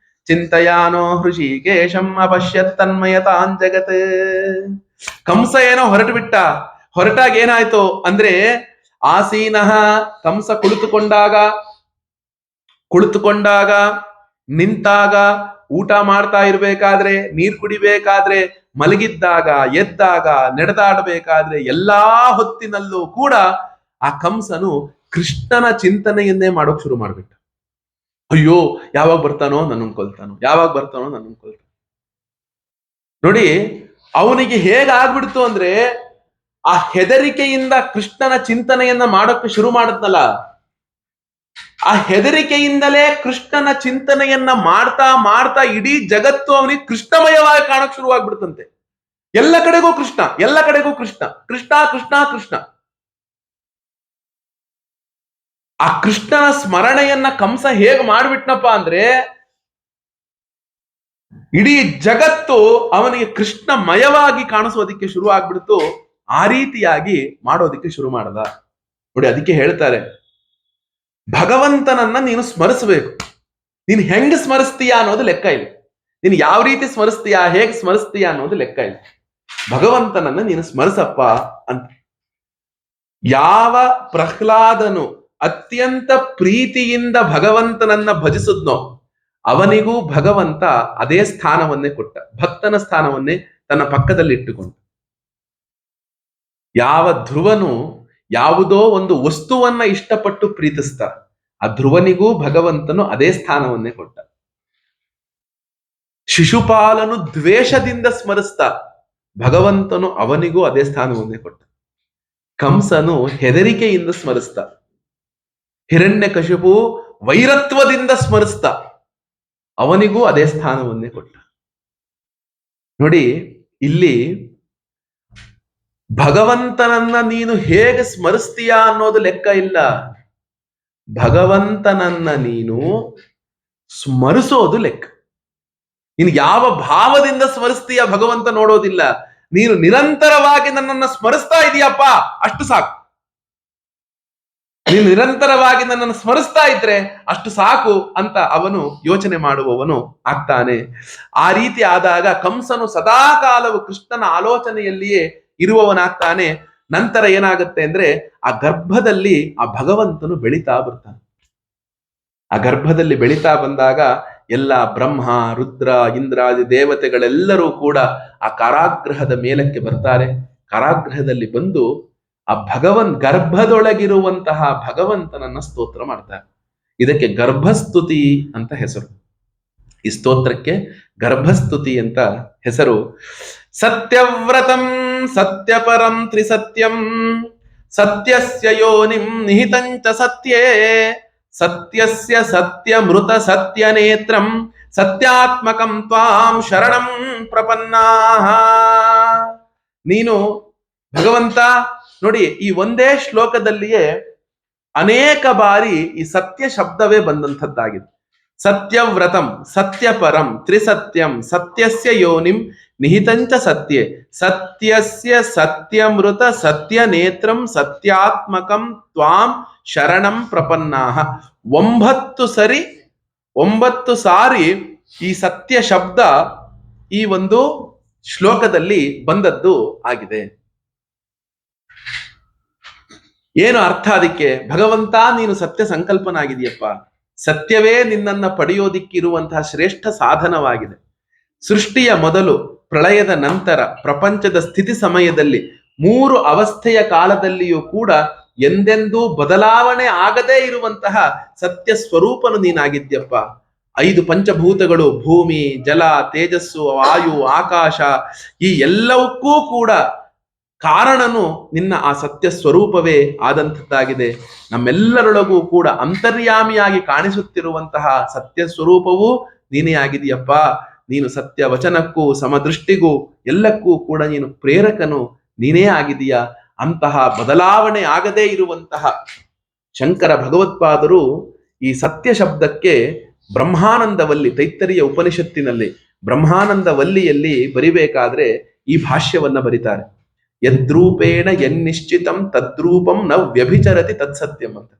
ಚಿಂತಯಾನೋ ಹೃಷಿಕೇಶಂ ಅಪಶ್ಯತ್ ತನ್ಮಯತಾನ್ ಜಗತ್. ಕಂಸ ಏನೋ ಹೊರಟು ಬಿಟ್ಟ. ಹೊರಟಾಗ ಏನಾಯ್ತು ಅಂದ್ರೆ ಆಸೀನಃ, ಕಂಸ ಕುಳಿತುಕೊಂಡಾಗ, ನಿಂತಾಗ, ಊಟ ಮಾಡ್ತಾ ಇರ್ಬೇಕಾದ್ರೆ, ನೀರ್ ಕುಡಿಬೇಕಾದ್ರೆ, ಮಲಗಿದ್ದಾಗ, ಎದ್ದಾಗ, ನಡೆದಾಡಬೇಕಾದ್ರೆ ಎಲ್ಲಾ ಹೊತ್ತಿನಲ್ಲೂ ಕೂಡ ಆ ಕಂಸನು ಕೃಷ್ಣನ ಚಿಂತನೆಯನ್ನೇ ಮಾಡೋಕ್ ಶುರು ಮಾಡ್ಬಿಟ್ಟ. ಅಯ್ಯೋ, ಯಾವಾಗ ಬರ್ತಾನೋ ನನ್ನನ್ನು ಕೊಲ್ತಾನೋ, ಯಾವಾಗ ಬರ್ತಾನೋ ನನ್ನನ್ನು ಕೊಲ್ತಾನೋ. ನೋಡಿ, ಅವನಿಗೆ ಹೇಗಾಗ್ಬಿಡ್ತು ಅಂದ್ರೆ ಆ ಹೆದರಿಕೆಯಿಂದ ಕೃಷ್ಣನ ಚಿಂತನೆಯನ್ನ ಮಾಡೋಕ್ಕೆ ಶುರು ಮಾಡದ್ನಲ್ಲ, ಆ ಹೆದರಿಕೆಯಿಂದಲೇ ಕೃಷ್ಣನ ಚಿಂತನೆಯನ್ನ ಮಾಡ್ತಾ ಮಾಡ್ತಾ ಇಡೀ ಜಗತ್ತು ಅವನಿಗೆ ಕೃಷ್ಣಮಯವಾಗಿ ಕಾಣಕ್ ಶುರುವಾಗ್ಬಿಡ್ತಂತೆ. ಎಲ್ಲ ಕಡೆಗೂ ಕೃಷ್ಣ, ಎಲ್ಲ ಕಡೆಗೂ ಕೃಷ್ಣ, ಕೃಷ್ಣ ಕೃಷ್ಣ ಕೃಷ್ಣ. ಆ ಕೃಷ್ಣನ ಸ್ಮರಣೆಯನ್ನ ಕಂಸ ಹೇಗ್ ಮಾಡ್ಬಿಟ್ನಪ್ಪ ಅಂದ್ರೆ ಇಡೀ ಜಗತ್ತು ಅವನಿಗೆ ಕೃಷ್ಣಮಯವಾಗಿ ಕಾಣಿಸೋದಿಕ್ಕೆ ಶುರು ಆಗ್ಬಿಡ್ತು. ಆ ರೀತಿಯಾಗಿ ಮಾಡೋದಿಕ್ಕೆ ಶುರು ಮಾಡದ. ನೋಡಿ, ಅದಕ್ಕೆ ಹೇಳ್ತಾರೆ, ಭಗವಂತನನ್ನ ನೀನು ಸ್ಮರಿಸಬೇಕು. ನೀನು ಹೆಂಗ್ ಸ್ಮರಿಸ್ತೀಯಾ ಅನ್ನೋದು ಲೆಕ್ಕ ಇಲ್ಲ. ನೀನು ಯಾವ ರೀತಿ ಸ್ಮರಿಸ್ತೀಯಾ, ಹೇಗೆ ಸ್ಮರಿಸ್ತೀಯಾ ಅನ್ನೋದು ಲೆಕ್ಕ ಇಲ್ಲ. ಭಗವಂತನನ್ನ ನೀನು ಸ್ಮರಿಸಪ್ಪ ಅಂತ. ಯಾವ ಪ್ರಹ್ಲಾದನು ಅತ್ಯಂತ ಪ್ರೀತಿಯಿಂದ ಭಗವಂತನನ್ನ ಭಜಿಸಿದ್ನೋ ಅವನಿಗೂ ಭಗವಂತ ಅದೇ ಸ್ಥಾನವನ್ನೇ ಕೊಟ್ಟ, ಭಕ್ತನ ಸ್ಥಾನವನ್ನೇ ತನ್ನ ಪಕ್ಕದಲ್ಲಿ ಇಟ್ಟುಕೊಂಡ. ಯಾವ ಧ್ರುವನು ಯಾವುದೋ ಒಂದು ವಸ್ತುವನ್ನ ಇಷ್ಟಪಟ್ಟು ಪ್ರೀತಿಸ್ತ, ಆ ಧ್ರುವನಿಗೂ ಭಗವಂತನು ಅದೇ ಸ್ಥಾನವನ್ನೇ ಕೊಟ್ಟ. ಶಿಶುಪಾಲನು ದ್ವೇಷದಿಂದ ಸ್ಮರಿಸ್ತ, ಭಗವಂತನು ಅವನಿಗೂ ಅದೇ ಸ್ಥಾನವನ್ನೇ ಕೊಟ್ಟ. ಕಂಸನು ಹೆದರಿಕೆಯಿಂದ ಸ್ಮರಿಸ್ತ, ಹಿರಣ್ಯಕಶಿಪು ವೈರತ್ವದಿಂದ ಸ್ಮರಿಸ್ತ, ಅವನಿಗೂ ಅದೇ ಸ್ಥಾನವನ್ನೇ ಕೊಟ್ಟ. ನೋಡಿ, ಇಲ್ಲಿ ಭಗವಂತನನ್ನ ನೀನು ಹೇಗೆ ಸ್ಮರಿಸ್ತೀಯಾ ಅನ್ನೋದು ಲೆಕ್ಕ ಇಲ್ಲ. ಭಗವಂತನನ್ನ ನೀನು ಸ್ಮರಿಸೋದು ಲೆಕ್ಕ. ನೀನು ಯಾವ ಭಾವದಿಂದ ಸ್ಮರಿಸ್ತೀಯ ಭಗವಂತ ನೋಡೋದಿಲ್ಲ. ನೀನು ನಿರಂತರವಾಗಿ ನನ್ನನ್ನ ಸ್ಮರಿಸ್ತಾ ಇದೀಯಪ್ಪ, ಅಷ್ಟು ಸಾಕು. ನೀನು ನಿರಂತರವಾಗಿ ನನ್ನನ್ನು ಸ್ಮರಿಸ್ತಾ ಇದ್ರೆ ಅಷ್ಟು ಸಾಕು ಅಂತ ಅವನು ಯೋಚನೆ ಮಾಡುವವನು ಆಗ್ತಾನೆ. ಆ ರೀತಿ ಆದಾಗ ಕಂಸನು ಸದಾ ಕಾಲವು ಕೃಷ್ಣನ ಆಲೋಚನೆಯಲ್ಲಿಯೇ ಇರುವವನಾಗ್ತಾನೆ. ನಂತರ ಏನಾಗುತ್ತೆ ಅಂದ್ರೆ ಆ ಗರ್ಭದಲ್ಲಿ ಆ ಭಗವಂತನು ಬೆಳೀತಾ ಬರ್ತಾನೆ. ಆ ಗರ್ಭದಲ್ಲಿ ಬೆಳೀತಾ ಬಂದಾಗ ಎಲ್ಲ ಬ್ರಹ್ಮ, ರುದ್ರ, ಇಂದ್ರಾದಿ ದೇವತೆಗಳೆಲ್ಲರೂ ಕೂಡ ಆ ಕಾರಾಗೃಹದ ಮೇಲಕ್ಕೆ ಬರ್ತಾರೆ. ಕಾರಾಗೃಹದಲ್ಲಿ ಬಂದು ಆ ಗರ್ಭದೊಳಗಿರುವಂತಹ ಭಗವಂತನನ್ನ ಸ್ತೋತ್ರ ಮಾಡ್ತಾರೆ. ಇದಕ್ಕೆ ಗರ್ಭಸ್ತುತಿ ಅಂತ ಹೆಸರು. ಈ ಸ್ತೋತ್ರಕ್ಕೆ ಗರ್ಭಸ್ತುತಿ ಅಂತ ಹೆಸರು. ಸತ್ಯವ್ರತಂ ಸತ್ಯಪರಂ ತ್ರಿಸತ್ಯಂ ಸತ್ಯಸ್ಯ ಯೋನಿಂ ನಿಹಿತಂಚ ಸತ್ಯೇ ಸತ್ಯಸ್ಯ ಸತ್ಯಮೃತ ಸತ್ಯನೇತ್ರಂ ಸತ್ಯಾತ್ಮಕಂ ತ್ವಾಂ ಶರಣಂ ಪ್ರಪನ್ನಾಃ. ನೀನು ಭಗವಂತ ನೋಡಿ, ಈ ಒಂದೇ ಶ್ಲೋಕದಲ್ಲಿಯೇ ಅನೇಕ ಬಾರಿ ಈ ಸತ್ಯ ಶಬ್ದವೇ ಬಂದಂಥದ್ದಾಗಿದೆ. ಸತ್ಯವ್ರತಂ ಸತ್ಯಪರಂ ತ್ರಿಸತ್ಯಂ ಸತ್ಯಸ್ಯ ಯೋನಿಂ ನಿಹಿತಂಚ ಸತ್ಯೆ ಸತ್ಯಸ್ಯ ಸತ್ಯಮೃತ ಸತ್ಯನೇತ್ರಂ ಸತ್ಯಾತ್ಮಕಂ ತ್ವಾಂ ಶರಣಂ ಪ್ರಪನ್ನಾಃ. 9 ಸಾರಿ ಈ ಸತ್ಯ ಶಬ್ದ ಈ ಒಂದು ಶ್ಲೋಕದಲ್ಲಿ ಬಂದದ್ದು ಆಗಿದೆ. ಏನು ಅರ್ಥ ಅದಕ್ಕೆ? ಭಗವಂತ ನೀನು ಸತ್ಯ ಸಂಕಲ್ಪನಾಗಿದೆಯಪ್ಪ, ಸತ್ಯವೇ ನಿನ್ನನ್ನ ಪಡೆಯೋದಿಕ್ಕಿರುವಂತಹ ಶ್ರೇಷ್ಠ ಸಾಧನವಾಗಿದೆ. ಸೃಷ್ಟಿಯ ಮೊದಲು, ಪ್ರಳಯದ ನಂತರ, ಪ್ರಪಂಚದ ಸ್ಥಿತಿ ಸಮಯದಲ್ಲಿ 3 ಅವಸ್ಥೆಯ ಕಾಲದಲ್ಲಿಯೂ ಕೂಡ ಎಂದೆಂದೂ ಬದಲಾವಣೆ ಆಗದೇ ಇರುವಂತಹ ಸತ್ಯ ಸ್ವರೂಪನು ನೀನಾಗಿದ್ಯಪ್ಪ. 5 ಪಂಚಭೂತಗಳು, ಭೂಮಿ, ಜಲ, ತೇಜಸ್ಸು, ವಾಯು, ಆಕಾಶ, ಈ ಎಲ್ಲವಕ್ಕೂ ಕೂಡ ಕಾರಣನು ನಿನ್ನ ಆ ಸತ್ಯ ಸ್ವರೂಪವೇ ಆದಂಥದ್ದಾಗಿದೆ. ನಮ್ಮೆಲ್ಲರೊಳಗೂ ಕೂಡ ಅಂತರ್ಯಾಮಿಯಾಗಿ ಕಾಣಿಸುತ್ತಿರುವಂತಹ ಸತ್ಯ ಸ್ವರೂಪವೂ ನೀನೇ ಆಗಿದೆಯಪ್ಪ. ನೀನು ಸತ್ಯ ವಚನಕ್ಕೂ ಸಮದೃಷ್ಟಿಗೂ ಎಲ್ಲಕ್ಕೂ ಕೂಡ ನೀನು ಪ್ರೇರಕನು ನೀನೇ ಆಗಿದೀಯ. ಅಂತಹ ಬದಲಾವಣೆ ಆಗದೇ ಇರುವಂತಹ ಶಂಕರ ಭಗವತ್ಪಾದರು ಈ ಸತ್ಯ ಶಬ್ದಕ್ಕೆ ಬ್ರಹ್ಮಾನಂದವಲ್ಲಿ, ತೈತ್ತರೀಯ ಉಪನಿಷತ್ತಿನಲ್ಲಿ ಬ್ರಹ್ಮಾನಂದವಲ್ಲಿಯಲ್ಲಿ ಬರಿಬೇಕಾದ್ರೆ ಈ ಭಾಷ್ಯವನ್ನ ಬರಿತಾರೆ. ಯದ್ರೂಪೇಣ ಯನ್ನಿಶ್ಚಿತಂ ತದ್ರೂಪಂ ನ ವ್ಯಭಿಚರತಿ ತತ್ಸತ್ಯಂ ಅಂತ.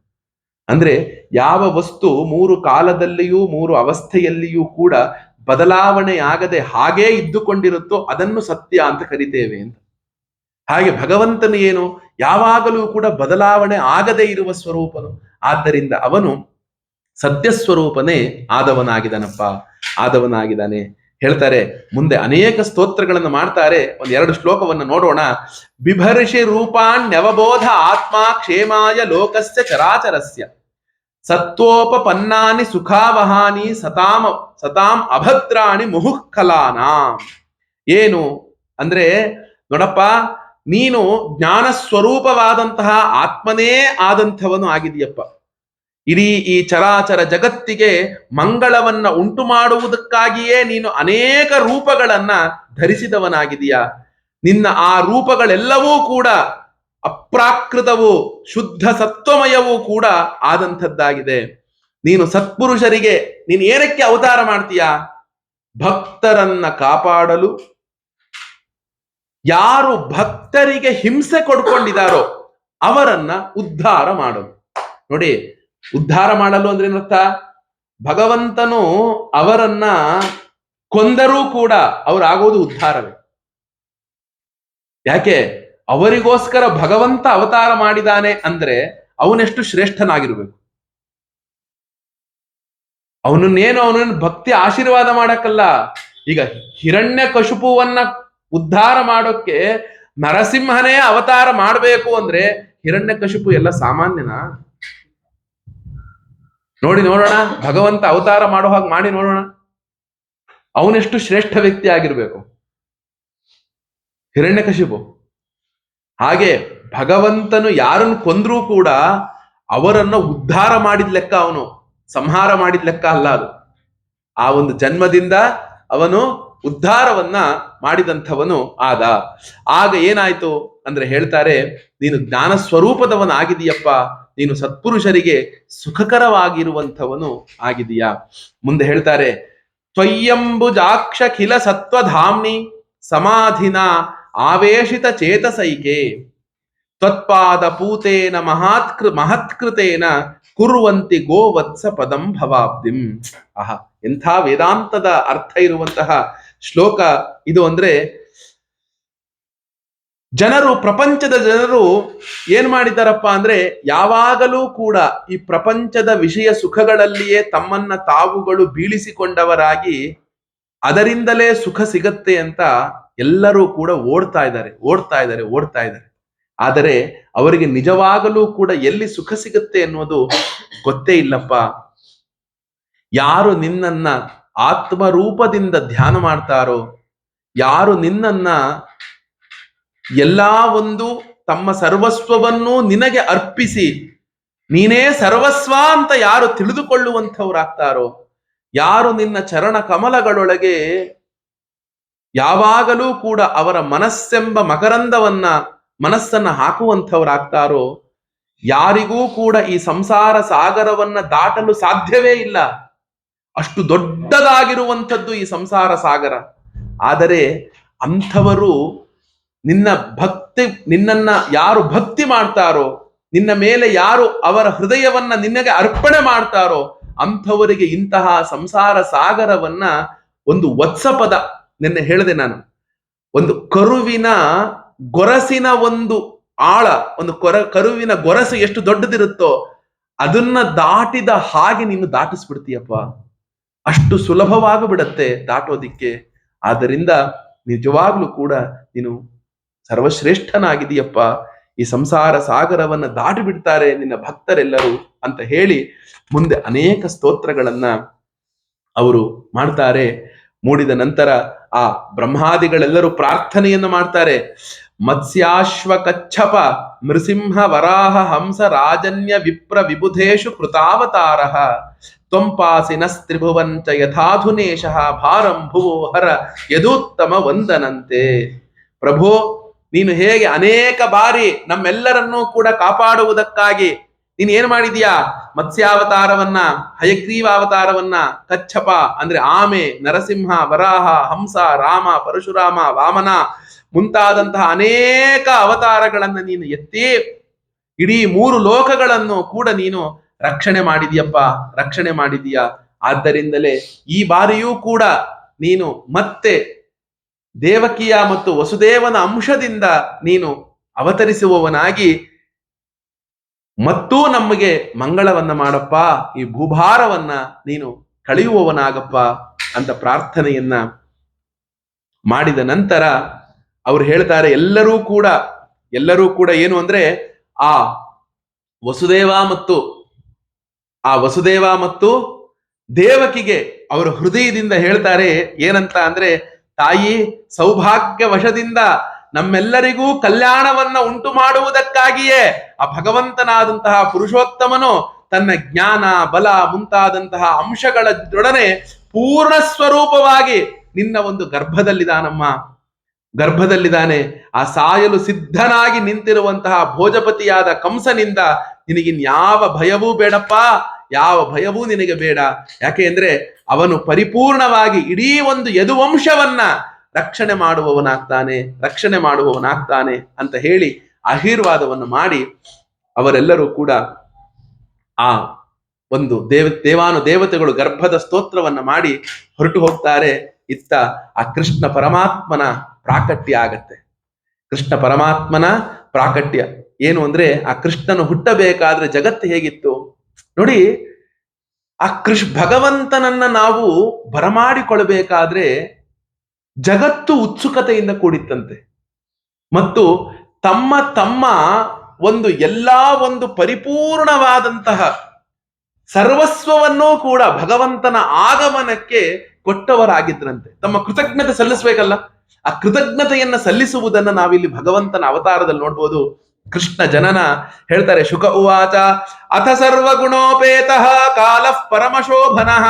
ಅಂದ್ರೆ ಯಾವ ವಸ್ತು 3 ಕಾಲದಲ್ಲಿಯೂ 3 ಅವಸ್ಥೆಯಲ್ಲಿಯೂ ಕೂಡ ಬದಲಾವಣೆ ಆಗದೆ ಹಾಗೇ ಇದ್ದುಕೊಂಡಿರುತ್ತೋ ಅದನ್ನು ಸತ್ಯ ಅಂತ ಕರಿತೇವೆ ಅಂತ. ಹಾಗೆ ಭಗವಂತನು ಏನು, ಯಾವಾಗಲೂ ಕೂಡ ಬದಲಾವಣೆ ಆಗದೆ ಇರುವ ಸ್ವರೂಪನು. ಆದ್ದರಿಂದ ಅವನು ಸತ್ಯ ಸ್ವರೂಪನೇ ಆದವನಾಗಿದ್ದಾನೆ. ಹೇಳ್ತಾರೆ ಮುಂದೆ ಅನೇಕ ಸ್ತೋತ್ರಗಳನ್ನು ಮಾಡ್ತಾರೆ. 2 ಶ್ಲೋಕವನ್ನು ನೋಡೋಣ. ಬಿಭರ್ಷಿ ರೂಪಾಣ್ಯವಬೋಧ ಆತ್ಮ ಕ್ಷೇಮಾಯ ಲೋಕಸ್ಯ ಚರಾಚರಸ್ಯ ಸತ್ವೋಪಪನ್ನಾನಿ ಸುಖಾವಹಾನಿ ಸತಾಂ ಅಭದ್ರಾಣಿ ಮುಹುಃಕಲಾನಾಂ. ಏನು ಅಂದ್ರೆ, ನೋಡಪ್ಪ, ನೀನು ಜ್ಞಾನ ಸ್ವರೂಪವಾದಂತಹ ಆತ್ಮನೇ ಆದಂಥವನು ಆಗಿದೆಯಪ್ಪ. ಇಡೀ ಈ ಚರಾಚರ ಜಗತ್ತಿಗೆ ಮಂಗಳವನ್ನ ಉಂಟು ಮಾಡುವುದಕ್ಕಾಗಿಯೇ ನೀನು ಅನೇಕ ರೂಪಗಳನ್ನ ಧರಿಸಿದವನಾಗಿದೀಯ. ನಿನ್ನ ಆ ರೂಪಗಳೆಲ್ಲವೂ ಕೂಡ ಅಪ್ರಾಕೃತವೂ ಶುದ್ಧ ಸತ್ವಮಯವೂ ಕೂಡ ಆದಂಥದ್ದಾಗಿದೆ. ನೀನು ಸತ್ಪುರುಷರಿಗೆ ನೀನು ಏನಕ್ಕೆ ಅವತಾರ ಮಾಡ್ತೀಯ? ಭಕ್ತರನ್ನ ಕಾಪಾಡಲು. ಯಾರು ಭಕ್ತರಿಗೆ ಹಿಂಸೆ ಕೊಡ್ಕೊಂಡಿದ್ದಾರೋ ಅವರನ್ನ ಉದ್ಧಾರ ಮಾಡಲು. ನೋಡಿ, ಉದ್ಧಾರ ಮಾಡಲು ಅಂದ್ರೆ ಏನರ್ಥ? ಭಗವಂತನು ಅವರನ್ನ ಕೊಂದರೂ ಕೂಡ ಅವರಾಗೋದು ಉದ್ಧಾರವೇ. ಯಾಕೆ? ಅವರಿಗೋಸ್ಕರ ಭಗವಂತ ಅವತಾರ ಮಾಡಿದಾನೆ ಅಂದ್ರೆ ಅವನೆಷ್ಟು ಶ್ರೇಷ್ಠನಾಗಿರ್ಬೇಕು. ಅವನನ್ನ ಭಕ್ತಿ ಆಶೀರ್ವಾದ ಮಾಡಕ್ಕಲ್ಲ. ಈಗ ಹಿರಣ್ಯಕಶಿಪುವನ್ನ ಉದ್ಧಾರ ಮಾಡೋಕ್ಕೆ ನರಸಿಂಹನೇ ಅವತಾರ ಮಾಡಬೇಕು ಅಂದ್ರೆ ಹಿರಣ್ಯಕಶಿಪು ಎಲ್ಲ ಸಾಮಾನ್ಯನಾ? ನೋಡೋಣ, ಭಗವಂತ ಅವತಾರ ಮಾಡೋ ಹಾಗೆ ಮಾಡಿ ನೋಡೋಣ. ಅವನೆಷ್ಟು ಶ್ರೇಷ್ಠ ವ್ಯಕ್ತಿ ಆಗಿರ್ಬೇಕು ಹಿರಣ್ಯಕಶಿಪು. ಹಾಗೆ ಭಗವಂತನು ಯಾರನ್ನು ಕೊಂದ್ರೂ ಕೂಡ ಅವರನ್ನ ಉದ್ಧಾರ ಮಾಡಿದ ಲೆಕ್ಕ, ಅವನು ಸಂಹಾರ ಮಾಡಿದ ಲೆಕ್ಕ ಅಲ್ಲ ಅದು. ಆ ಒಂದು ಜನ್ಮದಿಂದ ಅವನು ಉದ್ಧಾರವನ್ನ ಮಾಡಿದಂಥವನು ಆದ. ಆಗ ಏನಾಯ್ತು ಅಂದ್ರೆ ಹೇಳ್ತಾರೆ, ನೀನು ಜ್ಞಾನ ಸ್ವರೂಪದವನಾಗಿದೀಯಪ್ಪ, ನೀನು ಸತ್ಪುರುಷರಿಗೆ ಸುಖಕರವಾಗಿರುವಂಥವನು ಆಗಿದೀಯಾ. ಮುಂದೆ ಹೇಳ್ತಾರೆ, ತ್ವಯ್ಯಂಬುಜಾಕ್ಷಖಿಲ ಸತ್ವಧಾಮ್ನಿ ಸಮಾಧಿನ ಆವೇಶಿತ ಚೇತಸೈಕೆ ತ್ವತ್ಪಾದ ಪೂತೇನ ಮಹತ್ಕೃತೇನ ಕುರುವಂತಿ ಗೋವತ್ಸ ಪದಂ ಭವಾಬ್ದಿಂ. ಆಹಾ, ಎಂಥ ವೇದಾಂತದ ಅರ್ಥ ಇರುವಂತಹ ಶ್ಲೋಕ ಇದು. ಅಂದ್ರೆ ಪ್ರಪಂಚದ ಜನರು ಏನ್ ಮಾಡಿದ್ದಾರಪ್ಪ ಅಂದ್ರೆ, ಯಾವಾಗಲೂ ಕೂಡ ಈ ಪ್ರಪಂಚದ ವಿಷಯ ಸುಖಗಳಲ್ಲಿಯೇ ತಮ್ಮನ್ನ ತಾವುಗಳು ಬೀಳಿಸಿಕೊಂಡವರಾಗಿ ಅದರಿಂದಲೇ ಸುಖ ಸಿಗತ್ತೆ ಅಂತ ಎಲ್ಲರೂ ಕೂಡ ಓಡ್ತಾ ಇದ್ದಾರೆ. ಆದರೆ ಅವರಿಗೆ ನಿಜವಾಗಲೂ ಕೂಡ ಎಲ್ಲಿ ಸುಖ ಸಿಗುತ್ತೆ ಅನ್ನೋದು ಗೊತ್ತೇ ಇಲ್ಲಪ್ಪ. ಯಾರು ನಿನ್ನನ್ನ ಆತ್ಮರೂಪದಿಂದ ಧ್ಯಾನ ಮಾಡ್ತಾರೋ, ಯಾರು ನಿನ್ನನ್ನ ಎಲ್ಲಾ ಒಂದು ತಮ್ಮ ಸರ್ವಸ್ವವನ್ನೂ ನಿನಗೆ ಅರ್ಪಿಸಿ ನೀನೇ ಸರ್ವಸ್ವ ಅಂತ ಯಾರು ತಿಳಿದುಕೊಳ್ಳುವಂಥವ್ರಾಗ್ತಾರೋ, ಯಾರು ನಿನ್ನ ಚರಣ ಕಮಲಗಳೊಳಗೆ ಯಾವಾಗಲೂ ಕೂಡ ಅವರ ಮನಸ್ಸೆಂಬ ಮನಸ್ಸನ್ನ ಹಾಕುವಂಥವ್ರಾಗ್ತಾರೋ, ಯಾರಿಗೂ ಕೂಡ ಈ ಸಂಸಾರ ಸಾಗರವನ್ನ ದಾಟಲು ಸಾಧ್ಯವೇ ಇಲ್ಲ. ಅಷ್ಟು ದೊಡ್ಡದಾಗಿರುವಂಥದ್ದು ಈ ಸಂಸಾರ ಸಾಗರ. ಆದರೆ ಅಂಥವರು ನಿನ್ನನ್ನ ಯಾರು ಭಕ್ತಿ ಮಾಡ್ತಾರೋ, ನಿನ್ನ ಮೇಲೆ ಯಾರು ಅವರ ಹೃದಯವನ್ನ ನಿನಗೆ ಅರ್ಪಣೆ ಮಾಡ್ತಾರೋ, ಅಂಥವರಿಗೆ ಇಂತಹ ಸಂಸಾರ ಸಾಗರವನ್ನ ಒಂದು ವತ್ಸಪದ, ನಿನ್ನೆ ಹೇಳಿದೆ ನಾನು, ಒಂದು ಕರುವಿನ ಗೊರಸಿನ ಒಂದು ಆಳ, ಒಂದು ಕರುವಿನ ಗೊರಸು ಎಷ್ಟು ದೊಡ್ಡದಿರುತ್ತೋ ಅದನ್ನ ದಾಟಿದ ಹಾಗೆ ನೀನು ದಾಟಿಸ್ಬಿಡ್ತೀಯಪ್ಪ. ಅಷ್ಟು ಸುಲಭವಾಗಿ ಬಿಡತ್ತೆ ದಾಟೋದಿಕ್ಕೆ. ಆದ್ದರಿಂದ ನಿಜವಾಗ್ಲೂ ಕೂಡ ನೀನು ಸರ್ವಶ್ರೇಷ್ಠನಾಗಿದೆಯಪ್ಪ. ಈ ಸಂಸಾರ ಸಾಗರವನ್ನ ದಾಟಿ ಬಿಡ್ತಾರೆ ನಿನ್ನ ಭಕ್ತರೆಲ್ಲರೂ ಅಂತ ಹೇಳಿ ಮುಂದೆ ಅನೇಕ ಸ್ತೋತ್ರಗಳನ್ನ ಅವರು ಮಾಡ್ತಾರೆ. ಮೂಡಿದ ನಂತರ ಆ ಬ್ರಹ್ಮಾದಿಗಳೆಲ್ಲರೂ ಪ್ರಾರ್ಥನೆಯನ್ನು ಮಾಡ್ತಾರೆ. ಮತ್ಸ್ಯಾಶ್ವ ಕಚ್ಛಪ ನೃಸಿಂಹ ವರಾಹ ಹಂಸ ರಾಜನ್ಯ ವಿಪ್ರ ವಿಬುಧೇಶು ಕೃತಾವತಾರ ತ್ವಂಪಾಸಿನ ಸ್ತ್ರಿಭುವಂಚ ಯಥಾಧುನೇಶ ಭಾರಂ ಭುವೋ ಹರ ಯದೂತ್ತಮ ವಂದನಂತೆ. ಪ್ರಭೋ, ನೀನು ಹೇಗೆ ಅನೇಕ ಬಾರಿ ನಮ್ಮೆಲ್ಲರನ್ನೂ ಕೂಡ ಕಾಪಾಡುವುದಕ್ಕಾಗಿ ನೀನು ಏನ್ ಮಾಡಿದೀಯಾ? ಮತ್ಸ್ಯಾವತಾರವನ್ನ, ಹಯಗ್ರೀವಾವತಾರವನ್ನ, ಕಚ್ಚಪ ಅಂದ್ರೆ ಆಮೆ, ನರಸಿಂಹ, ವರಾಹ, ಹಂಸ, ರಾಮ, ಪರಶುರಾಮ, ವಾಮನ ಮುಂತಾದಂತಹ ಅನೇಕ ಅವತಾರಗಳನ್ನ ನೀನು ಎತ್ತಿ ಇಡೀ 3 ಲೋಕಗಳನ್ನು ಕೂಡ ನೀನು ರಕ್ಷಣೆ ಮಾಡಿದೀಯ. ಆದ್ದರಿಂದಲೇ ಈ ಬಾರಿಯೂ ಕೂಡ ನೀನು ಮತ್ತೆ ದೇವಕಿಯ ಮತ್ತು ವಸುದೇವನ ಅಂಶದಿಂದ ನೀನು ಅವತರಿಸುವವನಾಗಿ ಮತ್ತೂ ನಮಗೆ ಮಂಗಳವನ್ನ ಮಾಡಪ್ಪ, ಈ ಭೂಭಾರವನ್ನ ನೀನು ಕಳೆಯುವವನಾಗಪ್ಪ ಅಂತ ಪ್ರಾರ್ಥನೆಯನ್ನ ಮಾಡಿದ ನಂತರ ಅವ್ರು ಹೇಳ್ತಾರೆ, ಎಲ್ಲರೂ ಕೂಡ ಏನು ಅಂದ್ರೆ ಆ ವಸುದೇವ ಮತ್ತು ದೇವಕಿಗೆ ಅವರು ಹೃದಯದಿಂದ ಹೇಳ್ತಾರೆ ಏನಂತ ಅಂದ್ರೆ, ತಾಯಿ, ಸೌಭಾಗ್ಯ ವಶದಿಂದ ನಮ್ಮೆಲ್ಲರಿಗೂ ಕಲ್ಯಾಣವನ್ನ ಉಂಟು ಮಾಡುವುದಕ್ಕಾಗಿಯೇ ಆ ಭಗವಂತನಾದಂತಹ ಪುರುಷೋತ್ತಮನು ತನ್ನ ಜ್ಞಾನ, ಬಲ ಮುಂತಾದಂತಹ ಅಂಶಗಳೊಡನೆ ಪೂರ್ಣ ಸ್ವರೂಪವಾಗಿ ನಿನ್ನ ಒಂದು ಗರ್ಭದಲ್ಲಿದ್ದಾನೆ. ಆ ಸಾಯಲು ಸಿದ್ಧನಾಗಿ ನಿಂತಿರುವಂತಹ ಭೋಜಪತಿಯಾದ ಕಂಸನಿಂದ ನಿನಗಿನ್ಯಾವ ಭಯವೂ ಬೇಡಪ್ಪ, ಯಾವ ಭಯವೂ ನಿನಗೆ ಬೇಡ. ಯಾಕೆ ಅಂದ್ರೆ ಅವನು ಪರಿಪೂರ್ಣವಾಗಿ ಇಡೀ ಒಂದು ಯದುವಂಶವನ್ನ ರಕ್ಷಣೆ ಮಾಡುವವನಾಗ್ತಾನೆ ಅಂತ ಹೇಳಿ ಆಶೀರ್ವಾದವನ್ನು ಮಾಡಿ ಅವರೆಲ್ಲರೂ ಕೂಡ ಆ ಒಂದು ದೇವತೆಗಳು ಗರ್ಭದ ಸ್ತೋತ್ರವನ್ನ ಮಾಡಿ ಹೊರಟು ಹೋಗ್ತಾರೆ. ಇತ್ತ ಆ ಕೃಷ್ಣ ಪರಮಾತ್ಮನ ಪ್ರಾಕಟ್ಯ ಆಗತ್ತೆ. ಕೃಷ್ಣ ಪರಮಾತ್ಮನ ಪ್ರಾಕಟ್ಯ ಏನು ಅಂದ್ರೆ, ಆ ಕೃಷ್ಣನು ಹುಟ್ಟಬೇಕಾದ್ರೆ ಜಗತ್ತು ಹೇಗಿತ್ತು ನೋಡಿ. ಆ ಭಗವಂತನನ್ನ ನಾವು ಬರಮಾಡಿಕೊಳ್ಬೇಕಾದ್ರೆ ಜಗತ್ತು ಉತ್ಸುಕತೆಯಿಂದ ಕೂಡಿತ್ತಂತೆ. ಮತ್ತು ತಮ್ಮ ಒಂದು ಎಲ್ಲಾ ಒಂದು ಪರಿಪೂರ್ಣವಾದಂತಹ ಸರ್ವಸ್ವವನ್ನೂ ಕೂಡ ಭಗವಂತನ ಆಗಮನಕ್ಕೆ ಕೊಟ್ಟವರಾಗಿದ್ರಂತೆ. ತಮ್ಮ ಕೃತಜ್ಞತೆ ಸಲ್ಲಿಸಬೇಕಲ್ಲ, ಆ ಕೃತಜ್ಞತೆಯನ್ನ ಸಲ್ಲಿಸುವುದನ್ನ ನಾವಿಲ್ಲಿ ಭಗವಂತನ ಅವತಾರದಲ್ಲಿ ನೋಡ್ಬೋದು. ಕೃಷ್ಣ ಜನನ ಹೇಳ್ತಾರೆ, ಶುಕ ಉವಾಚ ಅಥ ಸರ್ವಗುಣೋಪೇತಃ ಕಾಲಃ ಪರಮಶೋಭನಃ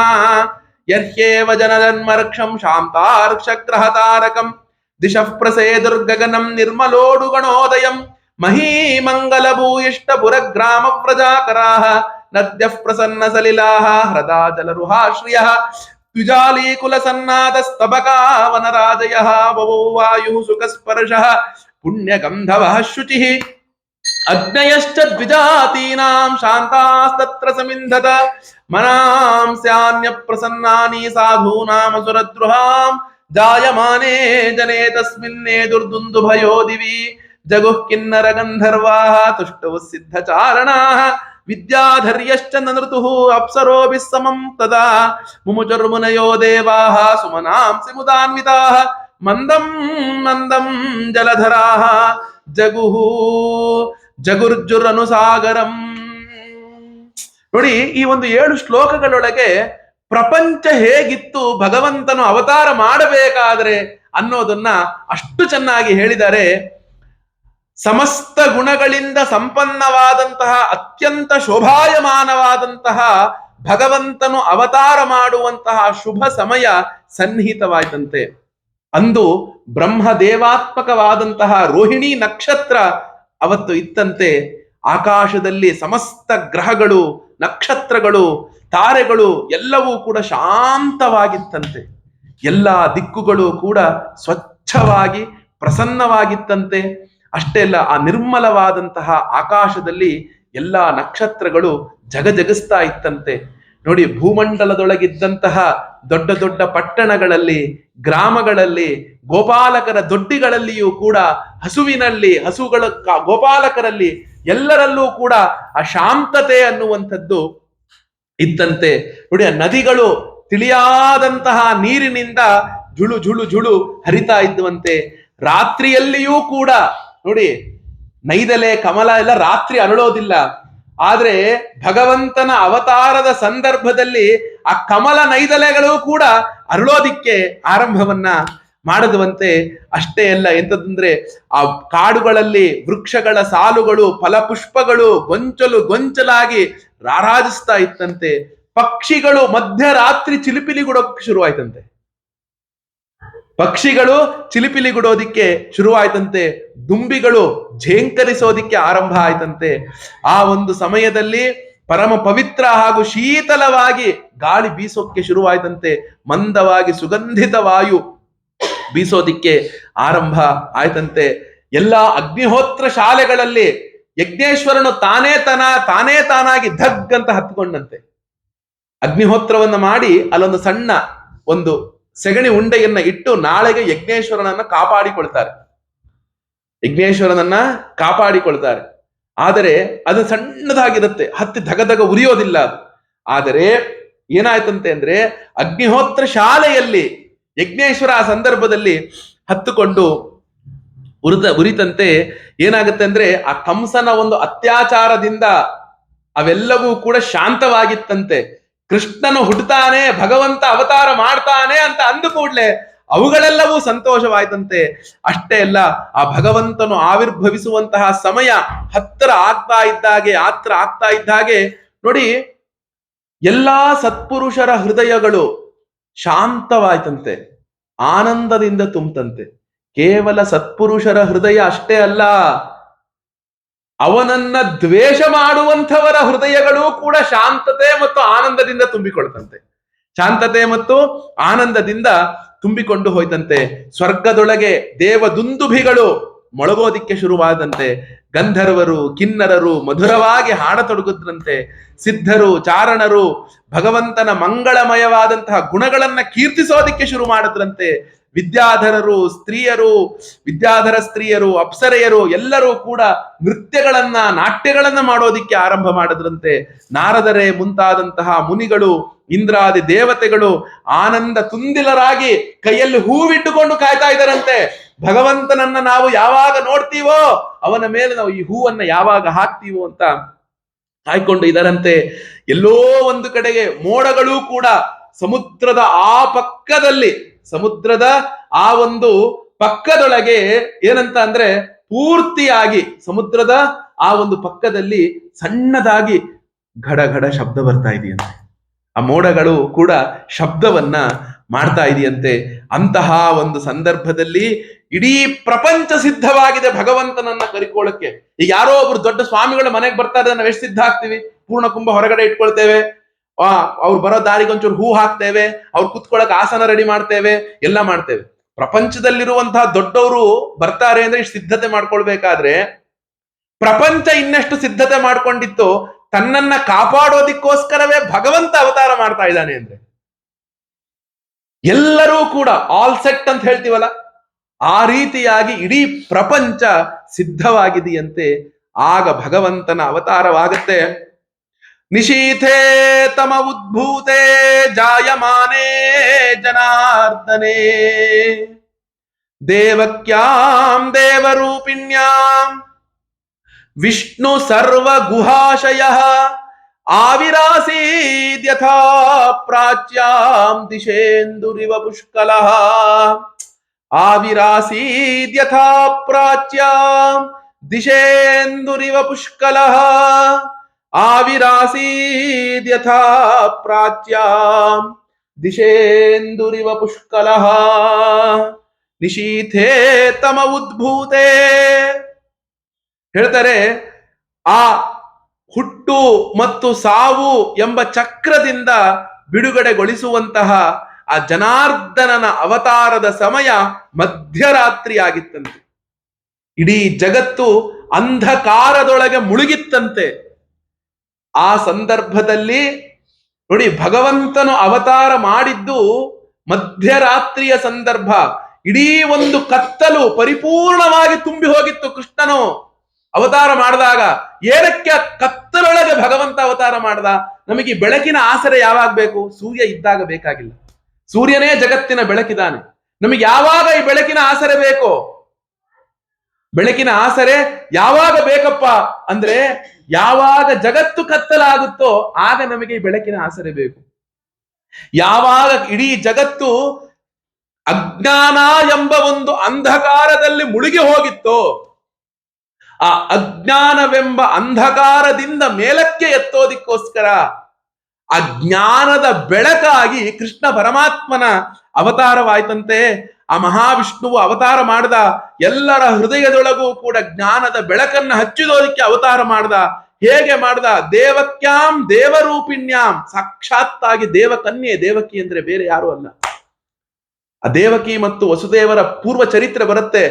ಯರ್ಹ್ಯೇವ ಜನಜನ್ಮರ್ಕ್ಷಂ ಶಾಂತಾರ್ಕ್ಷಗ್ರಹತಾರಕಂ ದಿಶಃ ಪ್ರಸೇದುರ್ಗಗನಂ ನಿರ್ಮಲೋಡುಗಣೋದಯಂ ಮಹೀಮಂಗಲ ಭೂಯಿಷ್ಟ ಪುರಗ್ರಾಮ ಪ್ರಜಾಕರಾಃ ನದ್ಯಃ ಪ್ರಸನ್ನ ಸಲಿಲಾಃ ಹೃದಾ ಜಲರುಹಾಶ್ರಿಯಃ ದ್ವಿಜಾಲೀಕುಲ ಸನ್ನಾದಸ್ತಬಕಾವನರಾಜಯಃ ವವೋ ವಾಯುಃ ಸುಖಸ್ಪರ್ಶಃ ಪುಣ್ಯಗಂಧವಃ ಶುಚಿಃ ಅಗ್ನಯಶ್ಚ ದ್ವಿಜಾತೀನಾಂ ಶಾಂತಾಸ್ತತ್ರ ಸಮಿಂಧತ ಮನಾಂ ಸ್ಯಾನ್ಯ ಪ್ರಸನ್ನಾನಿ ಸಾಧೂನಾಮಸುರದ್ರುಹಾಂ ಜಾಯಮಾನೇ ಜನೇ ತಸ್ಮಿನ್ನೇ ದುರ್ದುಂದುಭಯೋ ದಿವಿ ಜಗುಃ ಕಿನ್ನರ ಗಂಧರ್ವಾಃ ತುಷ್ಟುಃ ಸಿದ್ಧಚಾರಣಾಃ ವಿದ್ಯಾಧರ್ಯಶ್ಚ ನೃತುಃ ಅಪ್ಸರೋಭಿಃ ಸಮಂ ತದಾ ಮುಮುಚುರ್ಮುನಯೋ ದೇವಾಃ ಸುಮನಾಂಸಿ ಮುದಾನ್ವಿತಾಃ ಮಂದಂ ಮಂದಂ ಜಲಧರಾಃ ಜಗುರ್ಜುರನುಸಾಗರಂ. ನೋಡಿ, ಈ ಒಂದು 7 ಶ್ಲೋಕಗಳೊಳಗೆ ಪ್ರಪಂಚ ಹೇಗಿತ್ತು ಭಗವಂತನು ಅವತಾರ ಮಾಡಬೇಕಾದ್ರೆ ಅನ್ನೋದನ್ನ ಅಷ್ಟು ಚೆನ್ನಾಗಿ ಹೇಳಿದ್ದಾರೆ. ಸಮಸ್ತ ಗುಣಗಳಿಂದ ಸಂಪನ್ನವಾದಂತಹ ಅತ್ಯಂತ ಶೋಭಾಯಮಾನವಾದಂತಹ ಭಗವಂತನು ಅವತಾರ ಮಾಡುವಂತಹ ಶುಭ ಸಮಯ ಸನ್ನಿಹಿತವಾಯ್ತಂತೆ. ಅಂದು ಬ್ರಹ್ಮದೇವಾತ್ಮಕವಾದಂತಹ ರೋಹಿಣಿ ನಕ್ಷತ್ರ ಅವತ್ತು ಇತ್ತಂತೆ. ಆಕಾಶದಲ್ಲಿ ಸಮಸ್ತ ಗ್ರಹಗಳು, ನಕ್ಷತ್ರಗಳು, ತಾರೆಗಳು ಎಲ್ಲವೂ ಕೂಡ ಶಾಂತವಾಗಿತ್ತಂತೆ. ಎಲ್ಲ ದಿಕ್ಕುಗಳು ಕೂಡ ಸ್ವಚ್ಛವಾಗಿ ಪ್ರಸನ್ನವಾಗಿತ್ತಂತೆ. ಅಷ್ಟೇ ಅಲ್ಲ, ಆ ನಿರ್ಮಲವಾದಂತಹ ಆಕಾಶದಲ್ಲಿ ಎಲ್ಲ ನಕ್ಷತ್ರಗಳು ಜಗಜಗಿಸ್ತಾ ಇತ್ತಂತೆ. ನೋಡಿ, ಭೂಮಂಡಲದೊಳಗಿದ್ದಂತಹ ದೊಡ್ಡ ದೊಡ್ಡ ಪಟ್ಟಣಗಳಲ್ಲಿ, ಗ್ರಾಮಗಳಲ್ಲಿ, ಗೋಪಾಲಕರ ದೊಡ್ಡಿಗಳಲ್ಲಿಯೂ ಕೂಡ, ಹಸುಗಳ ಗೋಪಾಲಕರಲ್ಲಿ ಎಲ್ಲರಲ್ಲೂ ಕೂಡ ಆ ಶಾಂತತೆ ಅನ್ನುವಂಥದ್ದು ಇತ್ತಂತೆ. ನೋಡಿ, ಆ ನದಿಗಳು ತಿಳಿಯಾದಂತಹ ನೀರಿನಿಂದ ಜುಳು ಜುಳು ಜುಳು ಹರಿತಾ ಇದ್ದುವಂತೆ. ರಾತ್ರಿಯಲ್ಲಿಯೂ ಕೂಡ ನೋಡಿ, ನೈದಲೆ ಕಮಲ ಎಲ್ಲ ರಾತ್ರಿ ಅರಳೋದಿಲ್ಲ. ಆದ್ರೆ ಭಗವಂತನ ಅವತಾರದ ಸಂದರ್ಭದಲ್ಲಿ ಆ ಕಮಲ ನೈದಲೆಗಳು ಕೂಡ ಅರಳೋದಿಕ್ಕೆ ಆರಂಭವನ್ನ ಮಾಡದುವಂತೆ. ಅಷ್ಟೇ ಅಲ್ಲ, ಎಂತದಂದ್ರೆ ಆ ಕಾಡುಗಳಲ್ಲಿ ವೃಕ್ಷಗಳ ಸಾಲುಗಳು, ಫಲಪುಷ್ಪಗಳು ಗೊಂಚಲು ಗೊಂಚಲಾಗಿ ರಾರಾಜಿಸ್ತಾ ಇತ್ತಂತೆ. ಪಕ್ಷಿಗಳು ಮಧ್ಯರಾತ್ರಿ ಚಿಲಿಪಿಲಿಗುಡೋಕೆ ಶುರುವಾಯ್ತಂತೆ. ಪಕ್ಷಿಗಳು ಚಿಲಿಪಿಲಿಗುಡೋದಿಕ್ಕೆ ಶುರುವಾಯ್ತಂತೆ. ದುಂಬಿಗಳು ಝೇಂಕರಿಸೋದಿಕ್ಕೆ ಆರಂಭ ಆಯ್ತಂತೆ. ಆ ಒಂದು ಸಮಯದಲ್ಲಿ ಪರಮ ಪವಿತ್ರ ಹಾಗೂ ಶೀತಲವಾಗಿ ಗಾಳಿ ಬೀಸೋಕ್ಕೆ ಶುರುವಾಯ್ತಂತೆ. ಮಂದವಾಗಿ ಸುಗಂಧಿತ ವಾಯು ಬೀಸೋದಿಕ್ಕೆ ಆರಂಭ ಆಯ್ತಂತೆ. ಎಲ್ಲ ಅಗ್ನಿಹೋತ್ರ ಶಾಲೆಗಳಲ್ಲಿ ಯಜ್ಞೇಶ್ವರನು ತಾನೇ ತಾನಾಗಿ ಧಗ್ ಅಂತ ಹತ್ಕೊಂಡಂತೆ. ಅಗ್ನಿಹೋತ್ರವನ್ನ ಮಾಡಿ ಅಲ್ಲೊಂದು ಸಣ್ಣ ಒಂದು ಸೆಗಣಿ ಉಂಡೆಯನ್ನ ಇಟ್ಟು ನಾಳೆಗೆ ಯಜ್ಞೇಶ್ವರನನ್ನ ಕಾಪಾಡಿಕೊಳ್ತಾರೆ. ಆದರೆ ಅದು ಸಣ್ಣದಾಗಿರುತ್ತೆ, ಹತ್ತಿ ಧಗಧಗ ಉರಿಯೋದಿಲ್ಲ ಅದು. ಆದರೆ ಏನಾಯ್ತಂತೆ ಅಂದ್ರೆ, ಅಗ್ನಿಹೋತ್ರ ಶಾಲೆಯಲ್ಲಿ ಯಜ್ಞೇಶ್ವರ ಆ ಸಂದರ್ಭದಲ್ಲಿ ಹತ್ತುಕೊಂಡು ಉರಿತಂತೆ. ಏನಾಗುತ್ತೆ ಅಂದ್ರೆ, ಆ ಕಂಸನ ಒಂದು ಅತ್ಯಾಚಾರದಿಂದ ಅವೆಲ್ಲವೂ ಕೂಡ ಶಾಂತವಾಗಿತ್ತಂತೆ. ಕೃಷ್ಣನು ಹುಟ್ಟುತ್ತಾನೆ, ಭಗವಂತ ಅವತಾರ ಮಾಡ್ತಾನೆ ಅಂತ ಅಂದು ಕೂಡ್ಲೆ ಅವುಗಳೆಲ್ಲವೂ ಸಂತೋಷವಾಯ್ತಂತೆ. ಅಷ್ಟೇ ಅಲ್ಲ, ಆ ಭಗವಂತನು ಆವಿರ್ಭವಿಸುವಂತಹ ಸಮಯ ಆತ್ರ ಆಗ್ತಾ ಇದ್ದಾಗೆ ನೋಡಿ, ಎಲ್ಲಾ ಸತ್ಪುರುಷರ ಹೃದಯಗಳು ಶಾಂತವಾಯ್ತಂತೆ, ಆನಂದದಿಂದ ತುಂಬಂತೆ. ಕೇವಲ ಸತ್ಪುರುಷರ ಹೃದಯ ಅಷ್ಟೇ ಅಲ್ಲ, ಅವನನ್ನ ದ್ವೇಷ ಮಾಡುವಂಥವರ ಹೃದಯಗಳು ಕೂಡ ಶಾಂತತೆ ಮತ್ತು ಆನಂದದಿಂದ ತುಂಬಿಕೊಳ್ತಂತೆ. ಶಾಂತತೆ ಮತ್ತು ಆನಂದದಿಂದ ತುಂಬಿಕೊಂಡು ಹೋಯ್ತಂತೆ. ಸ್ವರ್ಗದೊಳಗೆ ದೇವದುಂದುಭಿಗಳು ಮೊಳಗೋದಿಕ್ಕೆ ಶುರುವಾದಂತೆ. ಗಂಧರ್ವರು, ಕಿನ್ನರರು ಮಧುರವಾಗಿ ಹಾಡತೊಡಗುದ್ರಂತೆ. ಸಿದ್ಧರು, ಚಾರಣರು ಭಗವಂತನ ಮಂಗಳಮಯವಾದಂತಹ ಗುಣಗಳನ್ನ ಕೀರ್ತಿಸೋದಿಕ್ಕೆ ಶುರು ಮಾಡಿದ್ರಂತೆ. ವಿದ್ಯಾಧರ ಸ್ತ್ರೀಯರು, ಅಪ್ಸರೆಯರು ಎಲ್ಲರೂ ಕೂಡ ನಾಟ್ಯಗಳನ್ನ ಮಾಡೋದಿಕ್ಕೆ ಆರಂಭ ಮಾಡಿದ್ರಂತೆ. ನಾರದರೇ ಮುಂತಾದಂತಹ ಮುನಿಗಳು, ಇಂದ್ರಾದಿ ದೇವತೆಗಳು ಆನಂದ ತುಂದಿಲರಾಗಿ ಕೈಯಲ್ಲಿ ಹೂವಿಟ್ಟುಕೊಂಡು ಕಾಯ್ತಾ ಇದ್ದಾರಂತೆ. ಭಗವಂತನನ್ನ ನಾವು ಯಾವಾಗ ನೋಡ್ತೀವೋ ಅವನ ಮೇಲೆ ನಾವು ಈ ಹೂವನ್ನ ಯಾವಾಗ ಹಾಕ್ತೀವೋ ಅಂತ ಕಾಯ್ಕೊಂಡು ಇದರಂತೆ. ಎಲ್ಲೋ ಒಂದು ಕಡೆಗೆ ಮೋಡಗಳು ಕೂಡ ಸಮುದ್ರದ ಆ ಒಂದು ಪಕ್ಕದೊಳಗೆ ಏನಂತ ಅಂದ್ರೆ, ಪೂರ್ತಿಯಾಗಿ ಸಮುದ್ರದ ಆ ಒಂದು ಪಕ್ಕದಲ್ಲಿ ಸಣ್ಣದಾಗಿ ಘಡ ಶಬ್ದ ಬರ್ತಾ ಇದೆಯಂತೆ. ಆ ಮೋಡಗಳು ಕೂಡ ಶಬ್ದವನ್ನ ಮಾಡ್ತಾ ಇದೆಯಂತೆ. ಅಂತಹ ಒಂದು ಸಂದರ್ಭದಲ್ಲಿ ಇಡೀ ಪ್ರಪಂಚ ಸಿದ್ಧವಾಗಿದೆ ಭಗವಂತನನ್ನ ಕರಿಕೊಳ್ಳಕ್ಕೆ. ಈಗ ಯಾರೋ ಒಬ್ರು ದೊಡ್ಡ ಸ್ವಾಮಿಗಳ ಮನೆಗೆ ಬರ್ತಾರೆ, ನಾವು ಎಷ್ಟು ಸಿದ್ಧ ಆಗ್ತೀವಿ? ಪೂರ್ಣ ಕುಂಭ ಹೊರಗಡೆ ಇಟ್ಕೊಳ್ತೇವೆ, ಅವ್ರು ಬರೋ ದಾರಿಗೆ ಒಂಚೂರು ಹೂ ಹಾಕ್ತೇವೆ, ಅವ್ರು ಕುತ್ಕೊಳಕ್ ಆಸನ ರೆಡಿ ಮಾಡ್ತೇವೆ, ಎಲ್ಲ ಮಾಡ್ತೇವೆ. ಪ್ರಪಂಚದಲ್ಲಿರುವಂತಹ ದೊಡ್ಡವರು ಬರ್ತಾರೆ ಅಂದ್ರೆ ಇಷ್ಟು ಸಿದ್ಧತೆ ಮಾಡ್ಕೊಳ್ಬೇಕಾದ್ರೆ ಪ್ರಪಂಚ ಇನ್ನೆಷ್ಟು ಸಿದ್ಧತೆ ಮಾಡ್ಕೊಂಡಿತ್ತು ತನ್ನನ್ನ ಕಾಪಾಡೋದಿಕ್ಕೋಸ್ಕರವೇ ಭಗವಂತ ಅವತಾರ ಮಾಡ್ತಾ ಇದ್ದಾನೆ ಅಂದ್ರೆ. ಎಲ್ಲರೂ ಕೂಡ ಆಲ್ ಸೆಟ್ ಅಂತ ಹೇಳ್ತೀವಲ್ಲ, ಆ ರೀತಿಯಾಗಿ ಇಡೀ ಪ್ರಪಂಚ ಸಿದ್ಧವಾಗಿದೆಯಂತೆ. ಆಗ ಭಗವಂತನ ಅವತಾರವಾಗುತ್ತೆ. ನಿಶೀಥೇ ತಮ ಉದ್ಭೂತೆ ಜಾಯಮಾನೇ ಜನಾರ್ದನೆ ದೇವಕ್ಯಾಂ ದೇವರೂಪಿಣ್ಯಾಂ ವಿಷ್ಣು ಸರ್ವ ಗುಹಾಶಯಃ ಆವಿರಾಸೀದ್ಯಥಾ ಪ್ರಾಚ್ಯಾಂ ದಿಶೇಂದುರಿವ ಪುಷ್ಕಲಃ ಆವಿರಾಸೀದ್ಯಥಾ ಪ್ರಾಚ್ಯಾಂ ದಿಶೇಂದುರಿವ ಪುಷ್ಕಲಃ ಆವಿರಾಸೀದ್ ಯಥಾ ಪ್ರಾಚ್ಯಾಂ ದಿಶೇಂದುರಿವ ಪುಷ್ಕಲಃ ನಿಶೀಥೇ ತಮ ಉದ್ಭೂತೆ. ಹೇಳ್ತಾರೆ, ಆ ಹುಟ್ಟು ಮತ್ತು ಸಾವು ಎಂಬ ಚಕ್ರದಿಂದ ಬಿಡುಗಡೆಗೊಳಿಸುವಂತಹ ಆ ಜನಾರ್ದನನ ಅವತಾರದ ಸಮಯ ಮಧ್ಯರಾತ್ರಿ ಆಗಿತ್ತಂತೆ. ಇಡೀ ಜಗತ್ತು ಅಂಧಕಾರದೊಳಗೆ ಮುಳುಗಿತ್ತಂತೆ. ಆ ಸಂದರ್ಭದಲ್ಲಿ ನೋಡಿ, ಭಗವಂತನು ಅವತಾರ ಮಾಡಿದ್ದು ಮಧ್ಯರಾತ್ರಿಯ ಸಂದರ್ಭ. ಇಡೀ ಒಂದು ಕತ್ತಲು ಪರಿಪೂರ್ಣವಾಗಿ ತುಂಬಿ ಹೋಗಿತ್ತು ಕೃಷ್ಣನು ಅವತಾರ ಮಾಡಿದಾಗ. ಏನಕ್ಕೆ ಕತ್ತಲೊಳಗೆ ಭಗವಂತ ಅವತಾರ ಮಾಡ್ದ? ನಮಗೆ ಬೆಳಕಿನ ಆಸರೆ ಯಾವಾಗ ಬೇಕು? ಸೂರ್ಯ ಇದ್ದಾಗ ಬೇಕಾಗಿಲ್ಲ. ಸೂರ್ಯನೇ ಜಗತ್ತಿನ ಬೆಳಕಿದಾನೆ. ನಮಗೆ ಯಾವಾಗ ಈ ಬೆಳಕಿನ ಆಸರೆ ಬೇಕು? ಬೆಳಕಿನ ಆಸರೆ ಯಾವಾಗ ಬೇಕಪ್ಪ ಅಂದ್ರೆ, ಯಾವಾಗ ಜಗತ್ತು ಕತ್ತಲಾಗುತ್ತೋ ಆಗ ನಮಗೆ ಈ ಬೆಳಕಿನ ಆಸರೆ ಬೇಕು. ಯಾವಾಗ ಇಡೀ ಜಗತ್ತು ಅಜ್ಞಾನ ಎಂಬ ಒಂದು ಅಂಧಕಾರದಲ್ಲಿ ಮುಳುಗಿ ಹೋಗಿತ್ತೋ, ಆ ಅಜ್ಞಾನವೆಂಬ ಅಂಧಕಾರದಿಂದ ಮೇಲಕ್ಕೆ ಎತ್ತೋದಿಕ್ಕೋಸ್ಕರ ಆ ಜ್ಞಾನದ ಬೆಳಕಾಗಿ ಕೃಷ್ಣ ಪರಮಾತ್ಮನ ಅವತಾರವಾಯ್ತಂತೆ. ಆ ಮಹಾವಿಷ್ಣುವು ಅವತಾರ ಮಾಡ್ದ. ಎಲ್ಲರ ಹೃದಯದೊಳಗೂ ಕೂಡ ಜ್ಞಾನದ ಬೆಳಕನ್ನ ಹಚ್ಚಿದೋದಕ್ಕೆ ಅವತಾರ ಮಾಡ್ದ. ಹೇಗೆ ಮಾಡ್ದ? ದೇವಕ್ಯಾಂ ದೇವರೂಪಿಣ್ಯಾಂ, ಸಾಕ್ಷಾತ್ತಾಗಿ ದೇವಕನ್ಯೆ. ದೇವಕಿ ಅಂದ್ರೆ ಬೇರೆ ಯಾರು ಅಲ್ಲ, ಆ ದೇವಕಿ ಮತ್ತು ವಸುದೇವರ ಪೂರ್ವ ಚರಿತ್ರೆ ಬರುತ್ತೆ.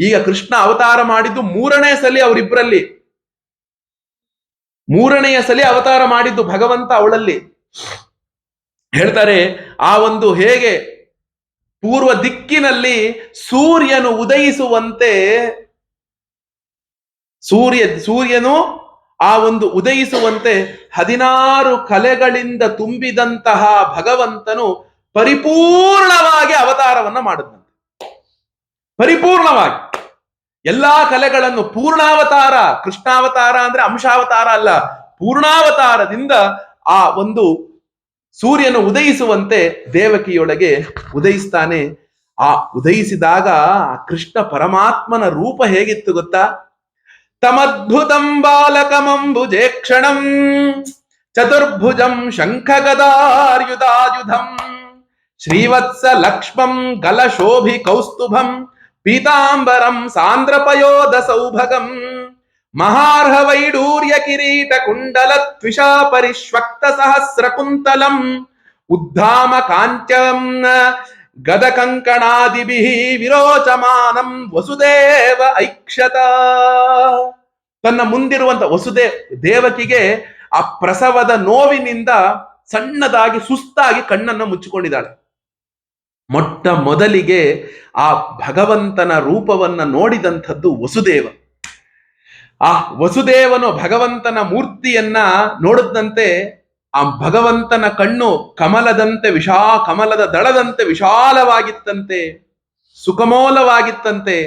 ಈಗ ಕೃಷ್ಣ ಅವತಾರ ಮಾಡಿದ್ದು 3ನೇ ಸಲ ಅವರಿಬ್ಬರಲ್ಲಿ. 3ನೆಯ ಸಲ ಅವತಾರ ಮಾಡಿದ್ದು ಭಗವಂತ ಅವಳಲ್ಲಿ. ಹೇಳ್ತಾರೆ, ಆ ಒಂದು ಹೇಗೆ ಪೂರ್ವ ದಿಕ್ಕಿನಲ್ಲಿ ಸೂರ್ಯನು ಉದಯಿಸುವಂತೆ, ಸೂರ್ಯನು ಆ ಒಂದು ಉದಯಿಸುವಂತೆ 16 ಕಲೆಗಳಿಂದ ತುಂಬಿದಂತಹ ಭಗವಂತನು ಪರಿಪೂರ್ಣವಾಗಿ ಅವತಾರವನ್ನ ಮಾಡಿದಂತೆ. ಪರಿಪೂರ್ಣವಾಗಿ ಎಲ್ಲಾ ಕಲೆಗಳನ್ನು, ಪೂರ್ಣಾವತಾರ. ಕೃಷ್ಣಾವತಾರ ಅಂದ್ರೆ ಅಂಶಾವತಾರ ಅಲ್ಲ, ಪೂರ್ಣಾವತಾರದಿಂದ ಆ ಒಂದು ಸೂರ್ಯನು ಉದಯಿಸುವಂತೆ ದೇವಕಿಯೊಳಗೆ ಉದಯಿಸ್ತಾನೆ. ಆ ಉದಯಿಸಿದಾಗ ಆ ಕೃಷ್ಣ ಪರಮಾತ್ಮನ ರೂಪ ಹೇಗಿತ್ತು ಗೊತ್ತಾ? ತಮದ್ಭುತಂ ಬಾಲಕಮಂಬುಜೇ ಕ್ಷಣಂ ಚತುರ್ಭುಜಂ ಶಂಖಗದಾರ್ಯುಧಾಯುಧಂ ಶ್ರೀವತ್ಸ ಲಕ್ಷ್ಮಂ ಗಲಶೋಭಿ ಕೌಸ್ತುಭಂ ಪೀತಾಂಬರಂ ಸಾಂದ್ರಪಯೋಧ ಸೌಭಗಂ ಮಹಾರ್ಹ ವೈಡೂರ್ಯ ಕಿರೀಟ ಕುಂಡಲ ತ್ವಿಷಾ ಪರಿಶ್ವಕ್ತ ಸಹಸ್ರ ಕುಂತಲಂ ಉದ್ಧಾಮ ಕಾಂಚಂ ಗದ ಕಂಕಣಾದಿಭಿಃ ವಿರೋಚಮಾನಂ ವಸುದೇವ ಐಕ್ಷತ. ತನ್ನ ಮುಂದಿರುವಂತ ದೇವಕಿಗೆ ಆ ಪ್ರಸವದ ನೋವಿನಿಂದ ಸಣ್ಣದಾಗಿ ಸುಸ್ತಾಗಿ ಕಣ್ಣನ್ನು ಮುಚ್ಚಿಕೊಂಡಿದ್ದಾಳೆ. ಮೊಟ್ಟ ಮೊದಲಿಗೆ ಆ ಭಗವಂತನ ರೂಪವನ್ನ ನೋಡಿದಂಥದ್ದು ವಸುದೇವ. ಆ ವಸುದೇವನು ಭಗವಂತನ ಮೂರ್ತಿಯನ್ನ ನೋಡಿದಂತೆ ಆ ಭಗವಂತನ ಕಣ್ಣು ಕಮಲದಂತೆ ಕಮಲದ ದಳದಂತೆ ವಿಶಾಲವಾಗಿತ್ತಂತೆ, ಸುಕಮೋಲವಾಗಿತ್ತಂತೆ.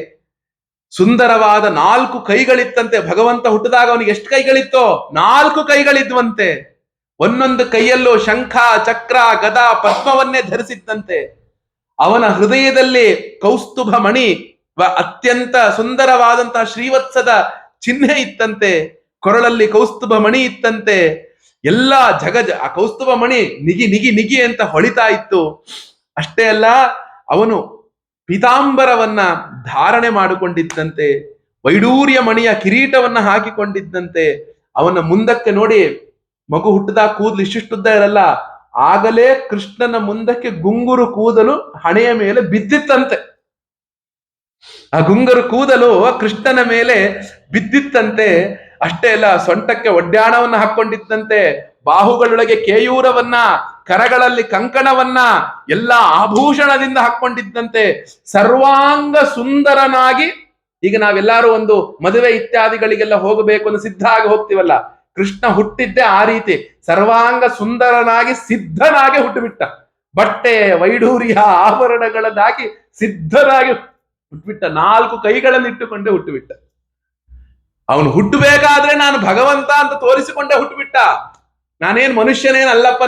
ಸುಂದರವಾದ 4 ಕೈಗಳಿತ್ತಂತೆ. ಭಗವಂತ ಹುಟ್ಟಿದಾಗ ಅವನಿಗೆ ಎಷ್ಟು ಕೈಗಳಿತ್ತೋ? 4 ಕೈಗಳಿದ್ವಂತೆ. ಒಂದೊಂದು ಕೈಯಲ್ಲೂ ಶಂಖ, ಚಕ್ರ, ಗದ, ಪದ್ಮವನ್ನೇ ಧರಿಸಿದ್ದಂತೆ. ಅವನ ಹೃದಯದಲ್ಲಿ ಕೌಸ್ತುಭ ಮಣಿ, ಅತ್ಯಂತ ಸುಂದರವಾದಂತಹ ಶ್ರೀವತ್ಸದ ಚಿಹ್ನೆ ಇತ್ತಂತೆ. ಕೊರಳಲ್ಲಿ ಕೌಸ್ತುಭ ಮಣಿ ಇತ್ತಂತೆ. ಎಲ್ಲ ಆ ಕೌಸ್ತುಭ ಮಣಿ ನಿಗಿ ನಿಗಿ ನಿಗಿ ಅಂತ ಹೊಳಿತಾ ಇತ್ತು. ಅಷ್ಟೇ ಅಲ್ಲ, ಅವನು ಪೀತಾಂಬರವನ್ನ ಧಾರಣೆ ಮಾಡಿಕೊಂಡಿದ್ದಂತೆ, ವೈಡೂರ್ಯ ಮಣಿಯ ಕಿರೀಟವನ್ನ ಹಾಕಿಕೊಂಡಿದ್ದಂತೆ. ಅವನ ಮುಂದಕ್ಕೆ ನೋಡಿ, ಮಗು ಹುಟ್ಟದಾಗ ಕೂದಲು ಇಷ್ಟಿಷ್ಟುದ್ದ ಇರಲ್ಲ, ಆಗಲೇ ಕೃಷ್ಣನ ಮುಂದಕ್ಕೆ ಗುಂಗುರು ಕೂದಲು ಹಣೆಯ ಮೇಲೆ ಬಿದ್ದಿತ್ತಂತೆ. ಆ ಗುಂಗುರು ಕೂದಲು ಕೃಷ್ಣನ ಮೇಲೆ ಬಿದ್ದಿತ್ತಂತೆ. ಅಷ್ಟೇ ಅಲ್ಲ, ಸೊಂಟಕ್ಕೆ ಒಡ್ಯಾಣವನ್ನ ಹಾಕೊಂಡಿದ್ದಂತೆ, ಬಾಹುಗಳೊಳಗೆ ಕೇಯೂರವನ್ನ, ಕರಗಳಲ್ಲಿ ಕಂಕಣವನ್ನ, ಎಲ್ಲ ಆಭೂಷಣದಿಂದ ಹಾಕೊಂಡಿದ್ದಂತೆ. ಸರ್ವಾಂಗ ಸುಂದರನಾಗಿ, ಈಗ ನಾವೆಲ್ಲರೂ ಒಂದು ಮದುವೆ ಇತ್ಯಾದಿಗಳಿಗೆಲ್ಲ ಹೋಗಬೇಕು ಅಂತ ಸಿದ್ಧ ಆಗಿ ಹೋಗ್ತೀವಲ್ಲ, ಕೃಷ್ಣ ಹುಟ್ಟಿದ್ದೆ ಆ ರೀತಿ ಸರ್ವಾಂಗ ಸುಂದರನಾಗಿ ಸಿದ್ಧನಾಗಿ ಹುಟ್ಟುಬಿಟ್ಟ. ಬಟ್ಟೆ ವೈಡೂರ್ಯ ಆಭರಣಗಳನ್ನಾಗಿ ಸಿದ್ಧನಾಗಿ ಹುಟ್ಟುಬಿಟ್ಟ. 4 ಕೈಗಳನ್ನು ಇಟ್ಟುಕೊಂಡೇ ಹುಟ್ಟುಬಿಟ್ಟ. ಅವನು ಹುಟ್ಟಬೇಕಾದ್ರೆ ನಾನು ಭಗವಂತ ಅಂತ ತೋರಿಸಿಕೊಂಡೇ ಹುಟ್ಟುಬಿಟ್ಟ. ನಾನೇನ್ ಮನುಷ್ಯನೇನಲ್ಲಪ್ಪ,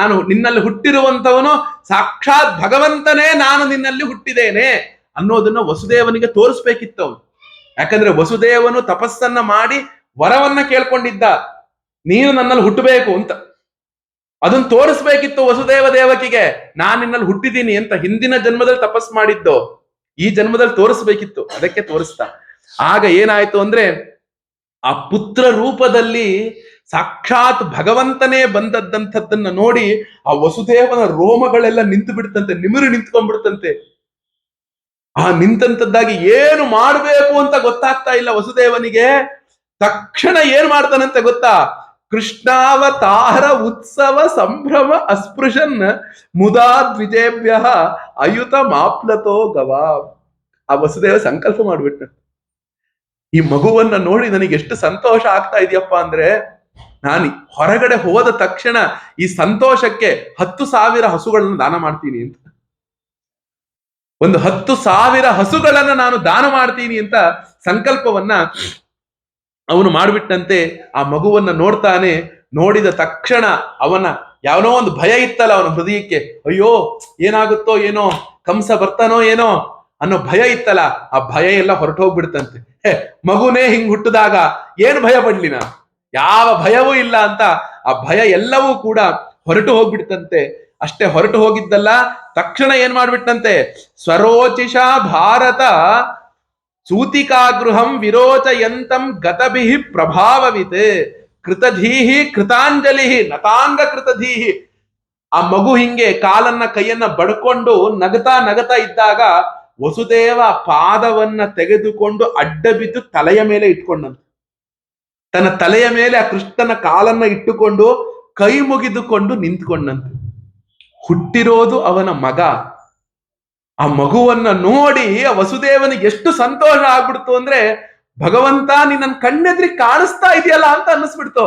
ನಾನು ನಿನ್ನಲ್ಲಿ ಹುಟ್ಟಿರುವಂತವನು ಸಾಕ್ಷಾತ್ ಭಗವಂತನೇ, ನಾನು ನಿನ್ನಲ್ಲಿ ಹುಟ್ಟಿದ್ದೇನೆ ಅನ್ನೋದನ್ನ ವಸುದೇವನಿಗೆ ತೋರಿಸ್ಬೇಕಿತ್ತು ಅವನು. ಯಾಕಂದ್ರೆ ವಸುದೇವನು ತಪಸ್ಸನ್ನ ಮಾಡಿ ವರವನ್ನ ಕೇಳ್ಕೊಂಡಿದ್ದ, ನೀನು ನನ್ನಲ್ಲಿ ಹುಟ್ಟಬೇಕು ಅಂತ. ಅದನ್ನ ತೋರಿಸ್ಬೇಕಿತ್ತು ವಸುದೇವ ದೇವಕಿಗೆ, ನಾನ್ ನಿನ್ನಲ್ಲಿ ಹುಟ್ಟಿದ್ದೀನಿ ಅಂತ. ಹಿಂದಿನ ಜನ್ಮದಲ್ಲಿ ತಪಸ್ ಮಾಡಿದ್ದು, ಈ ಜನ್ಮದಲ್ಲಿ ತೋರಿಸ್ಬೇಕಿತ್ತು, ಅದಕ್ಕೆ ತೋರಿಸ್ತಾ. ಆಗ ಏನಾಯ್ತು ಅಂದ್ರೆ, ಆ ಪುತ್ರ ರೂಪದಲ್ಲಿ ಸಾಕ್ಷಾತ್ ಭಗವಂತನೇ ಬಂದದ್ದಂಥದ್ದನ್ನ ನೋಡಿ ಆ ವಸುದೇವನ ರೋಮಗಳೆಲ್ಲ ನಿಂತು ಬಿಡ್ತಂತೆ, ನಿಮಿರು ನಿಂತ್ಕೊಂಡ್ಬಿಡ್ತಂತೆ. ಆ ನಿಂತಂತದ್ದಾಗಿ ಏನು ಮಾಡಬೇಕು ಅಂತ ಗೊತ್ತಾಗ್ತಾ ಇಲ್ಲ ವಸುದೇವನಿಗೆ. ತಕ್ಷಣ ಏನ್ ಮಾಡ್ತಾನಂತೆ ಗೊತ್ತಾ? ಕೃಷ್ಣಾವತಾರ ಉತ್ಸವ ಸಂಭ್ರಮ ಅಸ್ಪೃಶನ್ ಮುದಾ ದ್ವಿಜೇಭ್ಯ ಅಯುತ ಮಾಪ್ಲತೋ ಗವಾ. ಆ ವಸುದೇವ ಸಂಕಲ್ಪ ಮಾಡ್ಬಿಟ್ಟ, ಈ ಮಗುವನ್ನ ನೋಡಿ ನನಗೆ ಎಷ್ಟು ಸಂತೋಷ ಆಗ್ತಾ ಇದೆಯಪ್ಪ ಅಂದ್ರೆ, ನಾನು ಹೊರಗಡೆ ಹೋದ ತಕ್ಷಣ ಈ ಸಂತೋಷಕ್ಕೆ 10,000 ಹಸುಗಳನ್ನು ದಾನ ಮಾಡ್ತೀನಿ ಅಂತ. ಒಂದು 10,000 ಹಸುಗಳನ್ನ ನಾನು ದಾನ ಮಾಡ್ತೀನಿ ಅಂತ ಸಂಕಲ್ಪವನ್ನ ಅವನು ಮಾಡ್ಬಿಟ್ಟಂತೆ. ಆ ಮಗುವನ್ನ ನೋಡ್ತಾನೆ, ನೋಡಿದ ತಕ್ಷಣ ಅವನ ಯಾವನೋ ಒಂದು ಭಯ ಇತ್ತಲ್ಲ ಅವನ ಹೃದಯಕ್ಕೆ, ಅಯ್ಯೋ ಏನಾಗುತ್ತೋ ಏನೋ, ಕಂಸ ಬರ್ತಾನೋ ಏನೋ ಅನ್ನೋ ಭಯ ಇತ್ತಲ್ಲ, ಆ ಭಯ ಎಲ್ಲ ಹೊರಟೋಗ್ಬಿಡ್ತಂತೆ. ಮಗುನೇ ಹಿಂಗ್ ಹುಟ್ಟಿದಾಗ ಏನ್ ಭಯ ಪಡ್ಲಿ ನಾ, ಯಾವ ಭಯವೂ ಇಲ್ಲ ಅಂತ ಆ ಭಯ ಎಲ್ಲವೂ ಕೂಡ ಹೊರಟು ಹೋಗ್ಬಿಡ್ತಂತೆ. ಅಷ್ಟೇ ಹೊರಟು ಹೋಗಿದ್ದಲ್ಲ, ತಕ್ಷಣ ಏನ್ ಮಾಡ್ಬಿಟ್ಟಂತೆ, ಸ್ವರೋಚಿಷ ಭಾರತ ಸೂತಿಕಾಗೃಹಂ ವಿರೋಚಯಂತಂ ಗತಭಿಃ ಪ್ರಭಾವವಿತ್ ಕೃತಧೀಹಿ ಕೃತಾಂಜಲಿ ನತಾಂಗ ಕೃತಧೀಹಿ. ಆ ಮಗು ಹಿಂಗೆ ಕಾಲನ್ನ ಕೈಯನ್ನ ಬಡ್ಕೊಂಡು ನಗತಾ ನಗತಾ ಇದ್ದಾಗ ವಸುದೇವ ಪಾದವನ್ನ ತೆಗೆದುಕೊಂಡು ಅಡ್ಡ ಬಿದ್ದು ತಲೆಯ ಮೇಲೆ ಇಟ್ಕೊಂಡಂತೆ. ತನ್ನ ತಲೆಯ ಮೇಲೆ ಆ ಕೃಷ್ಣನ ಕಾಲನ್ನ ಇಟ್ಟುಕೊಂಡು ಕೈ ಮುಗಿದುಕೊಂಡು ನಿಂತ್ಕೊಂಡಂತೆ. ಹುಟ್ಟಿರೋದು ಅವನ ಮಗ. ಆ ಮಗುವನ್ನ ನೋಡಿ ಆ ವಸುದೇವನಿಗೆ ಎಷ್ಟು ಸಂತೋಷ ಆಗ್ಬಿಡ್ತು ಅಂದ್ರೆ, ಭಗವಂತ ನೀನ್ ನನ್ನ ಕಣ್ಣೆದ್ರಿ ಕಾಣಿಸ್ತಾ ಇದೆಯಲ್ಲ ಅಂತ ಅನ್ನಿಸ್ಬಿಡ್ತು.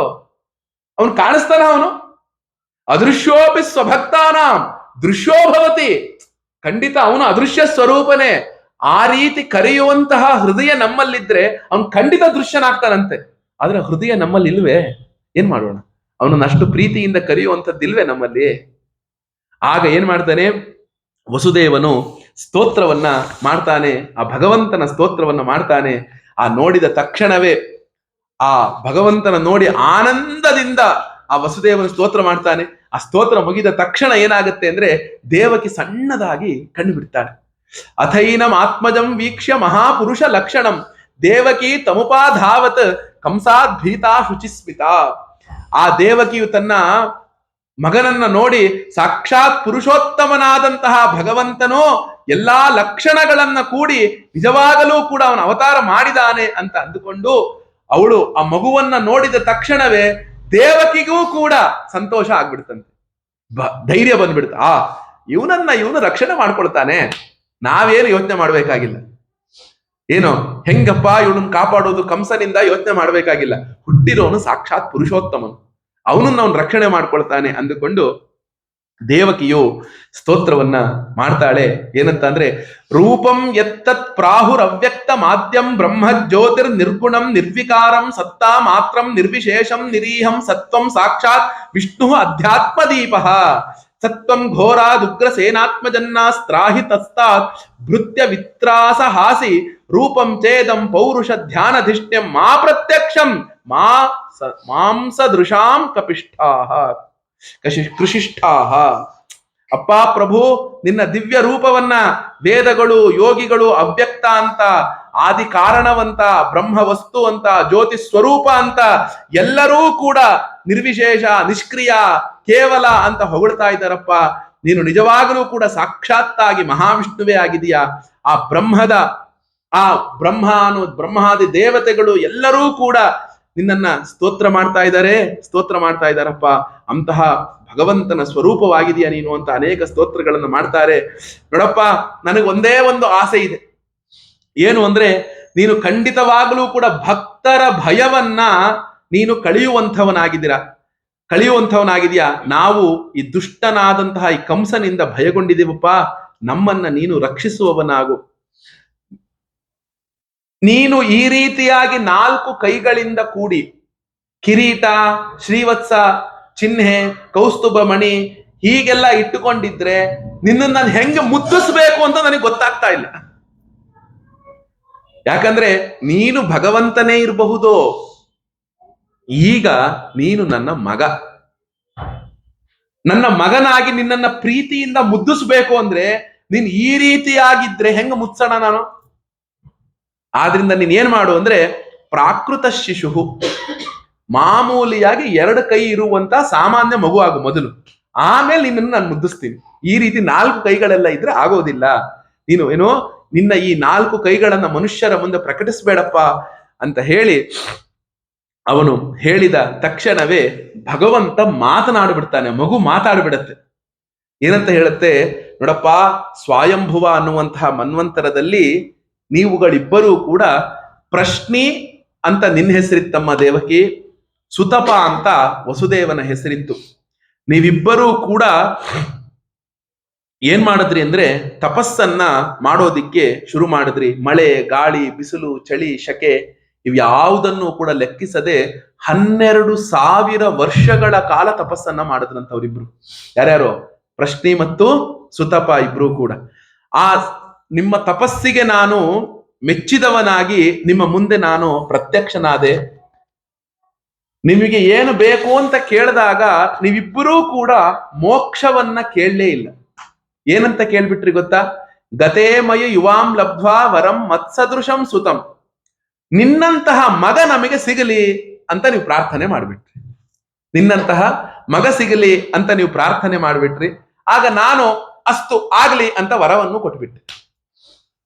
ಅವನು ಕಾಣಿಸ್ತಾನ, ಅವನು ಅದೃಶ್ಯೋಪಿ ಸ್ವಭಕ್ತಾನಾಂ ದೃಶ್ಯೋ ಭವತಿ. ಖಂಡಿತ ಅವನು ಅದೃಶ್ಯ ಸ್ವರೂಪನೇ. ಆ ರೀತಿ ಕರೆಯುವಂತಹ ಹೃದಯ ನಮ್ಮಲ್ಲಿದ್ರೆ ಅವನು ಖಂಡಿತ ದೃಶ್ಯನಾಗ್ತಾನಂತೆ. ಆದ್ರೆ ಹೃದಯ ನಮ್ಮಲ್ಲಿ ಇಲ್ವೇ? ಏನ್ ಮಾಡೋಣ? ಅವನನ್ನ ಅಷ್ಟು ಪ್ರೀತಿಯಿಂದ ಕರೆಯುವಂಥದ್ದಿಲ್ವೇ ನಮ್ಮಲ್ಲಿ? ಆಗ ಏನ್ ಮಾಡ್ತಾನೆ ವಸುದೇವನು, ಸ್ತೋತ್ರವನ್ನ ಮಾಡ್ತಾನೆ, ಆ ಭಗವಂತನ ಸ್ತೋತ್ರವನ್ನ ಮಾಡ್ತಾನೆ. ಆ ನೋಡಿದ ತಕ್ಷಣವೇ ಆ ಭಗವಂತನ ನೋಡಿ ಆನಂದದಿಂದ ಆ ವಸುದೇವನ ಸ್ತೋತ್ರ ಮಾಡ್ತಾನೆ. ಆ ಸ್ತೋತ್ರ ಮುಗಿದ ತಕ್ಷಣ ಏನಾಗುತ್ತೆ ಅಂದ್ರೆ, ದೇವಕಿ ಸಣ್ಣದಾಗಿ ಕಣ್ಣು ಬಿಡ್ತಾಳೆ. ಅಥೈನಂ ಆತ್ಮಜಂ ವೀಕ್ಷ್ಯ ಮಹಾಪುರುಷ ಲಕ್ಷಣಂ ದೇವಕಿ ತಮುಪಾಧಾವತ್ ಕಂಸಾದ್ ಭೀತಾ ಶುಚಿಸ್ಮಿತ. ಆ ದೇವಕಿಯು ತನ್ನ ಮಗನನ್ನ ನೋಡಿ, ಸಾಕ್ಷಾತ್ ಪುರುಷೋತ್ತಮನಾದಂತಹ ಭಗವಂತನೋ ಎಲ್ಲಾ ಲಕ್ಷಣಗಳನ್ನ ಕೂಡಿ ನಿಜವಾಗಲೂ ಕೂಡ ಅವನ ಅವತಾರ ಮಾಡಿದಾನೆ ಅಂತ ಅಂದುಕೊಂಡು ಅವಳು ಆ ಮಗುವನ್ನ ನೋಡಿದ ತಕ್ಷಣವೇ ದೇವಕಿಗೂ ಕೂಡ ಸಂತೋಷ ಆಗ್ಬಿಡ್ತಂತೆ, ಧೈರ್ಯ ಬಂದ್ಬಿಡ್ತ. ಇವನು ರಕ್ಷಣೆ ಮಾಡ್ಕೊಳ್ತಾನೆ, ನಾವೇನು ಯೋಚನೆ ಮಾಡ್ಬೇಕಾಗಿಲ್ಲ. ಏನೋ ಹೆಂಗಪ್ಪ ಇವಳನ್ನ ಕಾಪಾಡೋದು ಕಂಸನಿಂದ ಯೋಚನೆ ಮಾಡ್ಬೇಕಾಗಿಲ್ಲ. ಹುಟ್ಟಿರೋನು ಸಾಕ್ಷಾತ್ ಪುರುಷೋತ್ತಮನು, ಅವನನ್ನ ಅವನು ರಕ್ಷಣೆ ಮಾಡ್ಕೊಳ್ತಾನೆ ಅಂದುಕೊಂಡು ದೇವಕಿಯು ಸ್ತೋತ್ರವನ್ನ ಮಾಡ್ತಾಳೆ. ಏನಂತ ಅಂದ್ರೆ, ರೂಪಂ ಯತ್ತತ್ ಪ್ರಾಹುರ್ ಅವ್ಯಕ್ತ ಮಾದ್ಯಂ ಬ್ರಹ್ಮ ಜ್ಯೋತಿರ್ ನಿರ್ಗುಣಂ ನಿರ್ವಿಕಾರಂ ಸತ್ತಾ ಮಾತ್ರಂ ನಿರ್ವಿಶೇಷಂ ನಿರೀಹಂ ಸತ್ವಂ ಸಾಕ್ಷಾತ್ ವಿಷ್ಣು ಅಧ್ಯಾತ್ಮ ದೀಪ ಸತ್ವಂ ಘೋರಾದುಗ್ರ ಸೇನಾತ್ಮಜನ್ನಾಸ್ತ್ರಾಹಿ ತಸ್ತಾತ್ ಭೃತ್ಯ ವಿತ್ರಾಸ ಹಾಸಿ ರೂಪಂ ಚೇದಂ ಪೌರುಷ ಧ್ಯಾನಧಿಷ್ಟ್ಯಂ ಮಾ ಪ್ರತ್ಯಕ್ಷಂ ಮಾಂಸದೃಶಾಂ ಕಪಿಷ್ಠಾಹ ಕೃಷಿಷ್ಠಾಹ. ಅಪ್ಪ ಪ್ರಭು, ನಿನ್ನ ದಿವ್ಯ ರೂಪವನ್ನ ವೇದಗಳು ಯೋಗಿಗಳು ಅವ್ಯಕ್ತ ಅಂತ, ಆದಿ ಕಾರಣವಂತ, ಬ್ರಹ್ಮ ವಸ್ತು ಅಂತ, ಜ್ಯೋತಿ ಸ್ವರೂಪ ಅಂತ ಎಲ್ಲರೂ ಕೂಡ ನಿರ್ವಿಶೇಷ ನಿಷ್ಕ್ರಿಯ ಕೇವಲ ಅಂತ ಹೊಗಳ್ತಾ ಇದ್ದಾರಪ್ಪ. ನೀನು ನಿಜವಾಗಲೂ ಕೂಡ ಸಾಕ್ಷಾತ್ತಾಗಿ ಮಹಾವಿಷ್ಣುವೇ ಆಗಿದೆಯಾ. ಆ ಬ್ರಹ್ಮಾದಿ ದೇವತೆಗಳು ಎಲ್ಲರೂ ಕೂಡ ನಿನ್ನನ್ನ ಸ್ತೋತ್ರ ಮಾಡ್ತಾ ಇದ್ದಾರಪ್ಪ. ಅಂತಹ ಭಗವಂತನ ಸ್ವರೂಪವಾಗಿದೆಯಾ ನೀನು ಅಂತ ಅನೇಕ ಸ್ತೋತ್ರಗಳನ್ನು ಮಾಡ್ತಾರೆ. ನೋಡಪ್ಪ, ನನಗೆ ಒಂದೇ ಒಂದು ಆಸೆ ಇದೆ. ಏನು ಅಂದ್ರೆ, ನೀನು ಖಂಡಿತವಾಗಲೂ ಕೂಡ ಭಕ್ತರ ಭಯವನ್ನ ನೀನು ಕಳೆಯುವಂಥವನಾಗಿದೆಯಾ. ನಾವು ಈ ದುಷ್ಟನಾದಂತಹ ಈ ಕಂಸನಿಂದ ಭಯಗೊಂಡಿದ್ದೀವಪ್ಪ, ನಮ್ಮನ್ನ ನೀನು ರಕ್ಷಿಸುವವನಾಗು. ನೀನು ಈ ರೀತಿಯಾಗಿ 4 ಕೈಗಳಿಂದ ಕೂಡಿ ಕಿರೀಟ, ಶ್ರೀವತ್ಸ, ಚಿಹ್ನೆ, ಕೌಸ್ತುಭ ಮಣಿ ಹೀಗೆಲ್ಲ ಇಟ್ಟುಕೊಂಡಿದ್ರೆ ನಿನ್ನನ್ನು ನಾನು ಹೆಂಗೆ ಮುದ್ದಿಸ್ಬೇಕು ಅಂತ ನನಗೆ ಗೊತ್ತಾಗ್ತಾ ಇಲ್ಲ. ಯಾಕಂದ್ರೆ ನೀನು ಭಗವಂತನೇ ಇರಬಹುದು, ಈಗ ನೀನು ನನ್ನ ಮಗ. ನನ್ನ ಮಗನಾಗಿ ನಿನ್ನನ್ನ ಪ್ರೀತಿಯಿಂದ ಮುದ್ದಿಸ್ಬೇಕು ಅಂದ್ರೆ ನೀನ್ ಈ ರೀತಿಯಾಗಿದ್ರೆ ಹೆಂಗ ಮುತ್ಸೋಣ ನಾನು? ಆದ್ರಿಂದ ನೀನ್ ಏನ್ ಮಾಡು ಅಂದ್ರೆ ಪ್ರಾಕೃತ ಶಿಶು, ಮಾಮೂಲಿಯಾಗಿ 2 ಕೈ ಇರುವಂತ ಸಾಮಾನ್ಯ ಮಗು ಆಗು ಮೊದಲು, ಆಮೇಲೆ ನಿನ್ನನ್ನು ನಾನು ಮುದ್ದಿಸ್ತೀನಿ. ಈ ರೀತಿ 4 ಕೈಗಳೆಲ್ಲ ಇದ್ರೆ ಆಗೋದಿಲ್ಲ. ನೀನು ಏನೋ ನಿನ್ನ ಈ 4 ಕೈಗಳನ್ನ ಮನುಷ್ಯರ ಮುಂದೆ ಪ್ರಕಟಿಸಬೇಡಪ್ಪ ಅಂತ ಹೇಳಿ ಅವನು ಹೇಳಿದ ತಕ್ಷಣವೇ ಭಗವಂತ ಮಾತನಾಡ್ಬಿಡ್ತಾನೆ. ಮಗು ಮಾತಾಡ್ಬಿಡತ್ತೆ. ಏನಂತ ಹೇಳುತ್ತೆ ನೋಡಪ್ಪ, ಸ್ವಯಂಭುವ ಅನ್ನುವಂತಹ ಮನ್ವಂತರದಲ್ಲಿ ನೀವುಗಳಿಬ್ಬರೂ ಕೂಡ ಪ್ರಶ್ನಿ ಅಂತ ನಿನ್ನ ಹೆಸರಿತ್ತಮ್ಮ ದೇವಕಿ, ಸುತಪ ಅಂತ ವಸುದೇವನ ಹೆಸರಿತ್ತು. ನೀವಿಬ್ಬರೂ ಕೂಡ ಏನ್ ಮಾಡಿದ್ರಿ ಅಂದ್ರೆ ತಪಸ್ಸನ್ನ ಮಾಡೋದಿಕ್ಕೆ ಶುರು ಮಾಡಿದ್ರಿ. ಮಳೆ, ಗಾಳಿ, ಬಿಸಿಲು, ಚಳಿ, ಶಕೆ ಇವ್ಯಾವುದನ್ನು ಕೂಡ ಲೆಕ್ಕಿಸದೆ 12,000 ವರ್ಷಗಳ ಕಾಲ ತಪಸ್ಸನ್ನ ಮಾಡಿದ್ರಂತವ್ರಿಬ್ರು. ಯಾರ್ಯಾರು? ಪ್ರಶ್ನಿ ಮತ್ತು ಸುತಪ ಇಬ್ರು ಕೂಡ. ಆ ನಿಮ್ಮ ತಪಸ್ಸಿಗೆ ನಾನು ಮೆಚ್ಚಿದವನಾಗಿ ನಿಮ್ಮ ಮುಂದೆ ನಾನು ಪ್ರತ್ಯಕ್ಷನಾದೆ. ನಿಮಗೆ ಏನು ಬೇಕು ಅಂತ ಕೇಳಿದಾಗ ನೀವಿಬ್ಬರೂ ಕೂಡ ಮೋಕ್ಷವನ್ನ ಕೇಳಲೇ ಇಲ್ಲ. ಏನಂತ ಕೇಳ್ಬಿಟ್ರಿ ಗೊತ್ತಾ? ಗತೇಮಯ ಯುವಾಂ ಲಬ್ಧ್ವಾ ವರಂ ಮತ್ಸದೃಶಂ ಸುತಂ, ನಿನ್ನಂತಹ ಮಗ ನಮಗೆ ಸಿಗಲಿ ಅಂತ ನೀವು ಪ್ರಾರ್ಥನೆ ಮಾಡ್ಬಿಟ್ರಿ. ನಿನ್ನಂತಹ ಮಗ ಸಿಗಲಿ ಅಂತ ನೀವು ಪ್ರಾರ್ಥನೆ ಮಾಡ್ಬಿಟ್ರಿ. ಆಗ ನಾನು ಅಸ್ತು ಆಗ್ಲಿ ಅಂತ ವರವನ್ನು ಕೊಟ್ಬಿಟ್ಟೆ.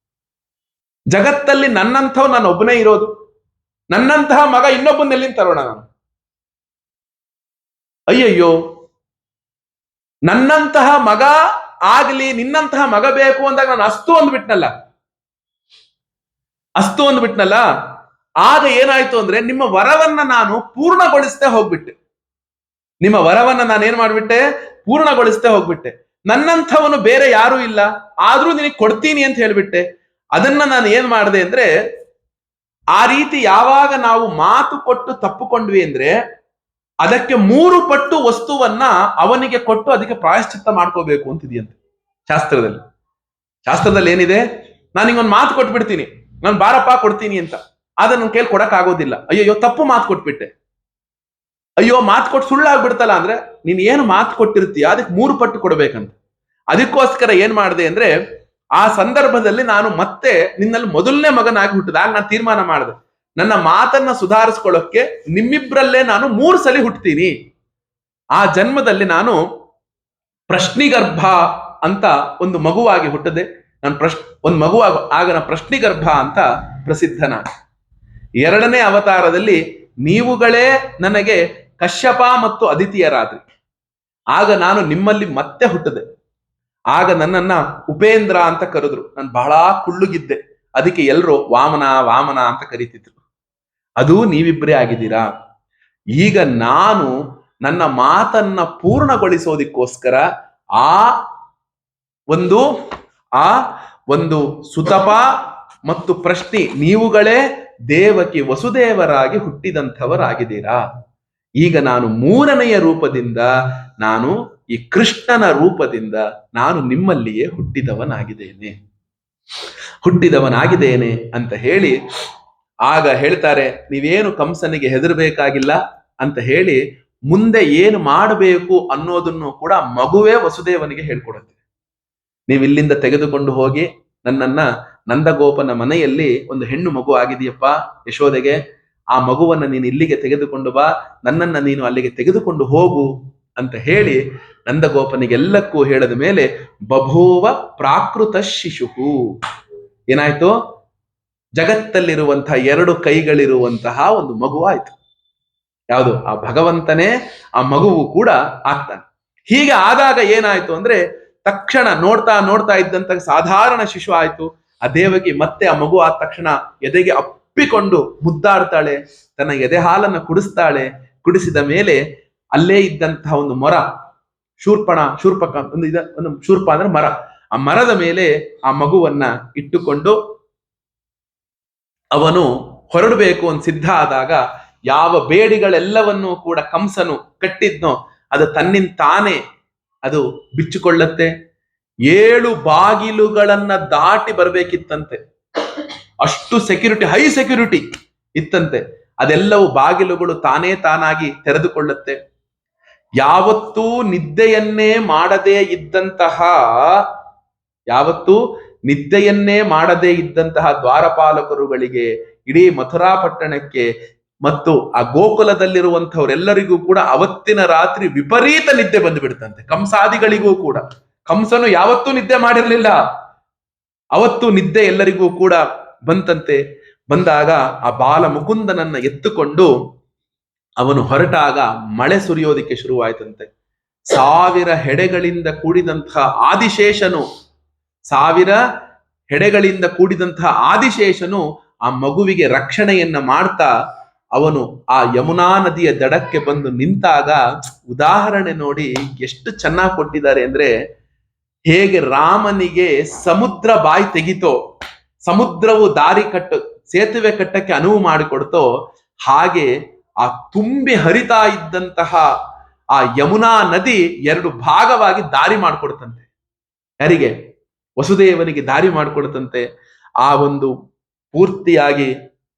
ಜಗತ್ತಲ್ಲಿ ನನ್ನಂಥವ್ ನಾನು ಒಬ್ಬನೇ ಇರೋದು, ನನ್ನಂತಹ ಮಗ ಇನ್ನೊಬ್ಬನೆಲ್ಲಿಂದ ತರೋಣ ನಾನು? ಅಯ್ಯಯ್ಯೋ, ನನ್ನಂತಹ ಮಗ ಆಗ್ಲಿ, ನಿನ್ನಂತಹ ಮಗ ಬೇಕು ಅಂದಾಗ ನಾನು ಅಸ್ತು ಅಂದ್ಬಿಟ್ನಲ್ಲ. ಆಗ ಏನಾಯ್ತು ಅಂದ್ರೆ ನಿಮ್ಮ ವರವನ್ನ ನಾನು ಪೂರ್ಣಗೊಳಿಸ್ತೇ ಹೋಗ್ಬಿಟ್ಟೆ. ನಿಮ್ಮ ವರವನ್ನ ನಾನು ಏನ್ ಮಾಡ್ಬಿಟ್ಟೆ? ಪೂರ್ಣಗೊಳಿಸ್ತೇ ಹೋಗ್ಬಿಟ್ಟೆ. ನನ್ನಂಥವನು ಬೇರೆ ಯಾರೂ ಇಲ್ಲ, ಆದ್ರೂ ನಿನಗೆ ಕೊಡ್ತೀನಿ ಅಂತ ಹೇಳ್ಬಿಟ್ಟೆ. ಅದನ್ನ ನಾನು ಏನ್ ಮಾಡಿದೆ ಅಂದ್ರೆ, ಆ ರೀತಿ ಯಾವಾಗ ನಾವು ಮಾತು ಕೊಟ್ಟು ತಪ್ಪುಕೊಂಡ್ವಿ ಅಂದ್ರೆ ಅದಕ್ಕೆ 3 ಪಟ್ಟು ವಸ್ತುವನ್ನ ಅವನಿಗೆ ಕೊಟ್ಟು ಅದಕ್ಕೆ ಪ್ರಾಯಶ್ಚಿತ್ತ ಮಾಡ್ಕೋಬೇಕು ಅಂತಿದೆಯಂತೆ ಶಾಸ್ತ್ರದಲ್ಲಿ ಏನಿದೆ? ನಾನು ಹಿಂಗೊಂದು ಮಾತು ಕೊಟ್ಬಿಡ್ತೀನಿ, ನಾನು ಬಾರಪ್ಪ ಕೊಡ್ತೀನಿ ಅಂತ, ಆದ್ರೆ ನನ್ನ ಕೈಲಿ ಕೊಡಕ್ ಆಗೋದಿಲ್ಲ. ಅಯ್ಯೋ ತಪ್ಪು ಮಾತು ಕೊಟ್ಬಿಟ್ಟೆ, ಅಯ್ಯೋ ಮಾತು ಕೊಟ್ಟು ಸುಳ್ಳಾಗ್ಬಿಡ್ತಲ್ಲ ಅಂದ್ರೆ ನೀನ್ ಏನು ಮಾತು ಕೊಟ್ಟಿರ್ತೀಯ ಅದಕ್ಕೆ 3 ಪಟ್ಟು ಕೊಡ್ಬೇಕಂತ. ಅದಕ್ಕೋಸ್ಕರ ಏನ್ ಮಾಡಿದೆ ಅಂದ್ರೆ ಆ ಸಂದರ್ಭದಲ್ಲಿ ನಾನು ಮತ್ತೆ ನಿನ್ನಲ್ಲಿ ಮೊದಲನೇ ಮಗನಾಗಿ ಹುಟ್ಟಿದಾಗ ನಾನು ತೀರ್ಮಾನ ಮಾಡಿದೆ, ನನ್ನ ಮಾತನ್ನ ಸುಧಾರಿಸ್ಕೊಳ್ಳೋಕೆ ನಿಮ್ಮಿಬ್ರಲ್ಲೇ ನಾನು 3 ಸಲ ಹುಟ್ಟುತ್ತೀನಿ. ಆ ಜನ್ಮದಲ್ಲಿ ನಾನು ಪ್ರಶ್ನಿಗರ್ಭ ಅಂತ ಒಂದು ಮಗುವಾಗಿ ಹುಟ್ಟದೆ. ನಾನು ಒಂದು ಮಗುವಾಗ ಆಗ ನಾನು ಪ್ರಶ್ನಿಗರ್ಭ ಅಂತ ಪ್ರಸಿದ್ಧನಾದ. 2ನೇ ಅವತಾರದಲ್ಲಿ ನೀವುಗಳೇ ನನಗೆ ಕಶ್ಯಪ ಮತ್ತು ಅದಿತಿಯರಾದ್ರಿ. ಆಗ ನಾನು ನಿಮ್ಮಲ್ಲಿ ಮತ್ತೆ ಹುಟ್ಟದೆ. ಆಗ ನನ್ನನ್ನ ಉಪೇಂದ್ರ ಅಂತ ಕರೆದ್ರು. ನಾನು ಬಹಳ ಕುಳ್ಳುಗಿದ್ದೆ, ಅದಕ್ಕೆ ಎಲ್ಲರೂ ವಾಮನ ವಾಮನ ಅಂತ ಕರೀತಿದ್ರು. ಅದು ನೀವಿಬ್ಬರೇ ಆಗಿದ್ದೀರಾ. ಈಗ ನಾನು ನನ್ನ ಮಾತನ್ನ ಪೂರ್ಣಗೊಳಿಸೋದಿಕ್ಕೋಸ್ಕರ ಆ ಒಂದು ಸುತಪ ಮತ್ತು ಪ್ರಶ್ನಿ ನೀವುಗಳೇ ದೇವಕಿ ವಸುದೇವರಾಗಿ ಹುಟ್ಟಿದಂಥವರಾಗಿದ್ದೀರಾ. ಈಗ ನಾನು 3ನೆಯ ರೂಪದಿಂದ, ನಾನು ಈ ಕೃಷ್ಣನ ರೂಪದಿಂದ ನಾನು ನಿಮ್ಮಲ್ಲಿಯೇ ಹುಟ್ಟಿದವನಾಗಿದ್ದೇನೆ ಅಂತ ಹೇಳಿ ಆಗ ಹೇಳ್ತಾರೆ, ನೀವೇನು ಕಂಸನಿಗೆ ಹೆದರ್ಬೇಕಾಗಿಲ್ಲ ಅಂತ ಹೇಳಿ ಮುಂದೆ ಏನು ಮಾಡಬೇಕು ಅನ್ನೋದನ್ನು ಕೂಡ ಮಗುವೇ ವಸುದೇವನಿಗೆ ಹೇಳ್ಕೊಡುತ್ತೆ. ನೀವು ಇಲ್ಲಿಂದ ತೆಗೆದುಕೊಂಡು ಹೋಗಿ ನನ್ನನ್ನ ನಂದಗೋಪನ ಮನೆಯಲ್ಲಿ ಒಂದು ಹೆಣ್ಣು ಮಗು ಆಗಿದೆಯಪ್ಪ ಯಶೋದೆಗೆ, ಆ ಮಗುವನ್ನ ನೀನು ಇಲ್ಲಿಗೆ ತೆಗೆದುಕೊಂಡು ಬಾ, ನನ್ನನ್ನ ನೀನು ಅಲ್ಲಿಗೆ ತೆಗೆದುಕೊಂಡು ಹೋಗು ಅಂತ ಹೇಳಿ ನಂದಗೋಪನಿಗೆಲ್ಲಕ್ಕೂ ಹೇಳಿದ ಮೇಲೆ ಬಭೂವ ಪ್ರಾಕೃತ ಶಿಶು. ಏನಾಯ್ತು? ಜಗತ್ತಲ್ಲಿರುವಂತಹ 2 ಕೈಗಳಿರುವಂತಹ ಒಂದು ಮಗು ಆಯ್ತು. ಯಾವುದು? ಆ ಭಗವಂತನೇ ಆ ಮಗುವು ಕೂಡ ಆಗ್ತಾನೆ. ಹೀಗೆ ಆದಾಗ ಏನಾಯ್ತು ಅಂದ್ರೆ ತಕ್ಷಣ ನೋಡ್ತಾ ಇದ್ದಂತ ಸಾಧಾರಣ ಶಿಶು ಆಯ್ತು. ಆ ದೇವಕಿ ಮತ್ತೆ ಆ ಮಗು ಆದ ತಕ್ಷಣ ಎದೆಗೆ ಅಪ್ಪಿಕೊಂಡು ಮುದ್ದಾಡ್ತಾಳೆ, ತನ್ನ ಎದೆ ಹಾಲನ್ನ ಕುಡಿಸ್ತಾಳೆ. ಕುಡಿಸಿದ ಮೇಲೆ ಅಲ್ಲೇ ಇದ್ದಂತಹ ಒಂದು ಮರ, ಶೂರ್ಪಕ ಒಂದು ಶೂರ್ಪ ಅಂದ್ರೆ ಮರ, ಆ ಮರದ ಮೇಲೆ ಆ ಮಗುವನ್ನ ಇಟ್ಟುಕೊಂಡು ಅವನು ಹೊರಡಬೇಕು ಅಂತ ಸಿದ್ಧ ಆದಾಗ ಯಾವ ಬೇಡಿಗಳೆಲ್ಲವನ್ನೂ ಕೂಡ ಕಂಸನು ಕಟ್ಟಿದ್ನೋ ಅದು ತನ್ನಿಂತಾನೇ ಅದು ಬಿಚ್ಚಿಕೊಳ್ಳತ್ತೆ. 7 ಬಾಗಿಲುಗಳನ್ನ ದಾಟಿ ಬರ್ಬೇಕಿತ್ತಂತೆ. ಅಷ್ಟು ಸೆಕ್ಯೂರಿಟಿ, ಹೈ ಸೆಕ್ಯೂರಿಟಿ ಇತ್ತಂತೆ. ಅದೆಲ್ಲವೂ ಬಾಗಿಲುಗಳು ತಾನೇ ತಾನಾಗಿ ತೆರೆದುಕೊಳ್ಳುತ್ತೆ. ಯಾವತ್ತೂ ನಿದ್ದೆಯನ್ನೇ ಮಾಡದೇ ಇದ್ದಂತಹ ದ್ವಾರಪಾಲಕರುಗಳಿಗೆ, ಇಡೀ ಮಥುರಾ ಪಟ್ಟಣಕ್ಕೆ ಮತ್ತು ಆ ಗೋಕುಲದಲ್ಲಿರುವಂತಹವರೆಲ್ಲರಿಗೂ ಕೂಡ ಅವತ್ತಿನ ರಾತ್ರಿ ವಿಪರೀತ ನಿದ್ದೆ ಬಂದು ಬಿಡುತ್ತಂತೆ. ಕಂಸಾದಿಗಳಿಗೂ ಕೂಡ. ಕಂಸನು ಯಾವತ್ತೂ ನಿದ್ದೆ ಮಾಡಿರಲಿಲ್ಲ, ಅವತ್ತು ನಿದ್ದೆ ಎಲ್ಲರಿಗೂ ಕೂಡ ಬಂತಂತೆ. ಬಂದಾಗ ಆ ಬಾಲ ಮುಕುಂದನನ್ನ ಎತ್ತುಕೊಂಡು ಅವನು ಹೊರಟಾಗ ಮಳೆ ಸುರಿಯೋದಿಕ್ಕೆ ಶುರುವಾಯ್ತಂತೆ. 1000 ಹೆಡೆಗಳಿಂದ ಕೂಡಿದಂತಹ ಆದಿಶೇಷನು ಆ ಮಗುವಿಗೆ ರಕ್ಷಣೆಯನ್ನ ಮಾಡ್ತಾ ಅವನು ಆ ಯಮುನಾ ನದಿಯ ದಡಕ್ಕೆ ಬಂದು ನಿಂತಾಗ ಉದಾಹರಣೆ ನೋಡಿ ಎಷ್ಟು ಚೆನ್ನಾಗಿ ಕೊಟ್ಟಿದ್ದಾರೆ ಅಂದ್ರೆ, ಹೇಗೆ ರಾಮನಿಗೆ ಸಮುದ್ರ ಬಾಯಿ ತೆಗಿತೋ, ಸಮುದ್ರವು ಸೇತುವೆ ಕಟ್ಟಕ್ಕೆ ಅನುವು ಮಾಡಿಕೊಡ್ತೋ, ಹಾಗೆ ಆ ತುಂಬಿ ಹರಿತಾ ಇದ್ದಂತಹ ಆ ಯಮುನಾ ನದಿ 2 ಭಾಗವಾಗಿ ದಾರಿ ಮಾಡಿಕೊಡ್ತಂತೆ. ಯಾರಿಗೆ? ವಸುದೇವನಿಗೆ ದಾರಿ ಮಾಡಿಕೊಡ್ತಂತೆ. ಆ ಒಂದು ಪೂರ್ತಿಯಾಗಿ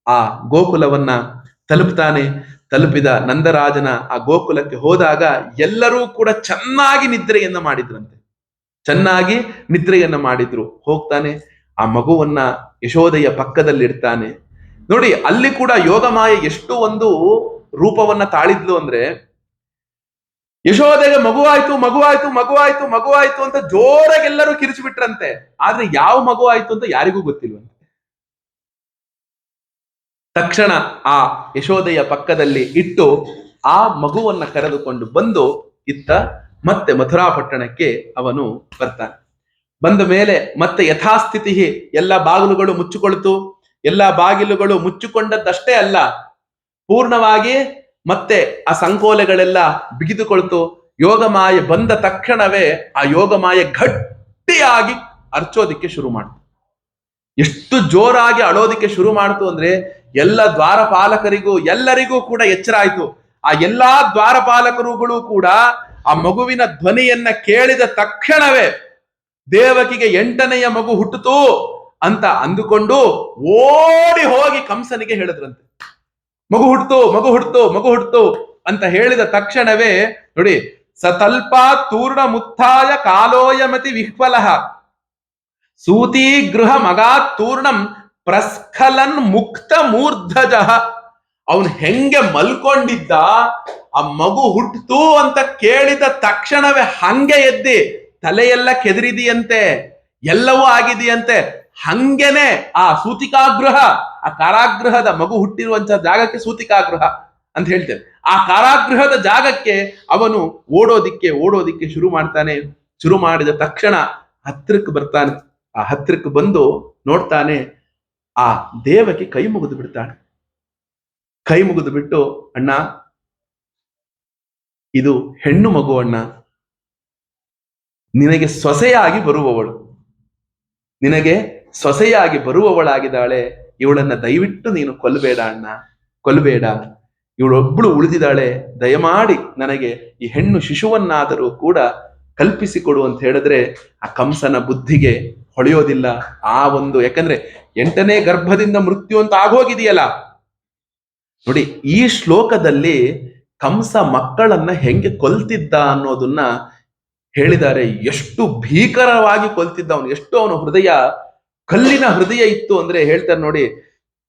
ಆ ಗೋಕುಲವನ್ನ ತಲುಪಿದ ನಂದರಾಜನ ಆ ಗೋಕುಲಕ್ಕೆ ಹೋದಾಗ ಎಲ್ಲರೂ ಕೂಡ ಚೆನ್ನಾಗಿ ನಿದ್ರೆಯನ್ನ ಮಾಡಿದ್ರು. ಹೋಗ್ತಾನೆ, ಆ ಮಗುವನ್ನ ಯಶೋದೆಯ ಪಕ್ಕದಲ್ಲಿಡ್ತಾನೆ. ನೋಡಿ, ಅಲ್ಲಿ ಕೂಡ ಯೋಗಮಾಯ ಎಷ್ಟು ಒಂದು ರೂಪವನ್ನ ತಾಳಿದ್ಲು ಅಂದ್ರೆ, ಯಶೋದೆಗೆ ಮಗುವಾಯ್ತು ಅಂತ ಜೋರಾಗಿ ಎಲ್ಲರೂ ಕಿರಿಚಿಬಿಟ್ರಂತೆ. ಆದ್ರೆ ಯಾವ ಮಗು ಆಯ್ತು ಅಂತ ಯಾರಿಗೂ ಗೊತ್ತಿಲ್ವಂತೆ. ತಕ್ಷಣ ಆ ಯಶೋದೆಯ ಪಕ್ಕದಲ್ಲಿ ಇಟ್ಟು ಆ ಮಗುವನ್ನ ಕರೆದುಕೊಂಡು ಬಂದು ಮತ್ತೆ ಮಥುರಾ ಪಟ್ಟಣಕ್ಕೆ ಅವನು ಬರ್ತಾನೆ. ಬಂದ ಮೇಲೆ ಮತ್ತೆ ಯಥಾಸ್ಥಿತಿ ಎಲ್ಲ ಬಾಗಿಲುಗಳು ಮುಚ್ಚಿಕೊಳ್ತು. ಎಲ್ಲ ಬಾಗಿಲುಗಳು ಮುಚ್ಚಿಕೊಂಡದ್ದಷ್ಟೇ ಅಲ್ಲ, ಪೂರ್ಣವಾಗಿ ಮತ್ತೆ ಆ ಸಂಕೋಲೆಗಳೆಲ್ಲ ಬಿಗಿದುಕೊಳ್ತು. ಯೋಗಮಾಯೆ ಬಂದ ತಕ್ಷಣವೇ ಆ ಯೋಗಮಾಯೆ ಗಟ್ಟಿಯಾಗಿ ಅರ್ಚೋದಿಕ್ಕೆ ಶುರು ಮಾಡ್ತು. ಎಷ್ಟು ಜೋರಾಗಿ ಅಳೋದಿಕ್ಕೆ ಶುರು ಮಾಡ್ತು ಅಂದ್ರೆ, ಎಲ್ಲ ದ್ವಾರಪಾಲಕರಿಗೂ ಎಲ್ಲರಿಗೂ ಕೂಡ ಎಚ್ಚರ ಆಯ್ತು. ಆ ಎಲ್ಲಾ ದ್ವಾರಪಾಲಕರುಗಳು ಕೂಡ ಆ ಮಗುವಿನ ಧ್ವನಿಯನ್ನ ಕೇಳಿದ ತಕ್ಷಣವೇ ದೇವಕಿಗೆ 8ನೆಯ ಮಗು ಹುಟ್ಟಿತು ಅಂತ ಅಂದುಕೊಂಡು ಓಡಿ ಹೋಗಿ ಕಂಸನಿಗೆ ಹೇಳಿದ್ರಂತೆ. ಮಗು ಹುಟ್ಟಿತು ಅಂತ ಹೇಳಿದ ತಕ್ಷಣವೇ ನೋಡಿ, ಸತಲ್ಪ ತೂರ್ಣ ಮುತ್ತಾಯ ಕಾಲೋಯಮತಿ ವಿಹ್ವಲಃ ಸೂತಿ ಗೃಹ ಮಗಾತ್ ತೂರ್ಣಂ ಪ್ರಸ್ಖಲನ್ ಮುಕ್ತ ಮೂರ್ಧಜಃ. ಅವನು ಹೆಂಗೆ ಮಲ್ಕೊಂಡಿದ್ದ, ಆ ಮಗು ಹುಟ್ಟಿತು ಅಂತ ಕೇಳಿದ ತಕ್ಷಣವೇ ಹಂಗೆ ಎದ್ದಿ, ತಲೆಯೆಲ್ಲ ಕೆದರಿದಿಯಂತೆ, ಎಲ್ಲವೂ ಆಗಿದೆಯಂತೆ. ಹಂಗೆನೆ ಆ ಸೂತಿಕಾಗೃಹ, ಆ ಕಾರಾಗೃಹದ ಮಗು ಹುಟ್ಟಿರುವಂತಹ ಜಾಗಕ್ಕೆ ಸೂತಿಕಾಗೃಹ ಅಂತ ಹೇಳ್ತೇವೆ. ಆ ಕಾರಾಗೃಹದ ಜಾಗಕ್ಕೆ ಅವನು ಓಡೋದಿಕ್ಕೆ ಶುರು ಮಾಡ್ತಾನೆ. ಶುರು ಮಾಡಿದ ತಕ್ಷಣ ಹತ್ರಕ್ಕೆ ಬರ್ತಾನೆ. ಆ ಹತ್ರಕ್ಕೆ ಬಂದು ನೋಡ್ತಾನೆ, ಆ ದೇವಕ್ಕೆ ಕೈ ಮುಗಿದು ಬಿಡ್ತಾನೆ. ಕೈ ಮುಗಿದು ಬಿಟ್ಟು, ಅಣ್ಣ, ಇದು ಹೆಣ್ಣು ಮಗು ಅಣ್ಣ, ನಿನಗೆ ಸೊಸೆಯಾಗಿ ಬರುವವಳಾಗಿದ್ದಾಳೆ. ಇವಳನ್ನ ದಯವಿಟ್ಟು ನೀನು ಕೊಲ್ಲಬೇಡ ಅಣ್ಣ, ಕೊಲ್ಲಬೇಡ. ಇವಳೊಬ್ಬಳು ಉಳಿದಿದ್ದಾಳೆ, ದಯಮಾಡಿ ನನಗೆ ಈ ಹೆಣ್ಣು ಶಿಶುವನ್ನಾದರೂ ಕೂಡ ಕಲ್ಪಿಸಿಕೊಡು ಅಂತ ಹೇಳಿದ್ರೆ ಆ ಕಂಸನ ಬುದ್ಧಿಗೆ ಹೊಳೆಯೋದಿಲ್ಲ. ಆ ಒಂದು, ಯಾಕಂದ್ರೆ 8ನೇ ಗರ್ಭದಿಂದ ಮೃತ್ಯು ಅಂತ ಆಗೋಗಿದೆಯಲ್ಲ. ನೋಡಿ, ಈ ಶ್ಲೋಕದಲ್ಲಿ ಕಂಸ ಮಕ್ಕಳನ್ನ ಹೆಂಗೆ ಕೊಲ್ತಿದ್ದ ಅನ್ನೋದನ್ನ ಹೇಳಿದ್ದಾರೆ. ಎಷ್ಟು ಭೀಕರವಾಗಿ ಕೊಲ್ತಿದ್ದ ಅವನು, ಎಷ್ಟು ಅವನ ಹೃದಯ ಕಲ್ಲಿನ ಹೃದಯ ಇತ್ತು ಅಂದ್ರೆ ಹೇಳ್ತಾರೆ ನೋಡಿ,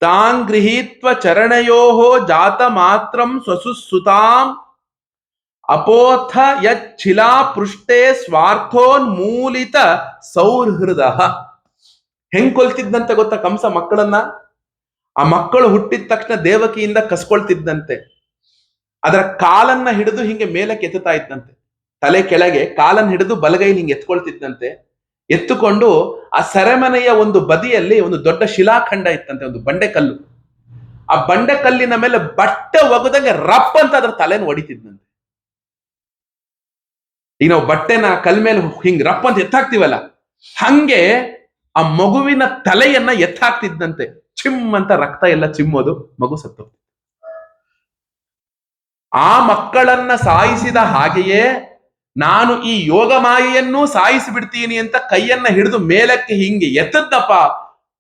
ತಾನ್ ಗೃಹೀತ್ವ ಚರಣಯೋಹೋ ಜಾತ ಮಾತ್ರಂ ಸ್ವಸುಸುತಾಂ ಅಪೋಥ ಯಚ್ಛಿಲಾ ಪೃಷ್ಠೆ ಸ್ವಾರ್ಥೋನ್ಮೂಲಿತ ಸೌಹೃದ. ಹೆಂಗ್ ಕೊಲ್ತಿದ್ದಂತೆ ಗೊತ್ತಾ ಕಂಸ ಮಕ್ಕಳನ್ನ? ಆ ಮಕ್ಕಳು ಹುಟ್ಟಿದ ತಕ್ಷಣ ದೇವಕಿಯಿಂದ ಕಸ್ಕೊಳ್ತಿದ್ದಂತೆ. ಅದರ ಕಾಲನ್ನ ಹಿಡಿದು ಹಿಂಗೆ ಮೇಲಕ್ಕೆ ಎತ್ತುತ್ತಾ ಇದ್ದಂತೆ, ತಲೆ ಕೆಳಗೆ ಕಾಲನ್ನು ಹಿಡಿದು ಬಲಗೈಲಿ ಹಿಂಗೆ ಎತ್ಕೊಳ್ತಿದ್ದಂತೆ. ಎತ್ತುಕೊಂಡು ಆ ಸೆರೆಮನೆಯ ಒಂದು ಬದಿಯಲ್ಲಿ ಒಂದು ದೊಡ್ಡ ಶಿಲಾಖಂಡ ಇತ್ತಂತೆ, ಒಂದು ಬಂಡೆಕಲ್ಲು. ಆ ಬಂಡೆಕಲ್ಲಿನ ಮೇಲೆ ಬಟ್ಟೆ ಒಗದಂಗೆ ರಪ್ ಅಂತ ಅದ್ರ ತಲೆನ ಹೊಡಿತಿದ್ದಂತೆ. ಈಗ ನಾವು ಬಟ್ಟೆನ ಕಲ್ ಮೇಲೆ ಹಿಂಗ್ ರಪ್ ಅಂತ ಎತ್ತಾಕ್ತಿವಲ್ಲ, ಹಂಗೆ ಆ ಮಗುವಿನ ತಲೆಯನ್ನ ಎತ್ತಾಕ್ತಿದ್ದಂತೆ. ಚಿಮ್ ಅಂತ ರಕ್ತ ಎಲ್ಲ ಚಿಮ್ಮೋದು, ಮಗು ಸತ್ತು. ಆ ಮಕ್ಕಳನ್ನ ಸಾಯಿಸಿದ ಹಾಗೆಯೇ ನಾನು ಈ ಯೋಗ ಮಾಯೆಯನ್ನೂ ಸಾಯಿಸಿ ಬಿಡ್ತೀನಿ ಅಂತ ಕೈಯನ್ನ ಹಿಡಿದು ಮೇಲಕ್ಕೆ ಹಿಂಗೆ ಎತ್ತದ್ದಪ್ಪ.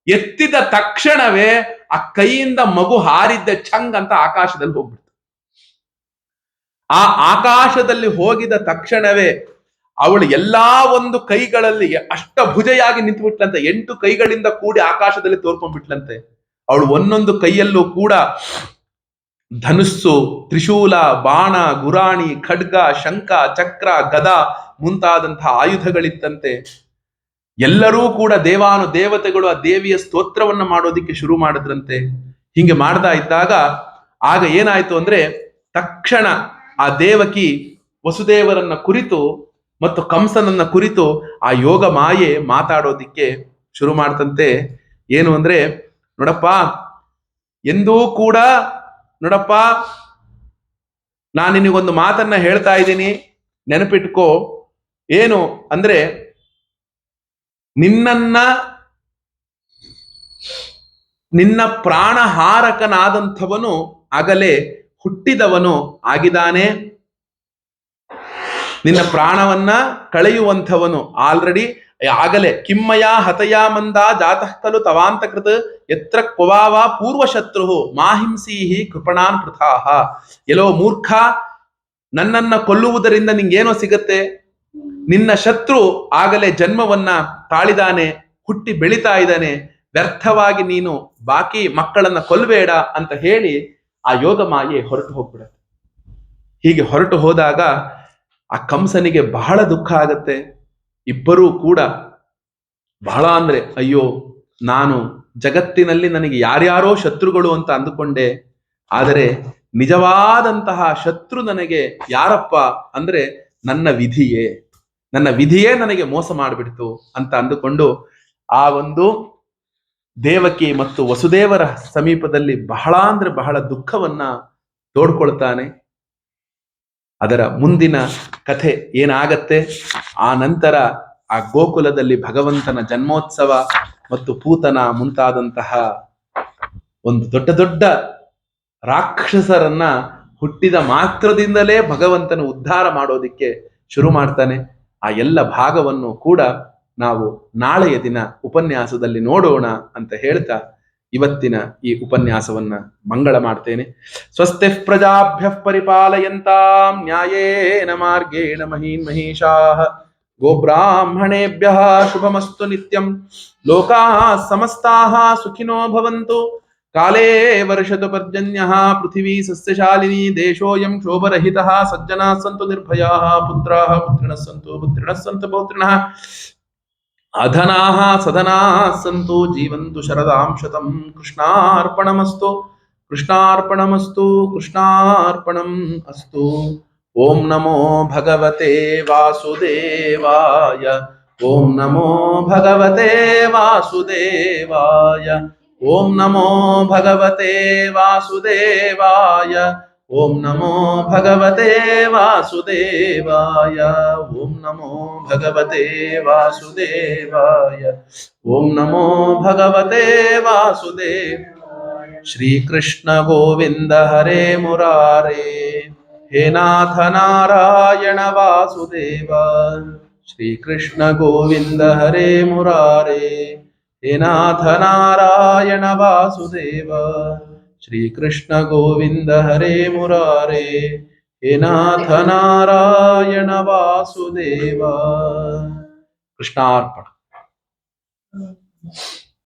ಎತ್ತಿದ ತಕ್ಷಣವೇ ಆ ಕೈಯಿಂದ ಮಗು ಹಾರಿದ್ದ ಛಂಗ್ ಅಂತ ಆಕಾಶದಲ್ಲಿ ಹೋಗ್ಬಿಡ್ತು. ಆ ಆಕಾಶದಲ್ಲಿ ಹೋಗಿದ ತಕ್ಷಣವೇ ಅವಳು ಎಲ್ಲಾ ಒಂದು ಕೈಗಳಲ್ಲಿ ಅಷ್ಟಭುಜೆಯಾಗಿ ನಿಂತುಬಿಟ್ಲಂತೆ. 8 ಕೈಗಳಿಂದ ಕೂಡಿ ಆಕಾಶದಲ್ಲಿ ತೋರ್ಕೊಂಡ್ಬಿಟ್ಲಂತೆ. ಅವಳು ಒಂದೊಂದು ಕೈಯಲ್ಲೂ ಕೂಡ ಧನುಸ್ಸು, ತ್ರಿಶೂಲ, ಬಾಣ, ಗುರಾಣಿ, ಖಡ್ಗ, ಶಂಖ, ಚಕ್ರ, ಗದ ಮುಂತಾದಂತಹ ಆಯುಧಗಳಿತ್ತಂತೆ. ಎಲ್ಲರೂ ಕೂಡ ದೇವಾನು ದೇವತೆಗಳು ಆ ದೇವಿಯ ಸ್ತೋತ್ರವನ್ನ ಮಾಡೋದಿಕ್ಕೆ ಶುರು ಮಾಡಿದ್ರಂತೆ. ಹಿಂಗೆ ಮಾಡ್ತಾ ಇದ್ದಾಗ ಆಗ ಏನಾಯ್ತು ಅಂದ್ರೆ, ತಕ್ಷಣ ಆ ದೇವಕಿ ವಸುದೇವರನ್ನ ಕುರಿತು ಮತ್ತು ಕಂಸನನ್ನ ಕುರಿತು ಆ ಯೋಗ ಮಾಯೆ ಮಾತಾಡೋದಿಕ್ಕೆ ಶುರು ಮಾಡ್ತಂತೆ. ಏನು ಅಂದ್ರೆ, ನೋಡಪ್ಪ, ಎಂದೂ ಕೂಡ ನೋಡಪ್ಪ, ನಾನು ನಿನಗೊಂದು ಮಾತನ್ನ ಹೇಳ್ತಾ ಇದ್ದೀನಿ, ನೆನಪಿಟ್ಕೋ. ಏನು ಅಂದ್ರೆ, ನಿನ್ನ ಪ್ರಾಣಹಾರಕನಾದಂಥವನು ಆಗಲೇ ಹುಟ್ಟಿದವನು ಆಗಿದ್ದಾನೆ. ನಿನ್ನ ಪ್ರಾಣವನ್ನ ಕಳೆಯುವಂಥವನು ಆಗಲೇ ಕಿಮ್ಮಯ ಹತಯ ಮಂದ ಜಾತಃ ಖಲು ತವಾಂತಕೃತ ಯತ್ರ ಕ್ವವಾವ ಪೂರ್ವಶತ್ರು ಮಾಹಿಂಸೀಹಿ ಕೃಪಣಾನ್ ಪೃಥಾಹ. ಎಲ್ಲೋ ಮೂರ್ಖ, ನನ್ನನ್ನ ಕೊಲ್ಲುವುದರಿಂದ ನಿಂಗೇನೋ ಸಿಗತ್ತೆ. ನಿನ್ನ ಶತ್ರು ಆಗಲೇ ಜನ್ಮವನ್ನ ತಾಳಿದಾನೆ, ಹುಟ್ಟಿ ಬೆಳಿತಾ ಇದ್ದಾನೆ. ವ್ಯರ್ಥವಾಗಿ ನೀನು ಬಾಕಿ ಮಕ್ಕಳನ್ನ ಕೊಲ್ಲಬೇಡ ಅಂತ ಹೇಳಿ ಆ ಯೋಗ ಮಾಯೆ ಹೊರಟು ಹೋಗ್ಬಿಡತ್ತೆ. ಹೀಗೆ ಹೊರಟು ಹೋದಾಗ ಆ ಕಂಸನಿಗೆ ಬಹಳ ದುಃಖ ಆಗತ್ತೆ. ಇಬ್ಬರೂ ಕೂಡ ಬಹಳ ಅಂದ್ರೆ, ಅಯ್ಯೋ, ನಾನು ಜಗತ್ತಿನಲ್ಲಿ ನನಗೆ ಯಾರ್ಯಾರೋ ಶತ್ರುಗಳು ಅಂತ ಅಂದುಕೊಂಡೆ, ಆದರೆ ನಿಜವಾದಂತಹ ಶತ್ರು ನನಗೆ ಯಾರಪ್ಪ ಅಂದ್ರೆ ನನ್ನ ವಿಧಿಯೇ ನನಗೆ ಮೋಸ ಮಾಡಿಬಿಡ್ತು ಅಂತ ಅಂದುಕೊಂಡು ಆ ಒಂದು ದೇವಕಿ ಮತ್ತು ವಸುದೇವರ ಸಮೀಪದಲ್ಲಿ ಬಹಳ ಅಂದ್ರೆ ಬಹಳ ದುಃಖವನ್ನ ತೋಡ್ಕೊಳ್ತಾನೆ. ಅದರ ಮುಂದಿನ ಕಥೆ ಏನಾಗತ್ತೆ, ಆ ನಂತರ ಆ ಗೋಕುಲದಲ್ಲಿ ಭಗವಂತನ ಜನ್ಮೋತ್ಸವ ಮತ್ತು ಪೂತನ ಮುಂತಾದಂತಹ ಒಂದು ದೊಡ್ಡ ದೊಡ್ಡ ರಾಕ್ಷಸರನ್ನ ಹುಟ್ಟಿದ ಮಾತ್ರದಿಂದಲೇ ಭಗವಂತನ ಉದ್ಧಾರ ಮಾಡೋದಿಕ್ಕೆ ಶುರು ಮಾಡ್ತಾನೆ. ಆ ಎಲ್ಲ ಭಾಗವನ್ನು ಕೂಡ ನಾವು ನಾಳೆಯ ದಿನ ಉಪನ್ಯಾಸದಲ್ಲಿ ನೋಡೋಣ ಅಂತ ಹೇಳ್ತಾ ಇವತ್ತಿನ ಈ ಉಪನ್ಯಾಸವನ್ನ ಮಂಗಳ ಮಾಡ್ತೇನೆ. ಸ್ವಸ್ತಿ ಪ್ರಜಾಭ್ಯ ಪರಿಪಾಲಯಂತಾಂ ನ್ಯಾಯೇನ ಮಾರ್ಗೇಣ ಮಹೀನ್ ಮಹಿಷಾಃ ಗೋಬ್ರಾಹ್ಮಣೇಭ್ಯ ಶುಭಮಸ್ತು ನಿತ್ಯಂ. ಲೋಕಾಃ ಸಮಸ್ತಾಃ ಸುಖಿನೋ ಭವಂತು. ಕಾಲೇ ವರ್ಷತು ಪರ್ಜನ್ಯಃ ಪೃಥಿವೀ ಸಸ್ಯಶಾಲಿನಿ. ದೇಶೋಯಂ ಶೋಭರಹಿತಃ. ಸಜ್ಜನಾಃ ಸಂತು ನಿರ್ಭಯಾಃ. ಪುತ್ರಾಃ ಪುತ್ರಿಣಃ ಸಂತು ಪೌತ್ರಿಣಃ. ಅಧನಾಃ ಸಧನಾಃ ಸಂತು. ಜೀವಂತು ಶರದಾಂ ಶತಂ. ಕೃಷ್ಣಾರ್ಪಣಮಸ್ತು. ಕೃಷ್ಣಾರ್ಪಣಂ ಅಸ್ತು. ಓಂ ನಮೋ ಭಗವತೆ ವಾಸುದೇವಾಯ. ಓಂ ನಮೋ ಭಗವತೆ ವಾಸುದೇವಾಯ. ಓಂ ನಮೋ ಭಗವತೆ ವಾಸುದೇವಾಯ. ಓಂ ನಮೋ ಭಗವತೆ ವಾಸುದೇವಾಯ. ಓಂ ನಮೋ ಭಗವತೆ ವಾಸುದೇವಾಯ. ಓಂ ನಮೋ ಭಗವತೆ ವಾಸುದೇವಾಯ. ಶ್ರೀಕೃಷ್ಣ ಗೋವಿಂದ ಹರೇ ಮುರಾರೇ. ಹೇ ನಾಥ ನಾರಾಯಣ ವಾಸುದೇವ. ಶ್ರೀಕೃಷ್ಣ ಗೋವಿಂದ ಹರೇ ಮುರಾರೇ. ಹೇ ನಾಥ ನಾರಾಯಣ ವಾಸುದೇವ. ಶ್ರೀಕೃಷ್ಣ ಗೋವಿಂದ ಹರೇ ಮುರಾರೇ. ಹೇ ನಾಥ ನಾರಾಯಣ ವಾಸುದೇವ. ಕೃಷ್ಣಾರ್ಪಣ.